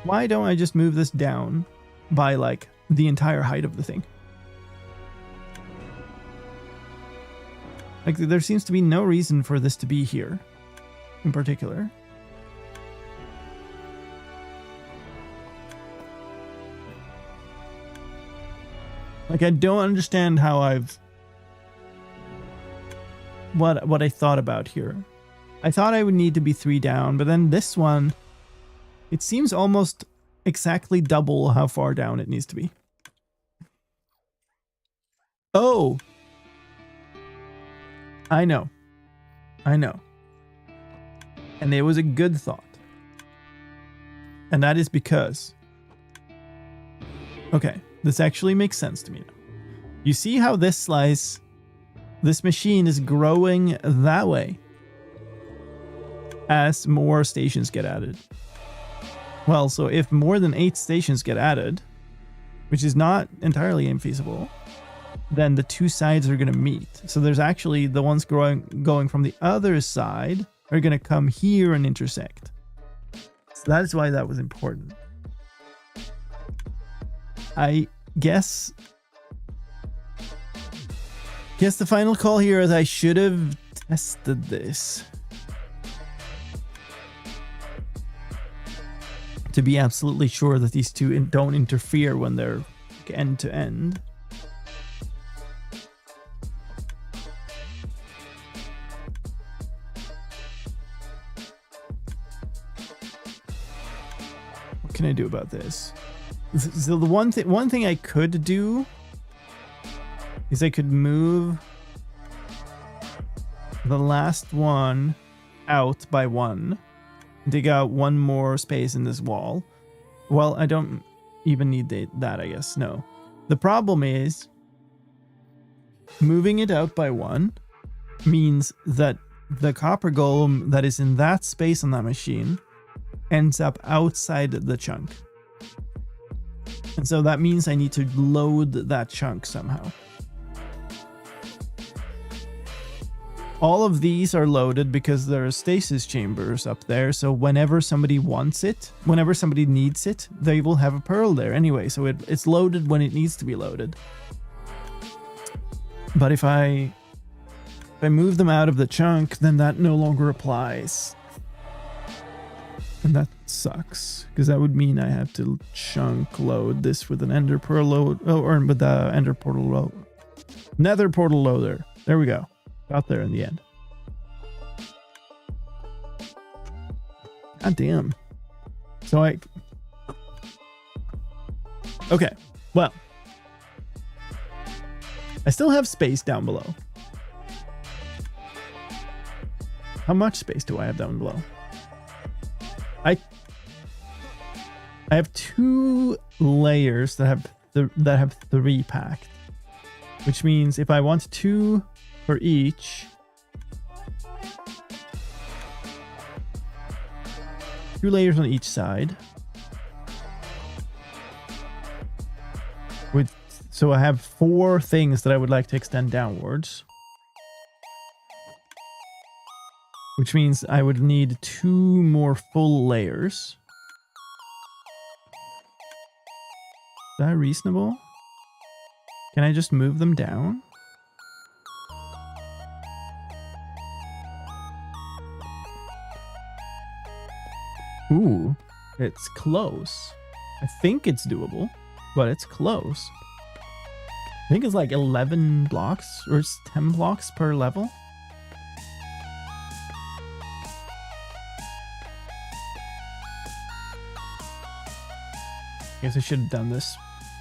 Why don't I just move this down by like the entire height of the thing? Like, there seems to be no reason for this to be here in particular. Like, I don't understand how what I thought about here. I thought I would need to be 3 down, but then this one, it seems almost exactly double how far down it needs to be. Oh! I know. And it was a good thought. And that is because... Okay, this actually makes sense to me now. You see how this slice, this machine is growing that way as more stations get added. Well, so if more than 8 stations get added, which is not entirely infeasible, then the 2 sides are going to meet. So there's actually the ones going from the other side are going to come here and intersect. So that is why that was important. I guess the final call here is I should have tested this. to be absolutely sure that these two don't interfere when they're end to end. What can I do about this? So the one thing I could do is I could move the last one out by one, dig out one more space in this wall. Well, I don't even need that, I guess. No. The problem is moving it out by one means that the copper golem that is in that space on that machine ends up outside the chunk. And so that means I need to load that chunk somehow. All of these are loaded because there are stasis chambers up there, so whenever somebody wants it, whenever somebody needs it, they will have a pearl there anyway, so it's loaded when it needs to be loaded. But if I move them out of the chunk, then that no longer applies. And that sucks, because that would mean I have to chunk load this with an ender pearl load, or with the ender portal load. Nether portal loader. There we go. Got there in the end. God damn. So okay, well. I still have space down below. How much space do I have down below? I have 2 layers that have 3 packed, which means if I want 2 for each, 2 layers on each side. So I have 4 things that I would like to extend downwards, which means I would need 2 more full layers. Is that reasonable? Can I just move them down? Ooh, it's close. I think it's doable, but it's close. I think it's like 11 blocks or it's 10 blocks per level. I guess I should have done this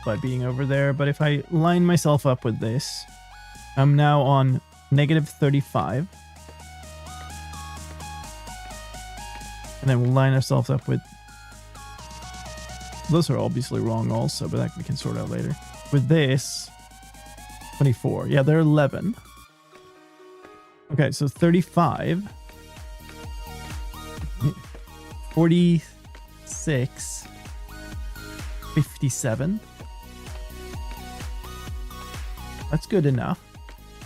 by being over there, but if I line myself up with this, I'm now on -35. And then we'll line ourselves up with... Those are obviously wrong also, but that we can sort out later. With this, 24. Yeah, they're 11. Okay, so 35. 46. 57. That's good enough,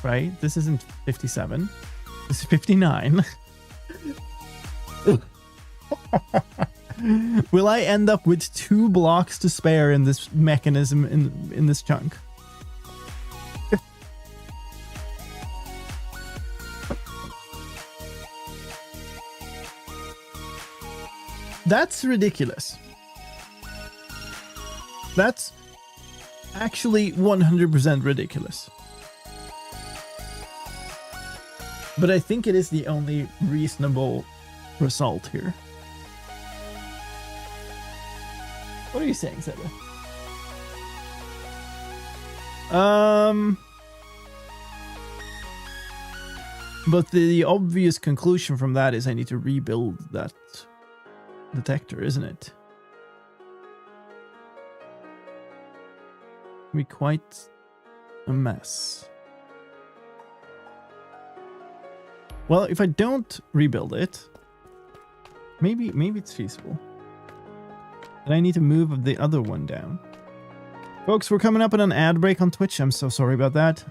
right? This isn't 57. This is 59. Will I end up with 2 blocks to spare in this mechanism in this chunk? That's ridiculous. That's actually 100% ridiculous. But I think it is the only reasonable result here. What are you saying, Zedion? But the obvious conclusion from that is I need to rebuild that detector, isn't it? Be quite a mess. Well, if I don't rebuild it, maybe it's feasible. And I need to move the other one down. Folks, we're coming up on an ad break on Twitch. I'm so sorry about that.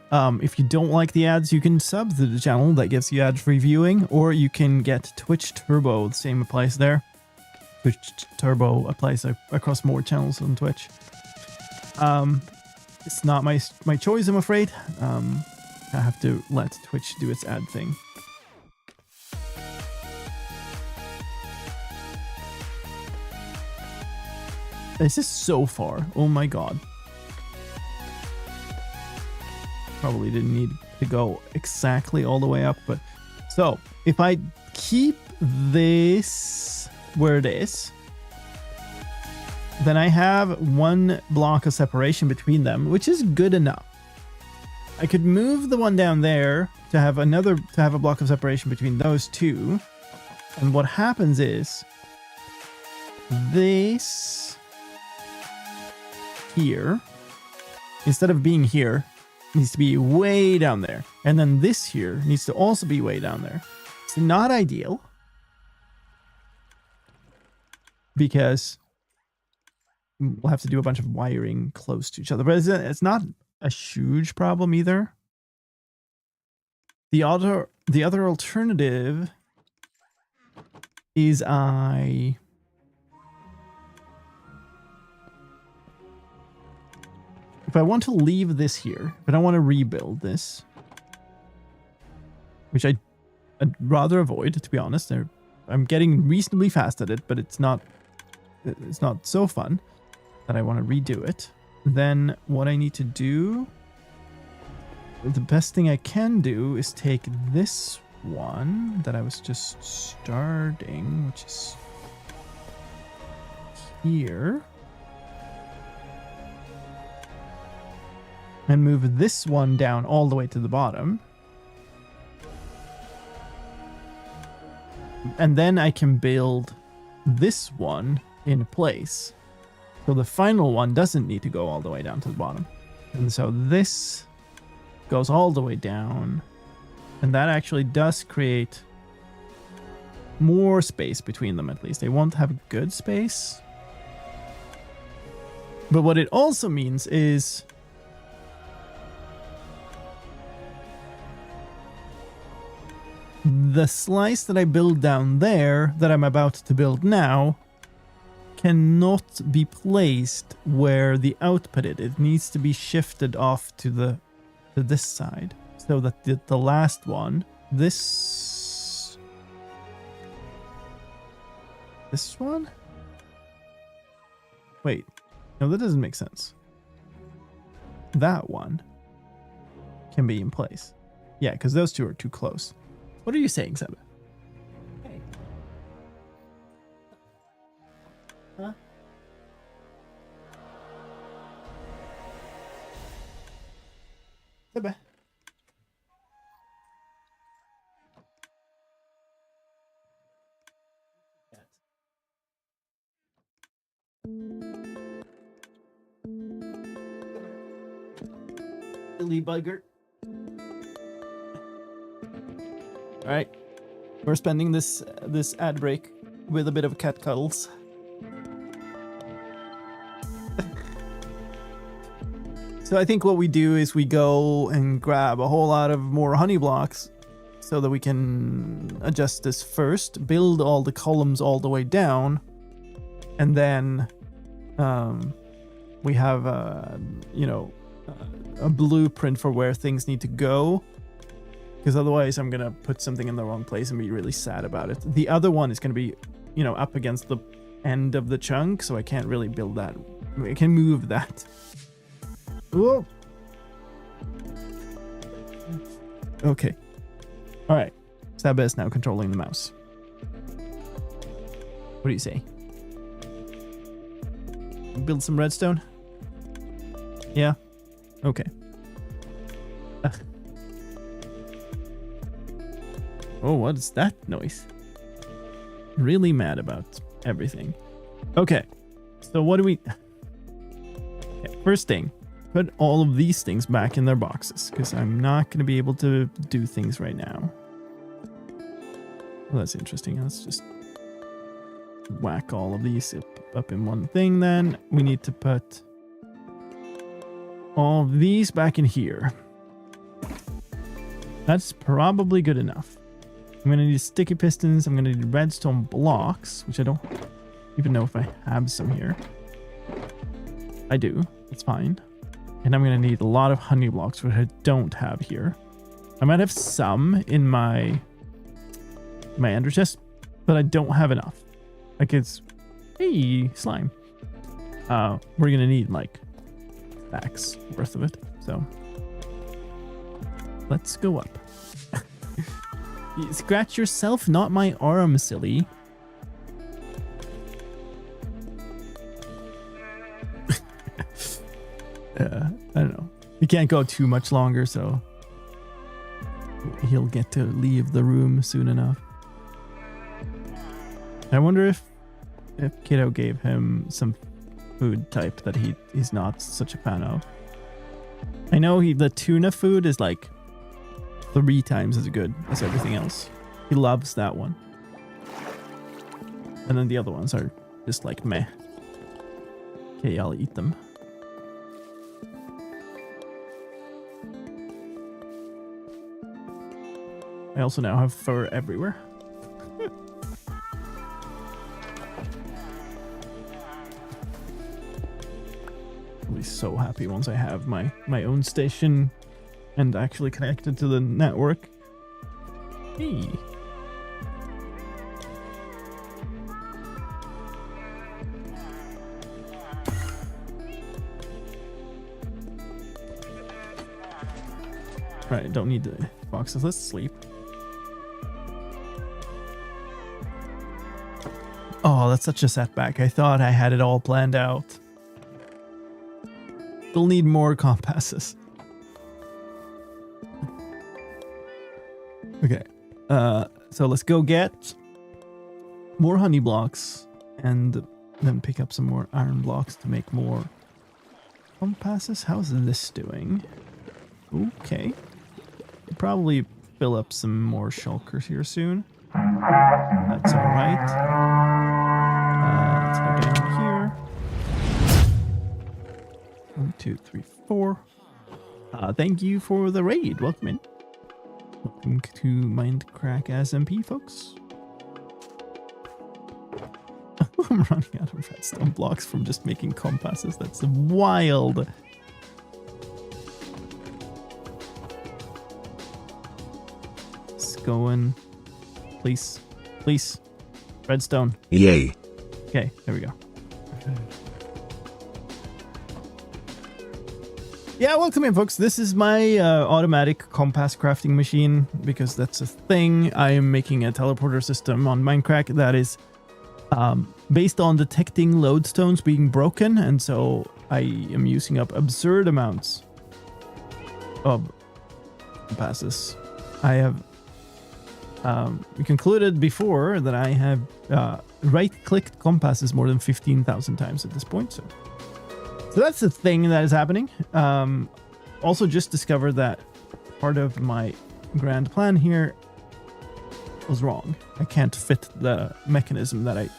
If you don't like the ads, you can sub to the channel. That gives you ad-free viewing. Or you can get Twitch Turbo. The same applies there. Twitch Turbo applies across more channels on Twitch. It's not my choice, I'm afraid. I have to let Twitch do its ad thing. This is so far. Oh my god. Probably didn't need to go exactly all the way up, but so if I keep this where it is, then I have 1 block of separation between them, which is good enough. I could move the one down there to have a block of separation between those two. And what happens is this here, instead of being here, needs to be way down there. And then this here needs to also be way down there. It's not ideal because we'll have to do a bunch of wiring close to each other, but it's not a huge problem either. The other alternative is if I want to leave this here, but I want to rebuild this, which I'd rather avoid, to be honest. I'm getting reasonably fast at it, but it's not so fun that I want to redo it. Then what I need to do, the best thing I can do is take this one that I was just starting, which is here, and move this one down all the way to the bottom. And then I can build this one in place. So the final one doesn't need to go all the way down to the bottom. And so this goes all the way down. And that actually does create more space between them, at least. They won't have good space. But what it also means is the slice that I build down there, that I'm about to build now, cannot be placed where the output is. It needs to be shifted off to this side, so that the last one, this one? Wait, no, that doesn't make sense. That one can be in place. Yeah, because those two are too close. What are you saying, Seba? Hey. Huh? Seba. Silly bugger. All right, we're spending this ad break with a bit of cat cuddles. So I think what we do is we go and grab a whole lot of more honey blocks so that we can adjust this first, build all the columns all the way down, and then we have a blueprint for where things need to go. Because otherwise I'm going to put something in the wrong place and be really sad about it. The other one is going to be, up against the end of the chunk, so I can't really build that. I can move that. Whoa. Okay. All right. Saba is now controlling the mouse. What do you say? Build some redstone? Yeah? Okay. Oh, what is that noise? Really mad about everything. Okay, so what do we... Okay, first thing, put all of these things back in their boxes, because I'm not going to be able to do things right now. Well, that's interesting. Let's just whack all of these up in one thing then. We need to put all of these back in here. That's probably good enough. I'm going to need sticky pistons. I'm going to need redstone blocks, which I don't even know if I have some here. I do. It's fine. And I'm going to need a lot of honey blocks, which I don't have here. I might have some in my ender chest, but I don't have enough. Like it's... Hey, slime. we're gonna need like stacks worth of it. So let's go up. You scratch yourself, not my arm, silly. I don't know. We can't go too much longer, so he'll get to leave the room soon enough. I wonder if Kiddo gave him some food type that he's not such a fan of. I know the tuna food is like 3 times as good as everything else. He loves that one. And then the other ones are just like meh. Okay, I'll eat them. I also now have fur everywhere. I'll be so happy once I have my own station and actually connected to the network. Hey. Right, don't need the boxes. Let's sleep. Oh, that's such a setback. I thought I had it all planned out. Still need more compasses. Okay. So let's go get more honey blocks and then pick up some more iron blocks to make more compasses. How's this doing? Okay. We'll probably fill up some more shulkers here soon. That's all right. Let's go down here. 1, 2, 3, 4. Thank you for the raid. Welcome in. Welcome to Mindcrack SMP, folks. I'm running out of redstone blocks from just making compasses. That's wild. Let's go in. Please. Please. Redstone. Yay. Okay, there we go. Yeah, welcome in, folks. This is my automatic compass crafting machine because that's a thing. I am making a teleporter system on Mindcrack that is based on detecting lodestones being broken, and so I am using up absurd amounts of compasses. I have concluded before that I have right-clicked compasses more than 15,000 times at this point, so that's the thing that is happening. Also just discovered that part of my grand plan here was wrong. I can't fit the mechanism that I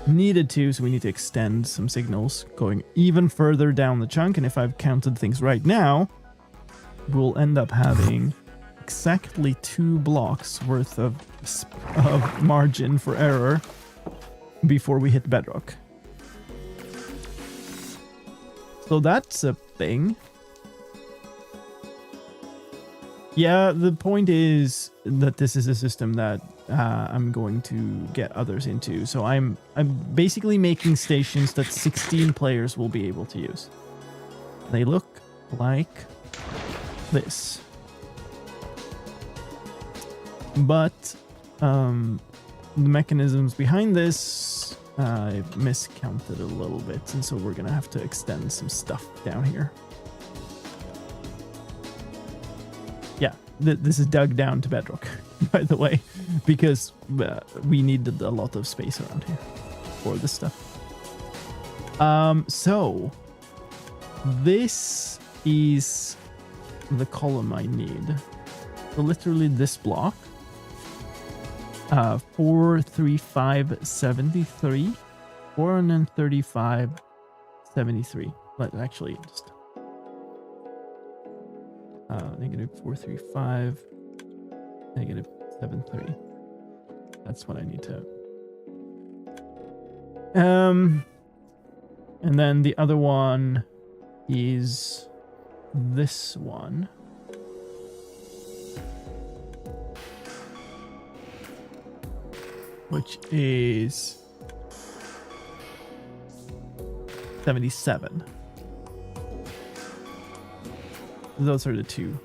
needed to, so we need to extend some signals going even further down the chunk, and if I've counted things right now, we'll end up having exactly 2 blocks worth of margin for error before we hit bedrock. So that's a thing. Yeah, the point is that this is a system that I'm going to get others into. So I'm basically making stations that 16 players will be able to use. They look like this. But the mechanisms behind this, I've miscounted a little bit, and so we're gonna have to extend some stuff down here. Yeah, this is dug down to bedrock, by the way, because we needed a lot of space around here for this stuff. So this is the column I need. So literally this block. 43573, 43573. But actually, just negative 435, negative 73. That's what I need to. And then the other one is this one. Which is 77. Those are the two.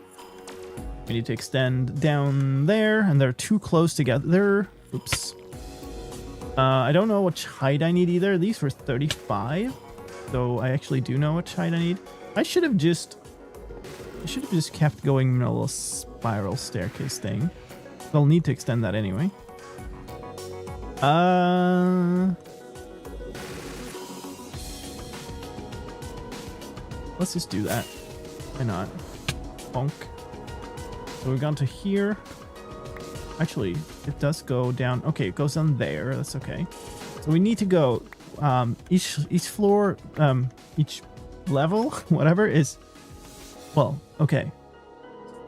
We need to extend down there, and they're too close together. Oops. I don't know which height I need either. These were 35, so I actually do know which height I need. I should have just kept going in a little spiral staircase thing. I'll need to extend that anyway. Let's just do that. Why not? Bonk. So we've gone to here. Actually, it does go down. Okay, it goes down there. That's okay. So we need to go. Each floor, each level, whatever is. Well, okay.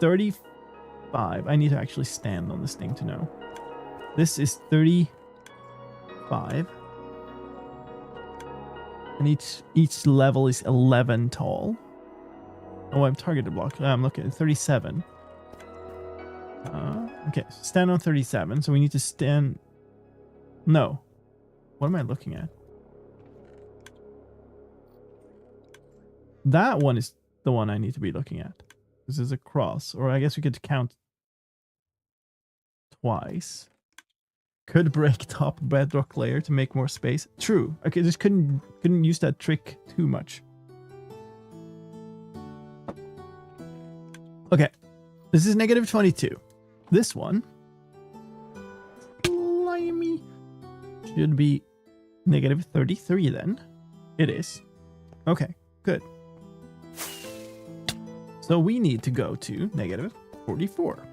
35. I need to actually stand on this thing to know. This is 35. And each level is 11 tall. Oh, I'm targeted block. I'm looking at 37. Okay, stand on 37. So we need to stand. No. What am I looking at? That one is the one I need to be looking at. This is a cross. Or I guess we could count twice. Could break top bedrock layer to make more space. True. Okay, just couldn't use that trick too much. Okay. This is negative 22. This one, slimy, should be negative 33 then. It is. Okay, good. So we need to go to negative 44.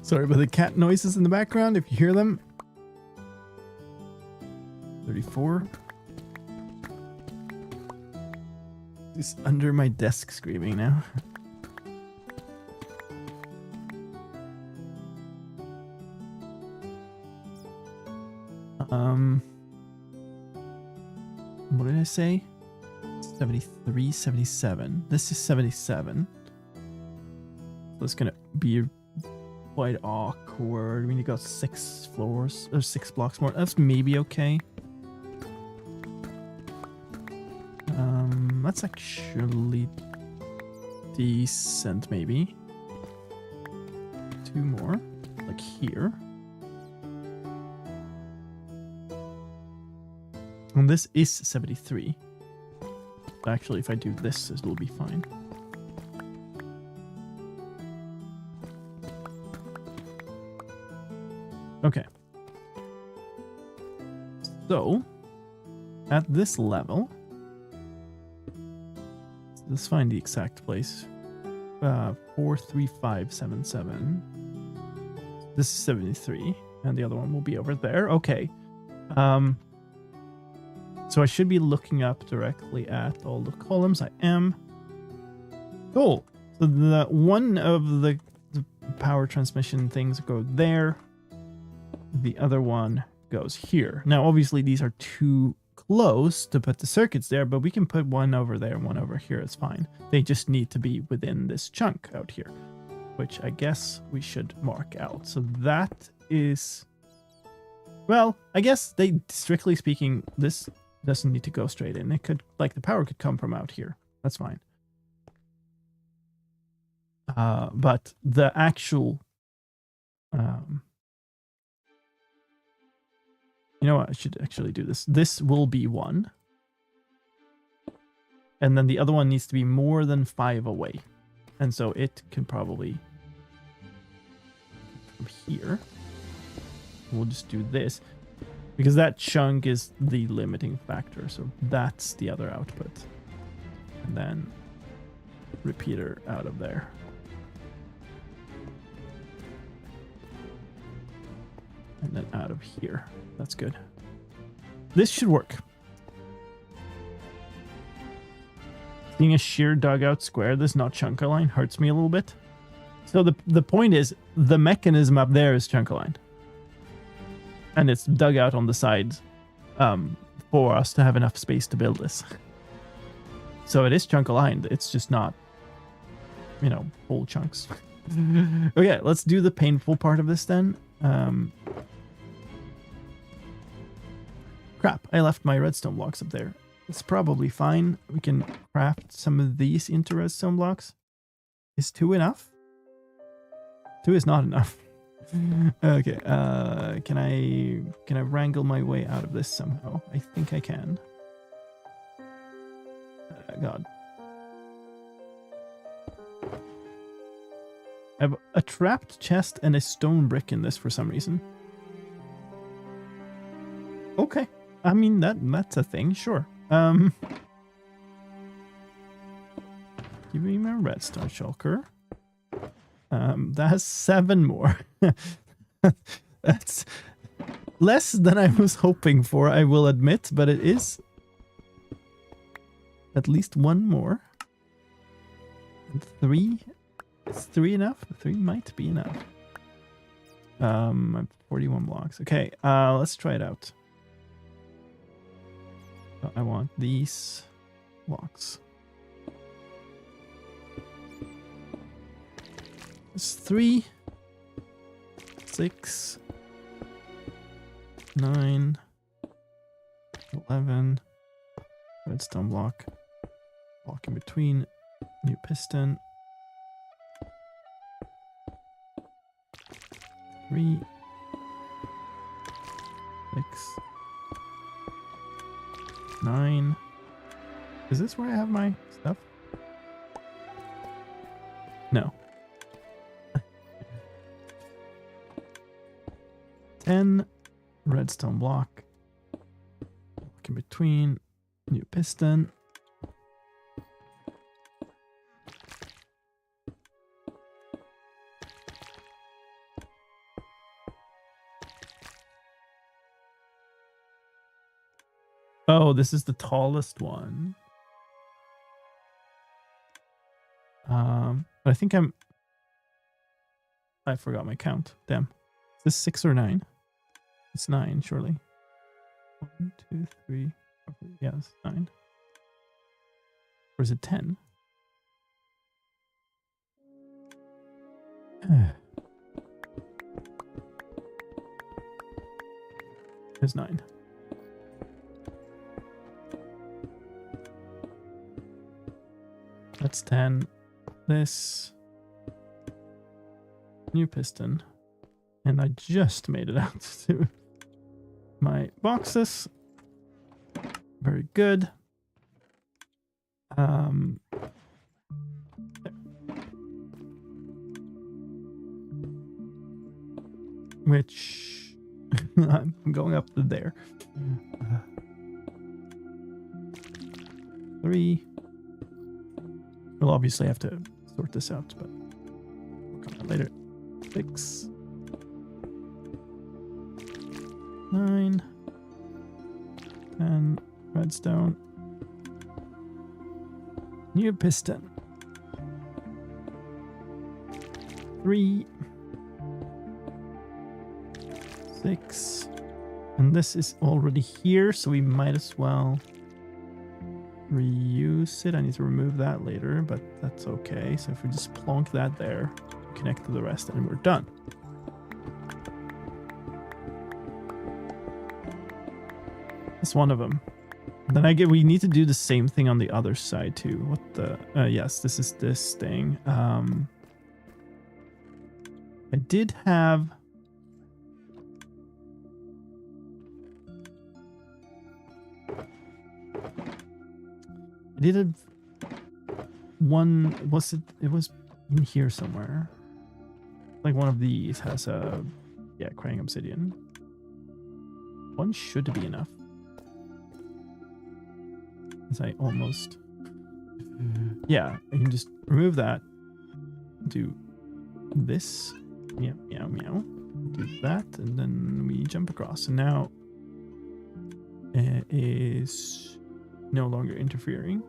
Sorry about the cat noises in the background if you hear them. 34. He's under my desk screaming now. What did I say? 73, 77. This is 77. So it's gonna be quite awkward. I mean, you got 6 floors or 6 blocks more. That's maybe okay. That's actually decent, maybe. 2 more, like here. And this is 73. Actually, if I do this, it will be fine. Okay. So, at this level, let's find the exact place. 43577. This is 73, and the other one will be over there. Okay. So I should be looking up directly at all the columns. I am. Cool. So the one of the power transmission things go there. The other one goes here. Now, obviously, these are too close to put the circuits there, but we can put one over there and one over here. It's fine. They just need to be within this chunk out here, which I guess we should mark out. So that is, well, I guess they, strictly speaking, this doesn't need to go straight in. It could, like, the power could come from out here. That's fine. But the actual, you know what? I should actually do this. This will be 1. And then the other one needs to be more than 5 away. And so it can probably from here. We'll just do this. Because that chunk is the limiting factor. So that's the other output. And then repeater out of there. And then out of here. That's good. This should work. Seeing a sheer dugout square that's not chunk line hurts me a little bit. So the point is, the mechanism up there is chunk aligned. And it's dug out on the sides for us to have enough space to build this. So it is chunk aligned. It's just not, you know, whole chunks. Okay, let's do the painful part of this then. Crap, I left my redstone blocks up there. It's probably fine. We can craft some of these into redstone blocks. Is 2 enough? 2 is not enough. Okay, can I wrangle my way out of this somehow? I think I can. God. I have a trapped chest and a stone brick in this for some reason. Okay. I mean, that's a thing, sure. Give me my redstone shulker. That has 7 more. That's less than I was hoping for, I will admit, but it is at least 1 more. And 3. Is 3 enough? 3 might be enough. 41 blocks. Okay, let's try it out. I want these blocks. It's 3, 6, 9, 11. Redstone block. Block in between. New piston. 3, 6, 9. Is this where I have my stuff? No. 10. Redstone block. Block in between. New piston. Oh, this is the tallest one. But I think I forgot my count. Damn. Is this 6 or 9? It's 9, surely. 1, 2, 3, 4, yeah, it's 9. Or is it 10? It's 9. That's 10. This. New piston. And I just made it out to my boxes. Very good. Which I'm going up to there. 3. We'll obviously have to sort this out, but we'll come back later. 6, 9, 10, redstone, new piston, 3, 6, and this is already here, so we might as well reuse it. I need to remove that later, but that's okay. So if we just plonk that there, connect to the rest, and we're done. That's one of them. Then we need to do the same thing on the other side too. What the? Yes, this is this thing. I did have. I did a one. Was it? It was in here somewhere. Like one of these has a crying obsidian. One should be enough. As I almost. Yeah, I can just remove that. Do this. Meow, meow, meow. Do that, and then we jump across. And now it is no longer interfering.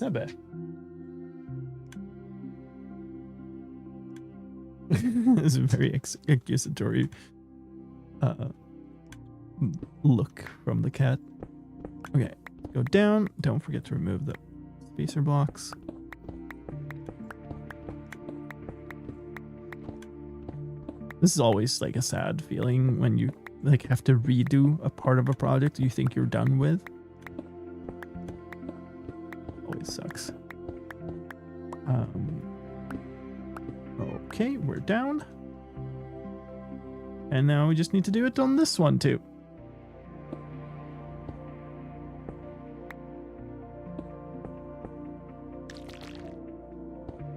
Not bad. It's a very accusatory look from the cat. Okay, go down. Don't forget to remove the spacer blocks. This is always like a sad feeling when you like have to redo a part of a project you think you're done with. Always sucks. Okay, we're down. And now we just need to do it on this one too.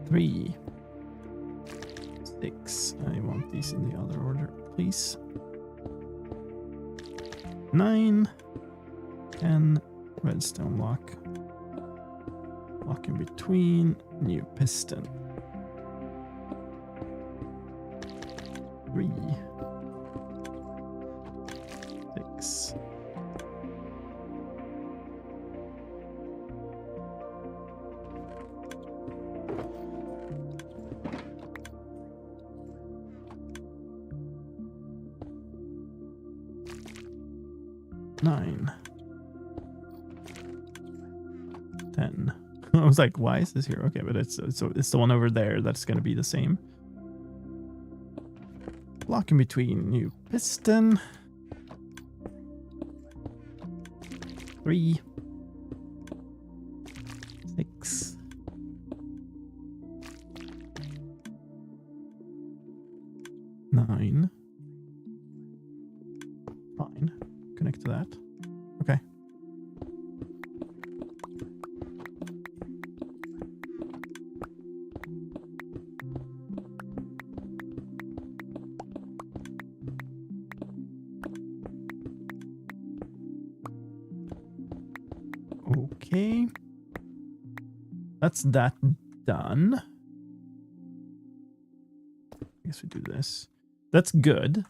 Three. 6. I want these in the other order, please. 9. 10. Redstone lock. Lock in between. New piston. 3. 6. Nine. 10. I was like, why is this here? Okay, but it's the one over there that's going to be the same. Block in between. New piston. 3. 6. 9. Fine. Connect to that. Okay. Okay. That's that done. I guess we do this. That's good.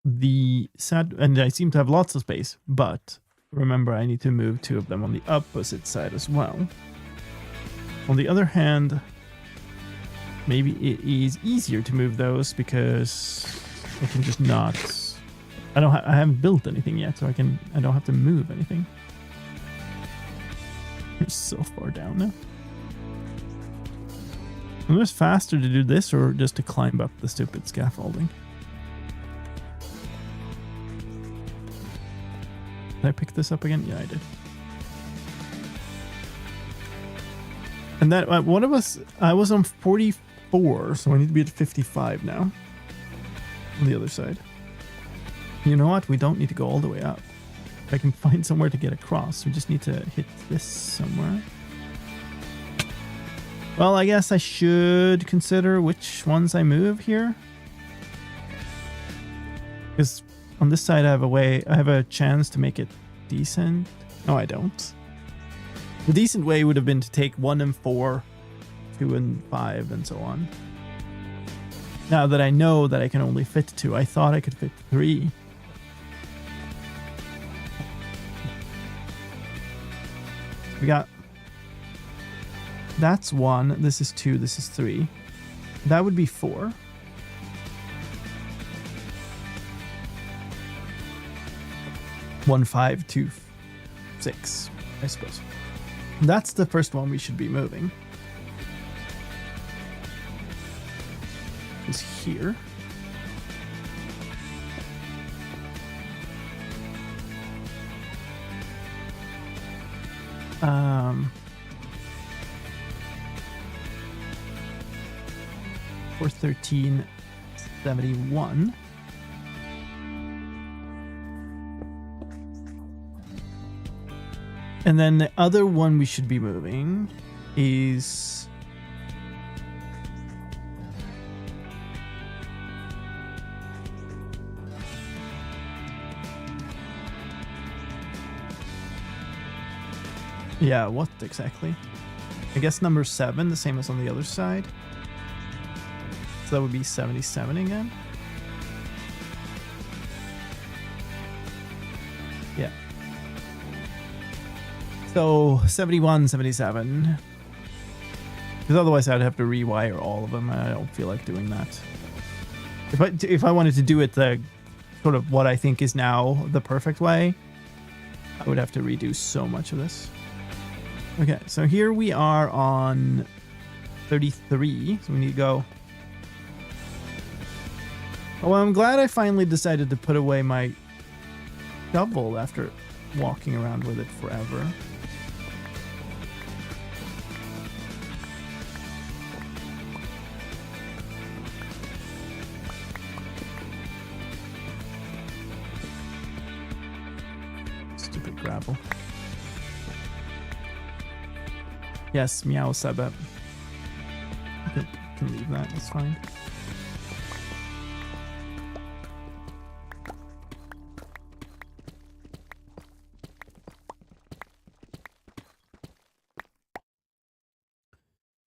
The sad, and I seem to have lots of space, but remember I need to move 2 of them on the opposite side as well. On the other hand, maybe it is easier to move those because I can just not. I haven't built anything yet, so I don't have to move anything. We're so far down now. Is it faster to do this or just to climb up the stupid scaffolding? Did I pick this up again? Yeah, I did. And that one of us, I was on 44, so I need to be at 55 now. On the other side. You know what? We don't need to go all the way up. If I can find somewhere to get across, we just need to hit this somewhere. Well, I guess I should consider which ones I move here. Because on this side I have a chance to make it decent. No, I don't. The decent way would have been to take 1 and 4, 2 and 5, and so on. Now that I know that I can only fit 2, I thought I could fit 3. We got... That's 1, this is 2, this is 3. That would be 4. One, 5, 2, 6, I suppose. That's the first one we should be moving. Is here. For 1371. And then the other one we should be moving is yeah, what exactly? I guess number 7, the same as on the other side. So that would be 77 again. Yeah. So 71, 77. Because otherwise I'd have to rewire all of them, and I don't feel like doing that. If I wanted to do it the sort of what I think is now the perfect way, I would have to redo so much of this. Okay, so here we are on 33, so we need to go. Oh, well, I'm glad I finally decided to put away my shovel after walking around with it forever. Stupid gravel. Yes, meow, Seba. Okay, can leave that, that's fine.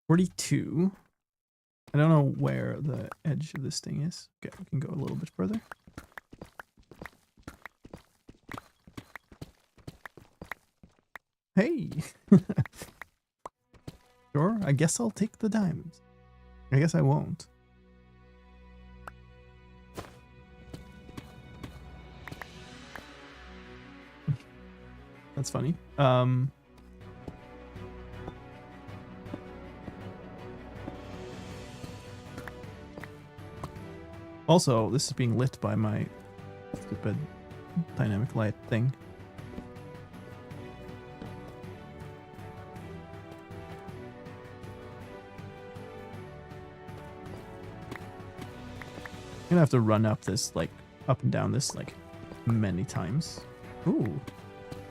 $42. I don't know where the edge of this thing is. Okay, we can go a little bit further. Hey! Sure, I guess I'll take the diamonds. I guess I won't. That's funny. Also, this is being lit by my stupid dynamic light thing. I'm gonna have to run up this, like, up and down this, like, many times. Ooh.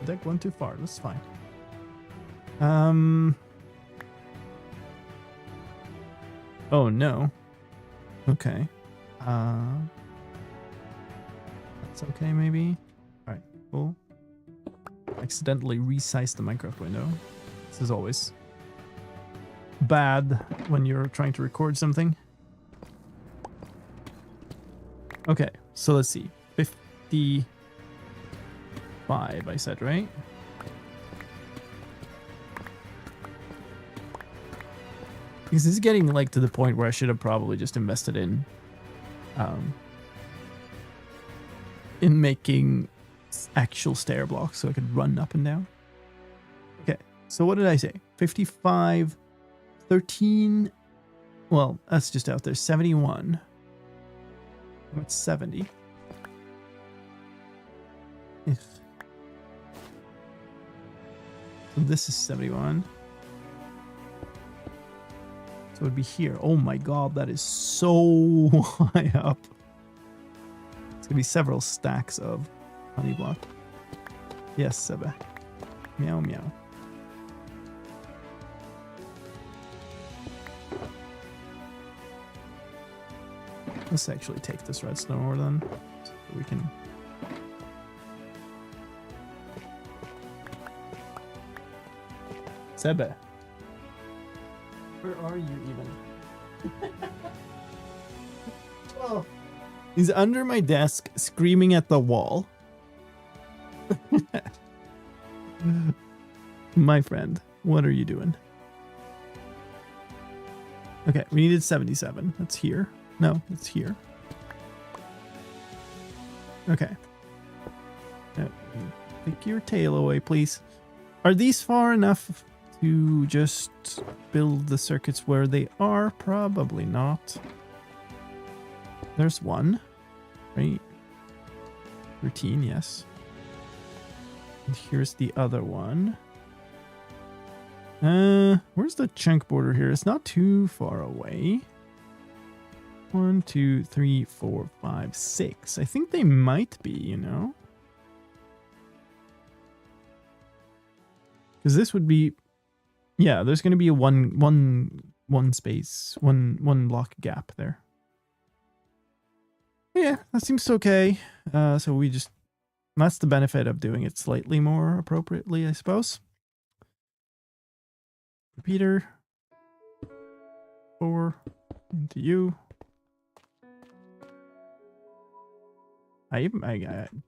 The deck went too far. That's fine. Oh, no. Okay. That's okay, maybe. Alright, cool. Accidentally resized the Minecraft window. This is always bad when you're trying to record something. Okay, so let's see. 55, I said, right? Because this is getting, like, to the point where I should have probably just invested in making actual stair blocks so I could run up and down. Okay, so what did I say? 55, 13. Well, that's just out there. 71. I'm at 70. If so, this is 71. So it'd be here. Oh my god, that is so high up. It's gonna be several stacks of honey block. Yes, Seba. Meow meow. Let's actually take this redstone ore then, so we can. Seba. Where are you even? Oh. He's under my desk screaming at the wall. My friend, what are you doing? Okay, we needed 77. That's here. No, it's here. Okay. Take your tail away, please. Are these far enough to just build the circuits where they are? Probably not. There's one, right? 13, yes. And here's the other one. Where's the chunk border here? It's not too far away. 1, 2, 3, 4, 5, 6. I think they might be, you know? Because this would be, yeah, there's going to be a one block gap there. Yeah, that seems okay. So we just, that's the benefit of doing it slightly more appropriately, I suppose. Repeater. 4 into you.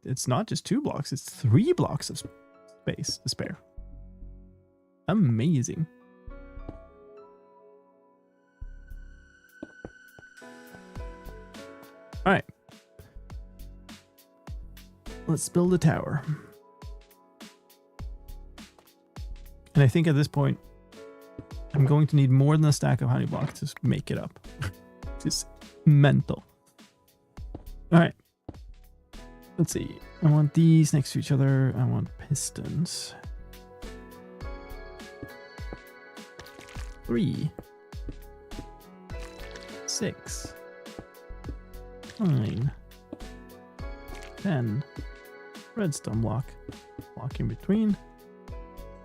It's not just 2 blocks, it's 3 blocks of space to spare. Amazing. All right. Let's build a tower. And I think at this point, I'm going to need more than a stack of honey blocks to make it up. It's mental. All right. Let's see. I want these next to each other. I want pistons. 3, 6, 9, 10. Redstone block. Block in between.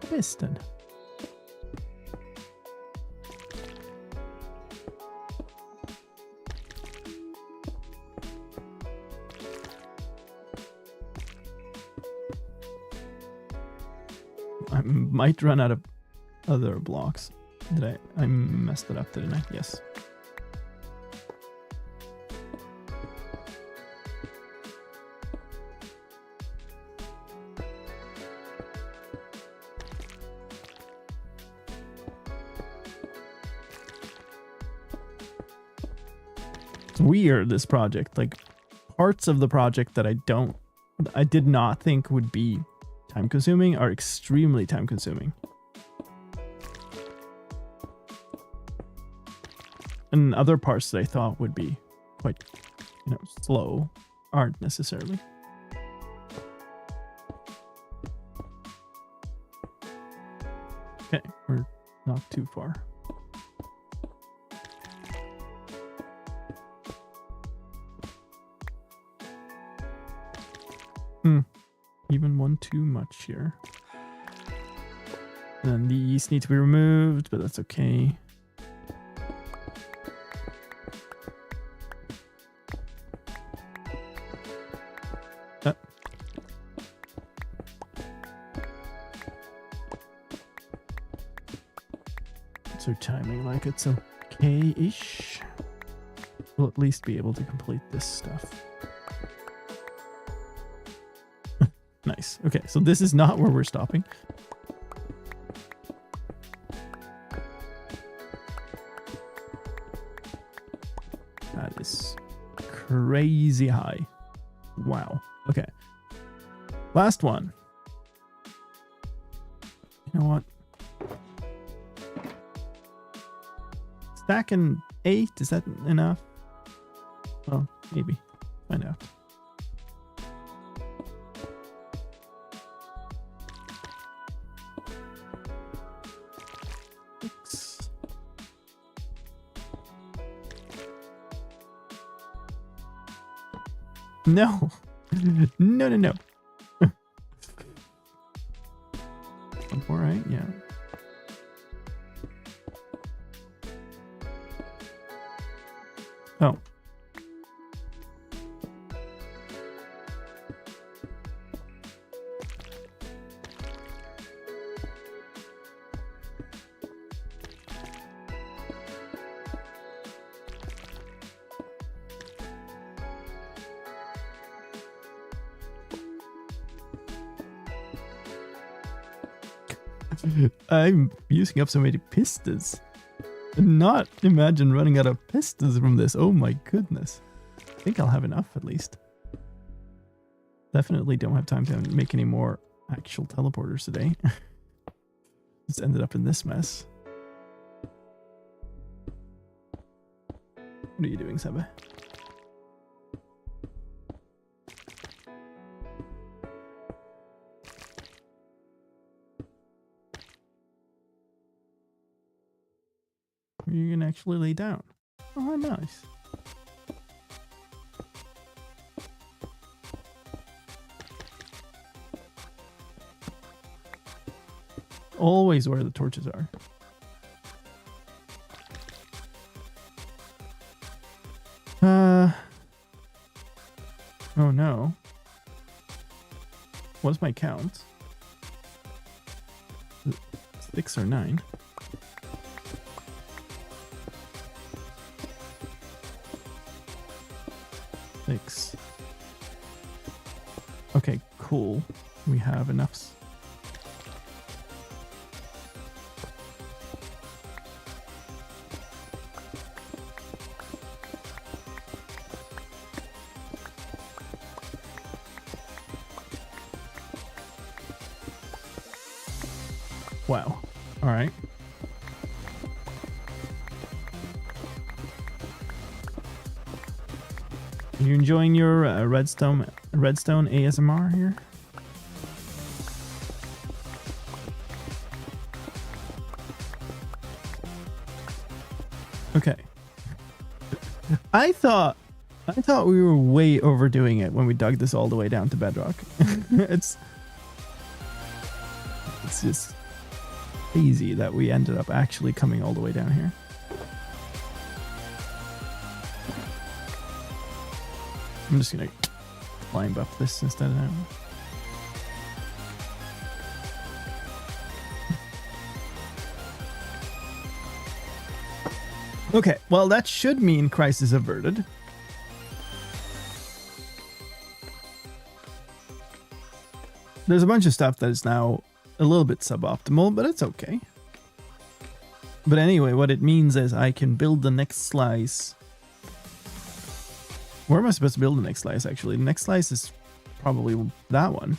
Piston. I might run out of other blocks. Did I messed it up, didn't I? Yes. It's weird, this project. Like, parts of the project that I did not think would be time consuming are extremely time consuming. And other parts that I thought would be quite, slow aren't necessarily. Okay, we're not too far. Even one too much here. And these need to be removed, but that's okay. So timing like it's okay-ish. We'll at least be able to complete this stuff. Nice. Okay, so this is not where we're stopping. That is crazy high. Wow. Okay. Last one. You know what? Stacking 8, is that enough? Well, maybe. Find out. No. No, no, no. All right, yeah. Oh. I'm using up so many pistons. Not imagine running out of pistons from this. Oh my goodness. I think I'll have enough at least. Definitely don't have time to make any more actual teleporters today. Just ended up in this mess. What are you doing, Seba? You can actually lay down. Oh, nice. Always where the torches are. Oh no. What's my count? 6 or 9? Okay, cool. We have enough. Wow. All right. Are you enjoying your redstone ASMR here? Okay. I thought we were way overdoing it when we dug this all the way down to bedrock. It's just crazy that we ended up actually coming all the way down here. I'm just gonna climb up this instead of that. Okay, well that should mean crisis averted. There's a bunch of stuff that is now a little bit suboptimal, but it's okay. But anyway, what it means is I can build the next slice. Where am I supposed to build the next slice, actually? The next slice is probably that one.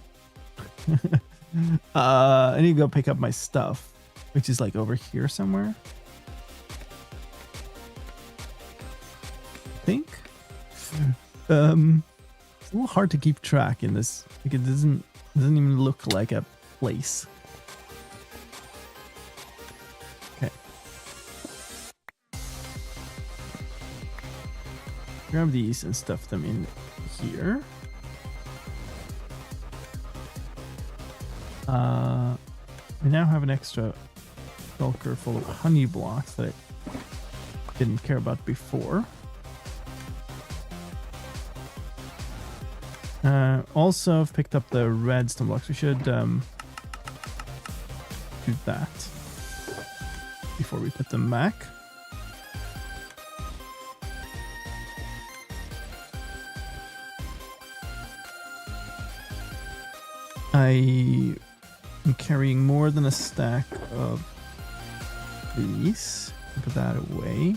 I need to go pick up my stuff, which is like over here somewhere. I think. It's a little hard to keep track in this. Like it doesn't even look like a place. Okay. Grab these and stuff them in here. We now have an extra shulker full of honey blocks that I didn't care about before. Also, I've picked up the redstone blocks. We should do that before we put them back. I am carrying more than a stack of these. Put that away.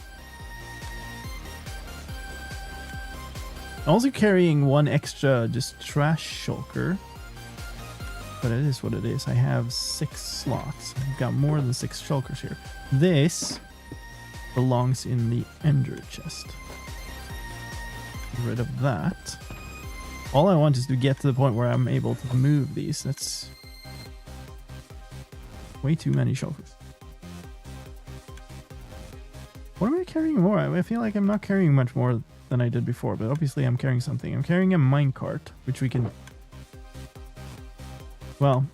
Also carrying one extra just trash shulker. But it is what it is. I have 6 slots. I've got more than 6 shulkers here. This belongs in the ender chest. Get rid of that. All I want is to get to the point where I'm able to move these. That's way too many shulkers. What am I carrying more? I feel like I'm not carrying much more than I did before, but obviously I'm carrying something. I'm carrying a minecart, which we can... Well...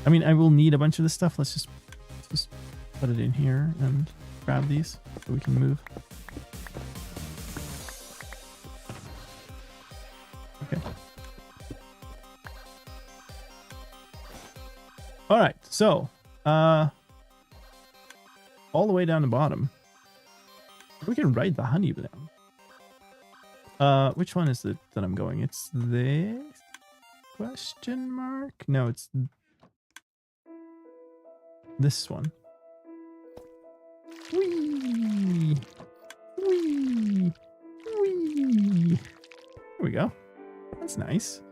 I mean, I will need a bunch of this stuff. Let's just put it in here and grab these so we can move. Okay. Alright, so... all the way down the bottom. We can ride the honey down. Which one is it that I'm going? It's this question mark? No, it's this one. Whee! Whee! Whee! There we go. That's nice.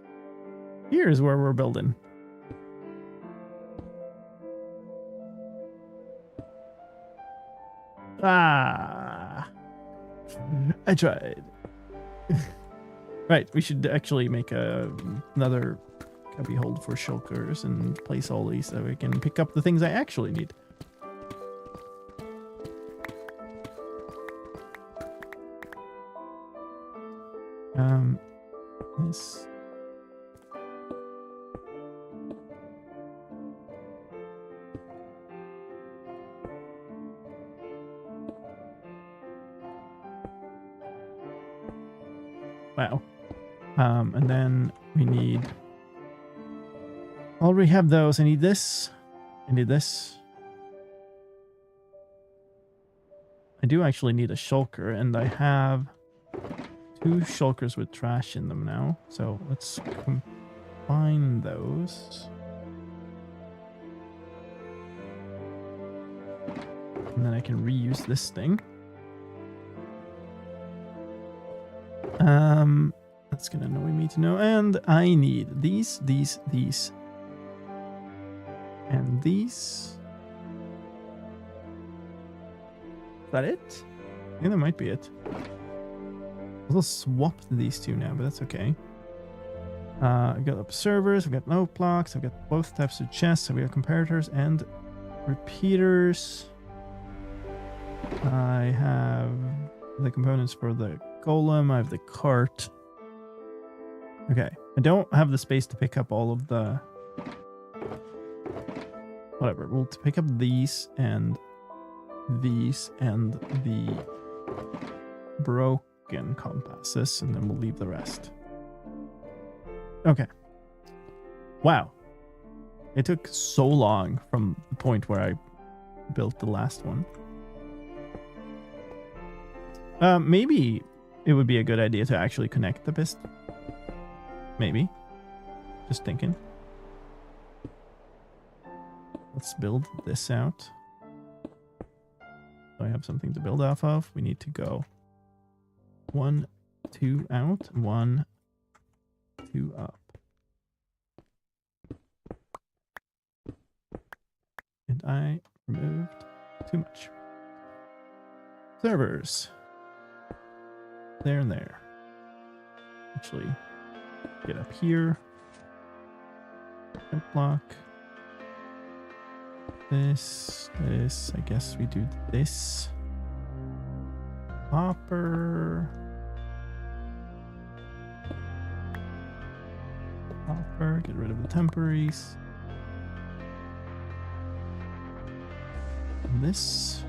Here's where we're building. Ah, I tried. Right, we should actually make another cubby hold for shulkers and place all these so we can pick up the things I actually need. This. Wow. And then we need... Already have those. I need this. I need this. I do actually need a shulker, and I have 2 shulkers with trash in them now. So let's combine those. And then I can reuse this thing. That's gonna annoy me to know. And I need these. And these. Is that it? I think that might be it. We'll swap these two now, but that's okay. I've got observers, I've got no blocks, I've got both types of chests, so we have comparators and repeaters. I have the components for the golem, I have the cart. Okay, I don't have the space to pick up all of the... Whatever, we'll pick up these and the broken compasses, and then we'll leave the rest. Okay. Wow. It took so long from the point where I built the last one. Maybe it would be a good idea to actually connect the piston. Maybe. Just thinking. Let's build this out. So I have something to build off of. We need to go 1, 2 out, 1, 2 up. And I removed too much. Servers. There and there. Actually, get up here. Block. This. I guess we do this. Hopper. Get rid of the temporaries. And this.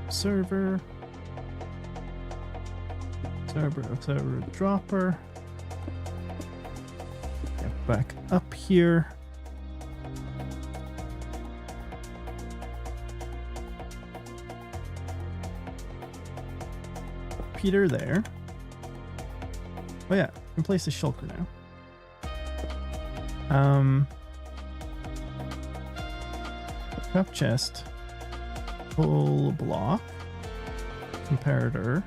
Observer, dropper. Get back up here. Peter there. Oh yeah, we can place the shulker now. Cup chest. Full block. Comparator.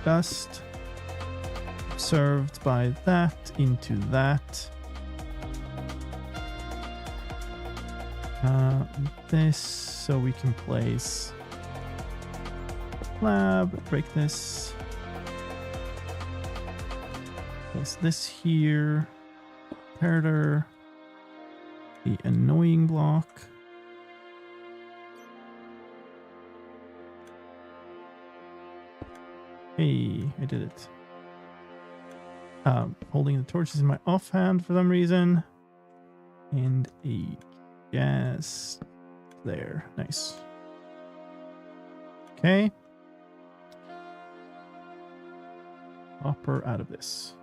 Dust. Served by that into that. This, so we can place lab, break this. Place this here. Comparator. The annoying block. Hey, I did it. Holding the torches in my offhand for some reason. And a gas there. Nice. Okay. Hopper out of this.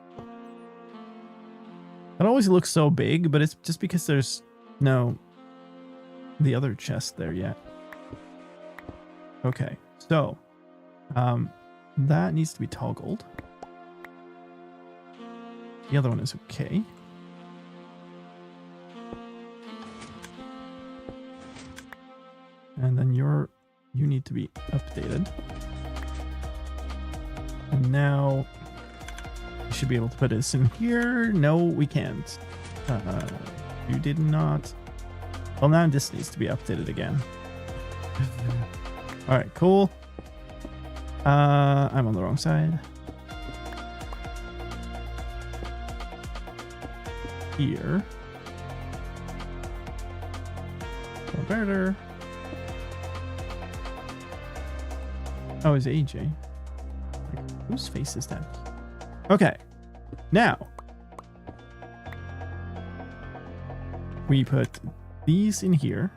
It always looks so big, but it's just because there's no the other chest there yet. Okay, so that needs to be toggled. The other one is okay. And then you need to be updated. And now we should be able to put this in here. No, we can't. You did not. Well, now this needs to be updated again. All right, cool. I'm on the wrong side. Here. Converter. Oh, it's AJ. Whose face is that? Okay. Now. We put these in here.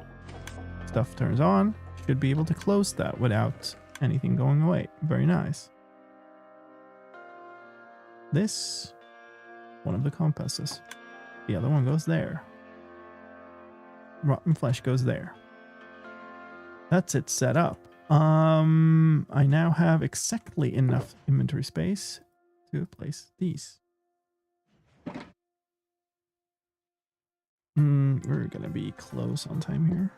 Stuff turns on. Should be able to close that without anything going away. Very nice. This. One of the compasses. The other one goes there. Rotten flesh goes there. That's it set up. I now have exactly enough inventory space to place these. We're gonna be close on time here.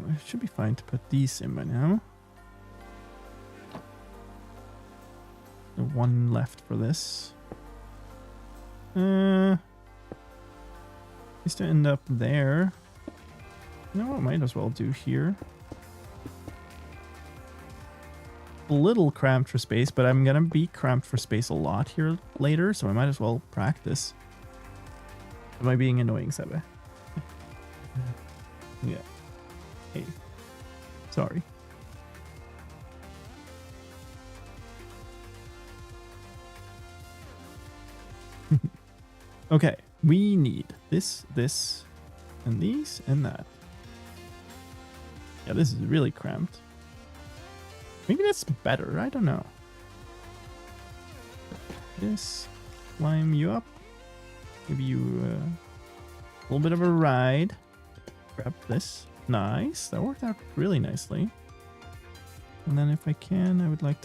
it should be fine to put these in by now. The one left for this. Used to end up there. You know what? Might as well do here. A little cramped for space, but I'm gonna be cramped for space a lot here later, so I might as well practice. Am I being annoying, Sebe? Yeah. Hey. Sorry. Okay, we need this, and these, and that. Yeah, this is really cramped. Maybe that's better, I don't know. This, climb you up. Give you a little bit of a ride. Grab this. Nice, that worked out really nicely. And then if I can, I would like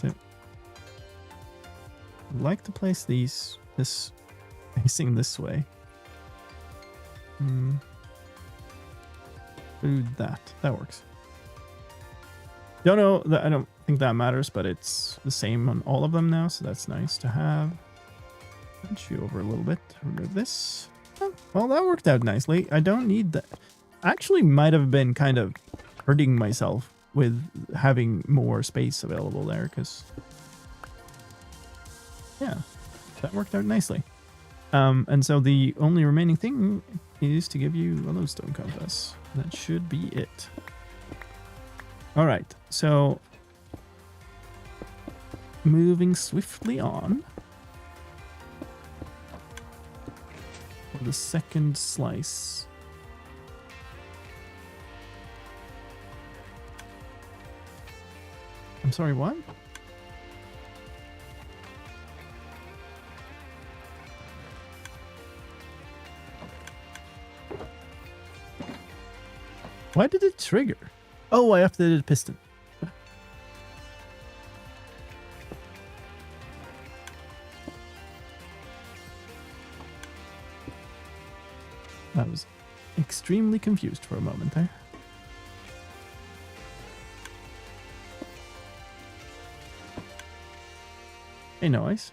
to place these, this facing this way. Do that. That works. Don't know that, I don't think that matters, but it's the same on all of them now, so that's nice to have. Punch you over a little bit. Remove this. Oh, well, that worked out nicely. I don't need that. Actually, might have been kind of hurting myself with having more space available there, because yeah, that worked out nicely. And so the only remaining thing is to give you a lodestone compass. That should be it. All right, so moving swiftly on for the second slice. I'm sorry, what? Why did it trigger? Oh, I updated the piston. I was extremely confused for a moment there. Hey, noise.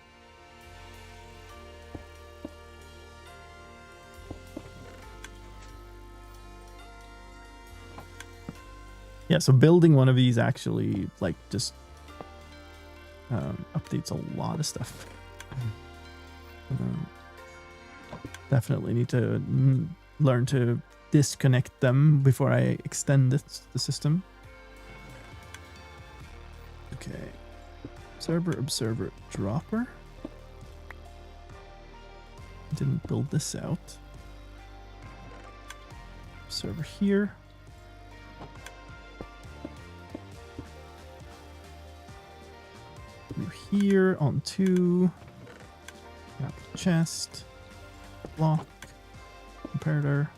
Yeah, so building one of these actually, like, just updates a lot of stuff. Definitely need to learn to disconnect them before I extend the system. Okay. Observer, dropper. Didn't build this out. Observer here. You're here on 2. Got the chest. Block. Comparator.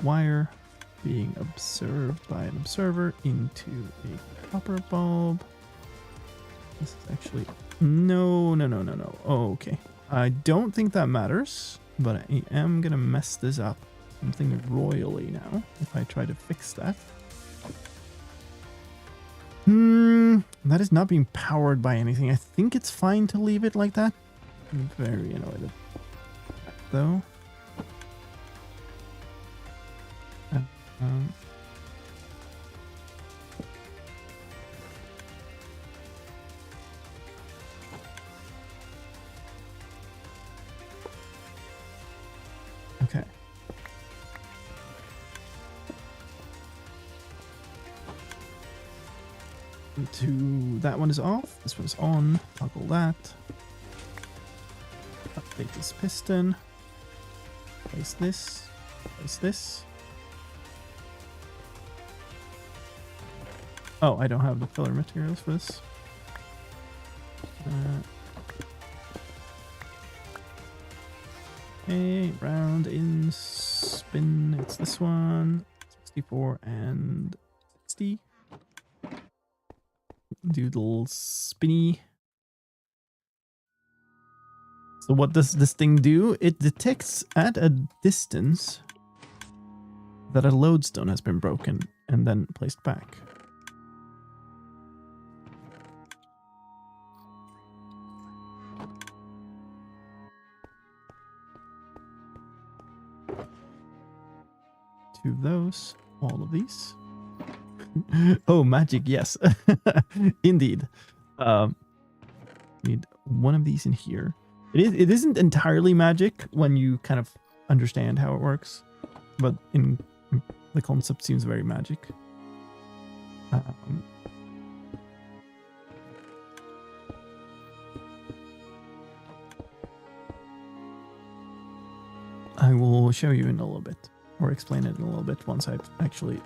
Wire. Being observed by an observer into a copper bulb. This is actually... No. Oh, okay. I don't think that matters, but I am gonna mess this up something royally now if I try to fix that. That is not being powered by anything. I think it's fine to leave it like that. I'm very annoyed at that, though. Okay. That one is off. This one's on. Toggle that. Update this piston. Place this. Place this. Oh, I don't have the filler materials for this. Okay, round in spin. It's this one. 64 and 60. Doodle spinny. So what does this thing do? It detects at a distance that a lodestone has been broken and then placed back. Two of those, all of these. Oh, magic, yes. Indeed. Need one of these in here. It isn't entirely magic when you kind of understand how it works, but in the concept seems very magic. I will show you in a little bit, or explain it in a little bit once I've actually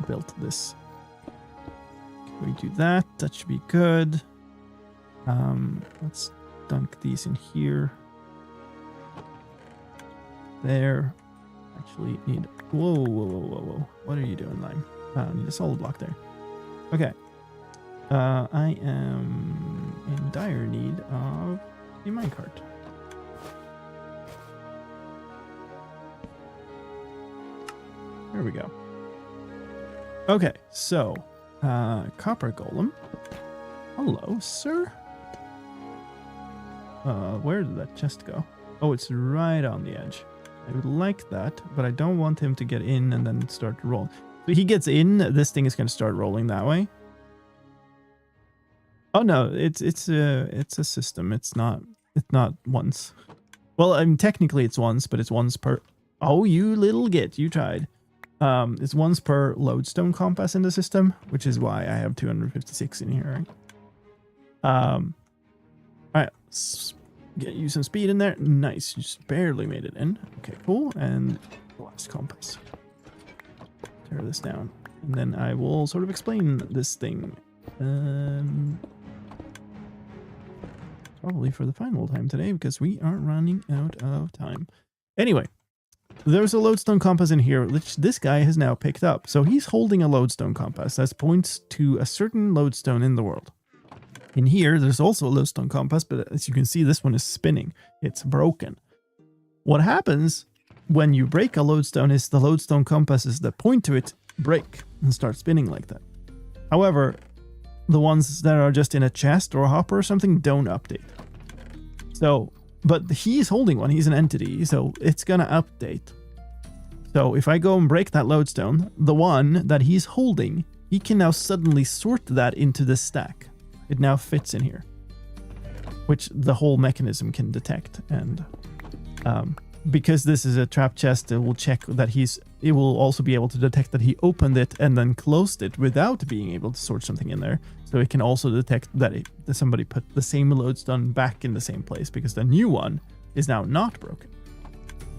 built this. Can we do that? That should be good. Let's dunk these in here. There. Actually need... Whoa. What are you doing, Lime? I need a solid block there. Okay. I am in dire need of a minecart. There we go. Okay, so... copper golem. Hello, sir. Where did that chest go? Oh, it's right on the edge. I would like that, but I don't want him to get in and then start to roll. So he gets in, this thing is going to start rolling that way. Oh no, it's a system. It's not once. Well, I mean technically it's once, but it's once per. Oh, you little git, you tried. It's once per lodestone compass in the system, which is why I have 256 in here. Right? All right, get you some speed in there. Nice, you just barely made it in. Okay, cool. And the last compass. Tear this down, and then I will sort of explain this thing. Probably for the final time today because we are running out of time. Anyway, there's a lodestone compass in here, which this guy has now picked up. So he's holding a lodestone compass that points to a certain lodestone in the world. In here, there's also a lodestone compass, but as you can see, this one is spinning. It's broken. What happens when you break a lodestone is the lodestone compasses that point to it break and start spinning like that. However, the ones that are just in a chest or a hopper or something don't update. So, but he's holding one. He's an entity, so it's gonna update. So if I go and break that lodestone, the one that he's holding, he can now suddenly sort that into the stack. It now fits in here, which the whole mechanism can detect. And because this is a trap chest, it will check that it will also be able to detect that he opened it and then closed it without being able to sort something in there. So it can also detect that somebody put the same lodestone back in the same place because the new one is now not broken.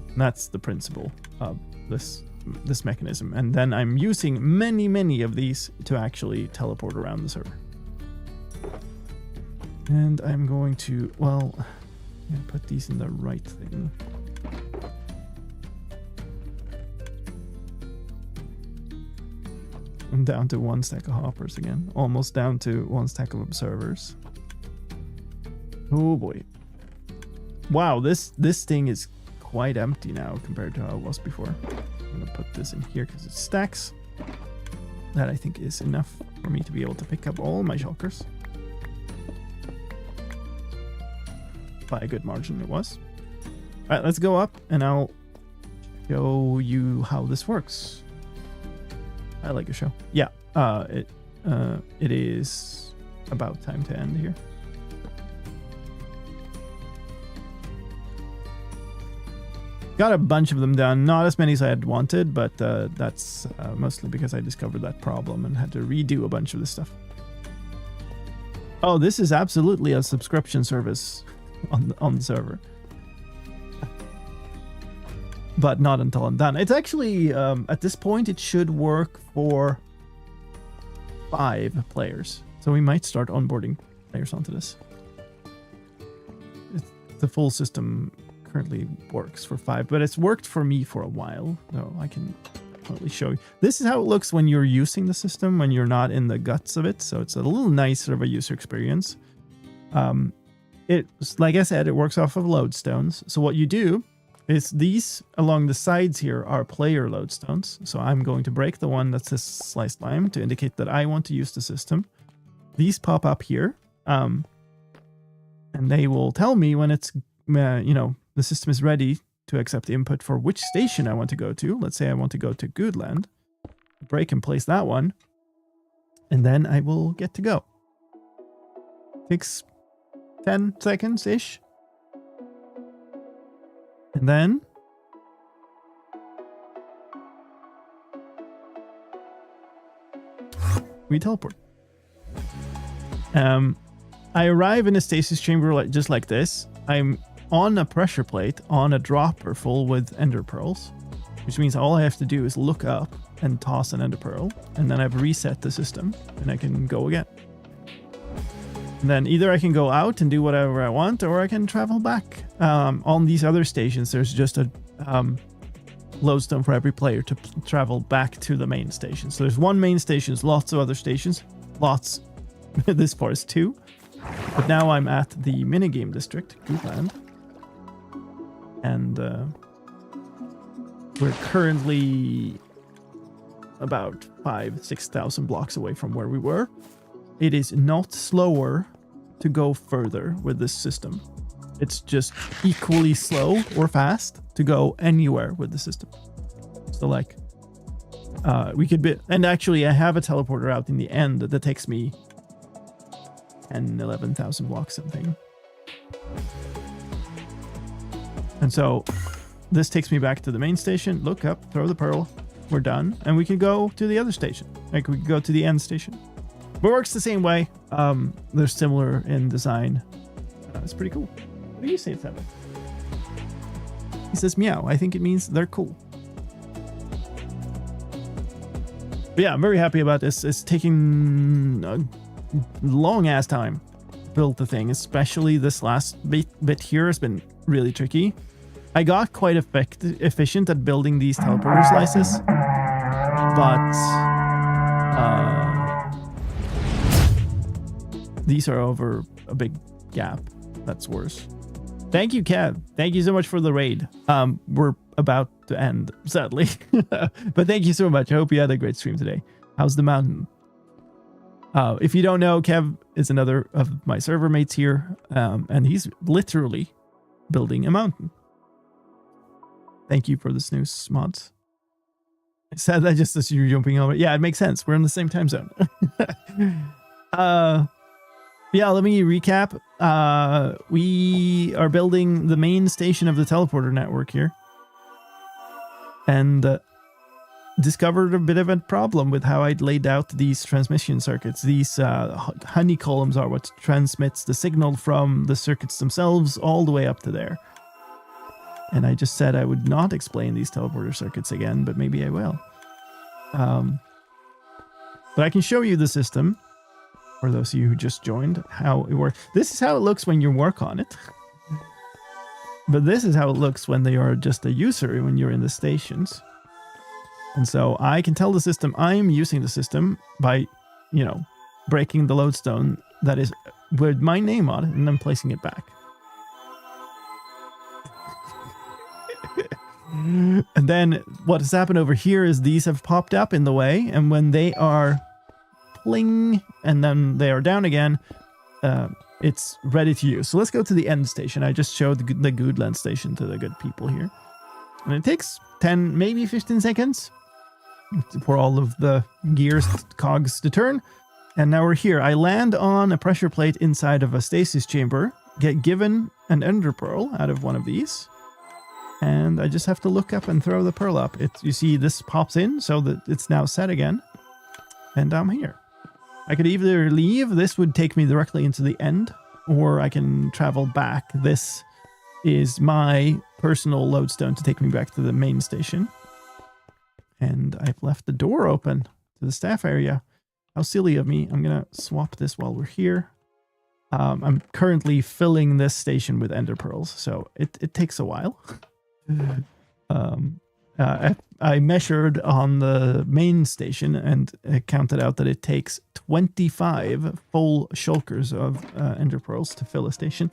And that's the principle of this mechanism. And then I'm using many of these to actually teleport around the server. And I'm going to, well, I'm gonna put these in the right thing. I'm down to one stack of hoppers again. Almost down to one stack of observers. Oh boy. Wow, this thing is quite empty now compared to how it was before. I'm gonna put this in here because it stacks. That I think is enough for me to be able to pick up all my shulkers. By a good margin it was. Alright, let's go up and I'll show you how this works. I like your show. Yeah, it is about time to end here. Got a bunch of them done, not as many as I had wanted, but that's mostly because I discovered that problem and had to redo a bunch of this stuff. Oh, this is absolutely a subscription service on the server. But not until I'm done. It's actually, at this point, it should work for 5 players. So we might start onboarding players onto this. The full system currently works for 5, but it's worked for me for a while. So I can totally show you. This is how it looks when you're using the system, when you're not in the guts of it. So it's a little nicer of a user experience. It's like I said, it works off of lodestones. So what you do is these along the sides here are player lodestones. So I'm going to break the one that says sliced lime to indicate that I want to use the system. These pop up here, and they will tell me when it's, the system is ready to accept input for which station I want to go to. Let's say I want to go to Goodland. Break and place that one, and then I will get to go. Takes 10 seconds-ish. And then we teleport. I arrive in a stasis chamber just like this. I'm on a pressure plate on a dropper full with ender pearls, which means all I have to do is look up and toss an ender pearl, and then I've reset the system and I can go again. And then either I can go out and do whatever I want, or I can travel back. On these other stations, there's just a lodestone for every player to travel back to the main station. So there's one main station, lots of other stations, lots. This far is 2. But now I'm at the minigame district, Goodland. And we're currently about 5,000-6,000 blocks away from where we were. It is not slower to go further with this system. It's just equally slow or fast to go anywhere with the system. So like, we could be, and actually I have a teleporter out in the end that takes me 11,000 blocks something. And so this takes me back to the main station, look up, throw the pearl, we're done, and we can go to the other station. Like we can go to the end station. But it works the same way. They're similar in design. It's pretty cool. What do you say, Seven? He says meow. I think it means they're cool. But yeah, I'm very happy about this. It's taking a long ass time to build the thing, especially this last bit here has been really tricky. I got quite efficient at building these teleporter slices, but these are over a big gap. That's worse. Thank you, Kev. Thank you so much for the raid. We're about to end, sadly. But thank you so much. I hope you had a great stream today. How's the mountain? If you don't know, Kev is another of my server mates here. And he's literally building a mountain. Thank you for the snooze mods. I said that just as you're jumping over. Yeah, it makes sense. We're in the same time zone. Yeah, let me recap. We are building the main station of the teleporter network here. And discovered a bit of a problem with how I'd laid out these transmission circuits. These honey columns are what transmits the signal from the circuits themselves all the way up to there. And I just said I would not explain these teleporter circuits again, but maybe I will. But I can show you the system. For those of you who just joined, how it works. This is how it looks when you work on it. But this is how it looks when they are just a user, when you're in the stations. And so I can tell the system I'm using the system by, breaking the lodestone that is with my name on it and then placing it back. And then what has happened over here is these have popped up in the way, and when they are pling and then they are down again, it's ready to use. So let's go to the end station. I just showed the Goodland station to the good people here, and it takes 10 maybe 15 seconds for all of the gears, cogs to turn. And now we're here. I land on a pressure plate inside of a stasis chamber, get given an ender pearl out of one of these, and I just have to look up and throw the pearl up. You see this pops in so that it's now set again, and I'm here. I could either leave, this would take me directly into the end, or I can travel back. This is my personal lodestone to take me back to the main station. And I've left the door open to the staff area. How silly of me. I'm going to swap this while we're here. I'm currently filling this station with ender pearls, so it takes a while. I measured on the main station and it counted out that it takes 25 full shulkers of ender pearls to fill a station.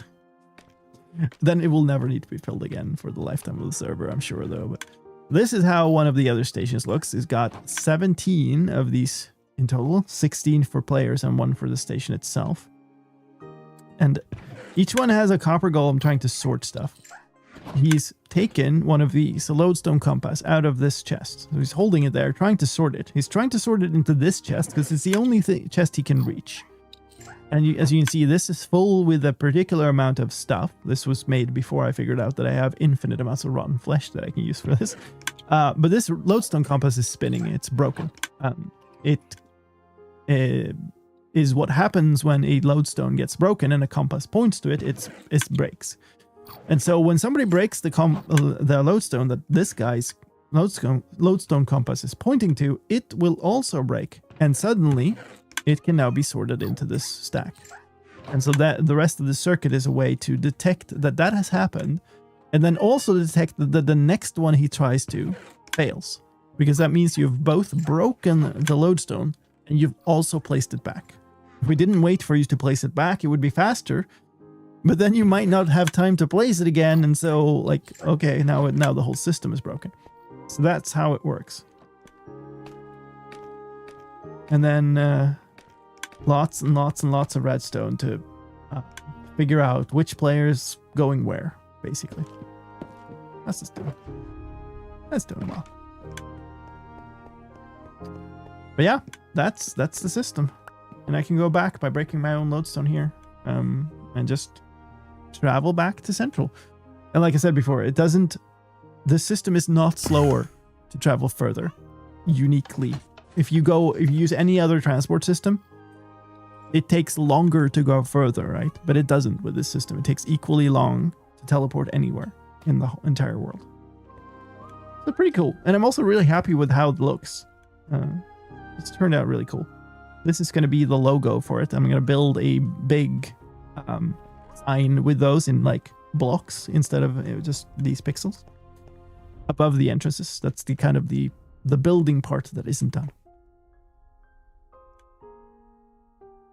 Then it will never need to be filled again for the lifetime of the server, I'm sure, though. But this is how one of the other stations looks. It's got 17 of these in total, 16 for players and 1 for the station itself. And each one has a copper golem trying to sort stuff. He's taken one of these, a lodestone compass, out of this chest. So he's holding it there, trying to sort it. He's trying to sort it into this chest because it's the only chest he can reach. And as you can see, this is full with a particular amount of stuff. This was made before I figured out that I have infinite amounts of rotten flesh that I can use for this. But this lodestone compass is spinning. It's broken. It is what happens when a lodestone gets broken and a compass points to it. It breaks. And so when somebody breaks the lodestone that this guy's lodestone compass is pointing to, it will also break. And suddenly, it can now be sorted into this stack. And so that the rest of the circuit is a way to detect that that has happened, and then also detect that the next one he tries to fails. Because that means you've both broken the lodestone and you've also placed it back. If we didn't wait for you to place it back, it would be faster. But then you might not have time to place it again, and so, like, okay, now the whole system is broken. So that's how it works. And then lots and lots and lots of redstone to figure out which player's going where, basically. That's just doing. That's doing well. But yeah, that's the system. And I can go back by breaking my own lodestone here, and just travel back to Central. And like I said before, the system is not slower to travel further uniquely. If you use any other transport system, it takes longer to go further, right? But it doesn't with this system. It takes equally long to teleport anywhere in the entire world. So pretty cool. And I'm also really happy with how it looks. It's turned out really cool. This is going to be the logo for it. I'm going to build a big sign with those in like blocks instead of just these pixels above the entrances. That's the kind of the building part that isn't done.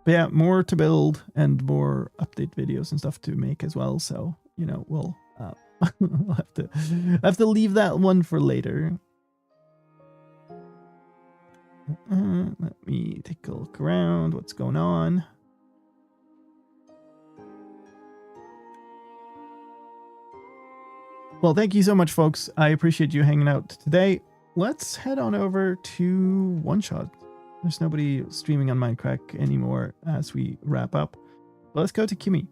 But yeah, more to build and more update videos and stuff to make as well. So, you know, we'll have to leave that one for later. Let me take a look around. What's going on? Well, thank you so much, folks. I appreciate you hanging out today. Let's head on over to One Shot. There's nobody streaming on Mindcrack anymore as we wrap up. But let's go to Kimmy.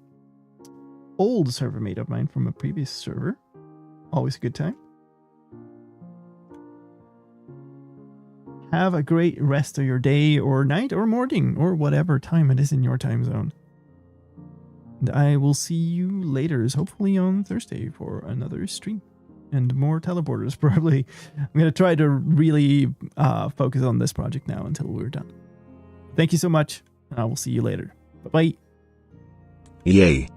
Old server mate of mine from a previous server. Always a good time. Have a great rest of your day or night or morning or whatever time it is in your time zone. And I will see you later, hopefully on Thursday for another stream. And more teleporters, probably. I'm going to try to really focus on this project now until we're done. Thank you so much, and I will see you later. Bye-bye. Yay.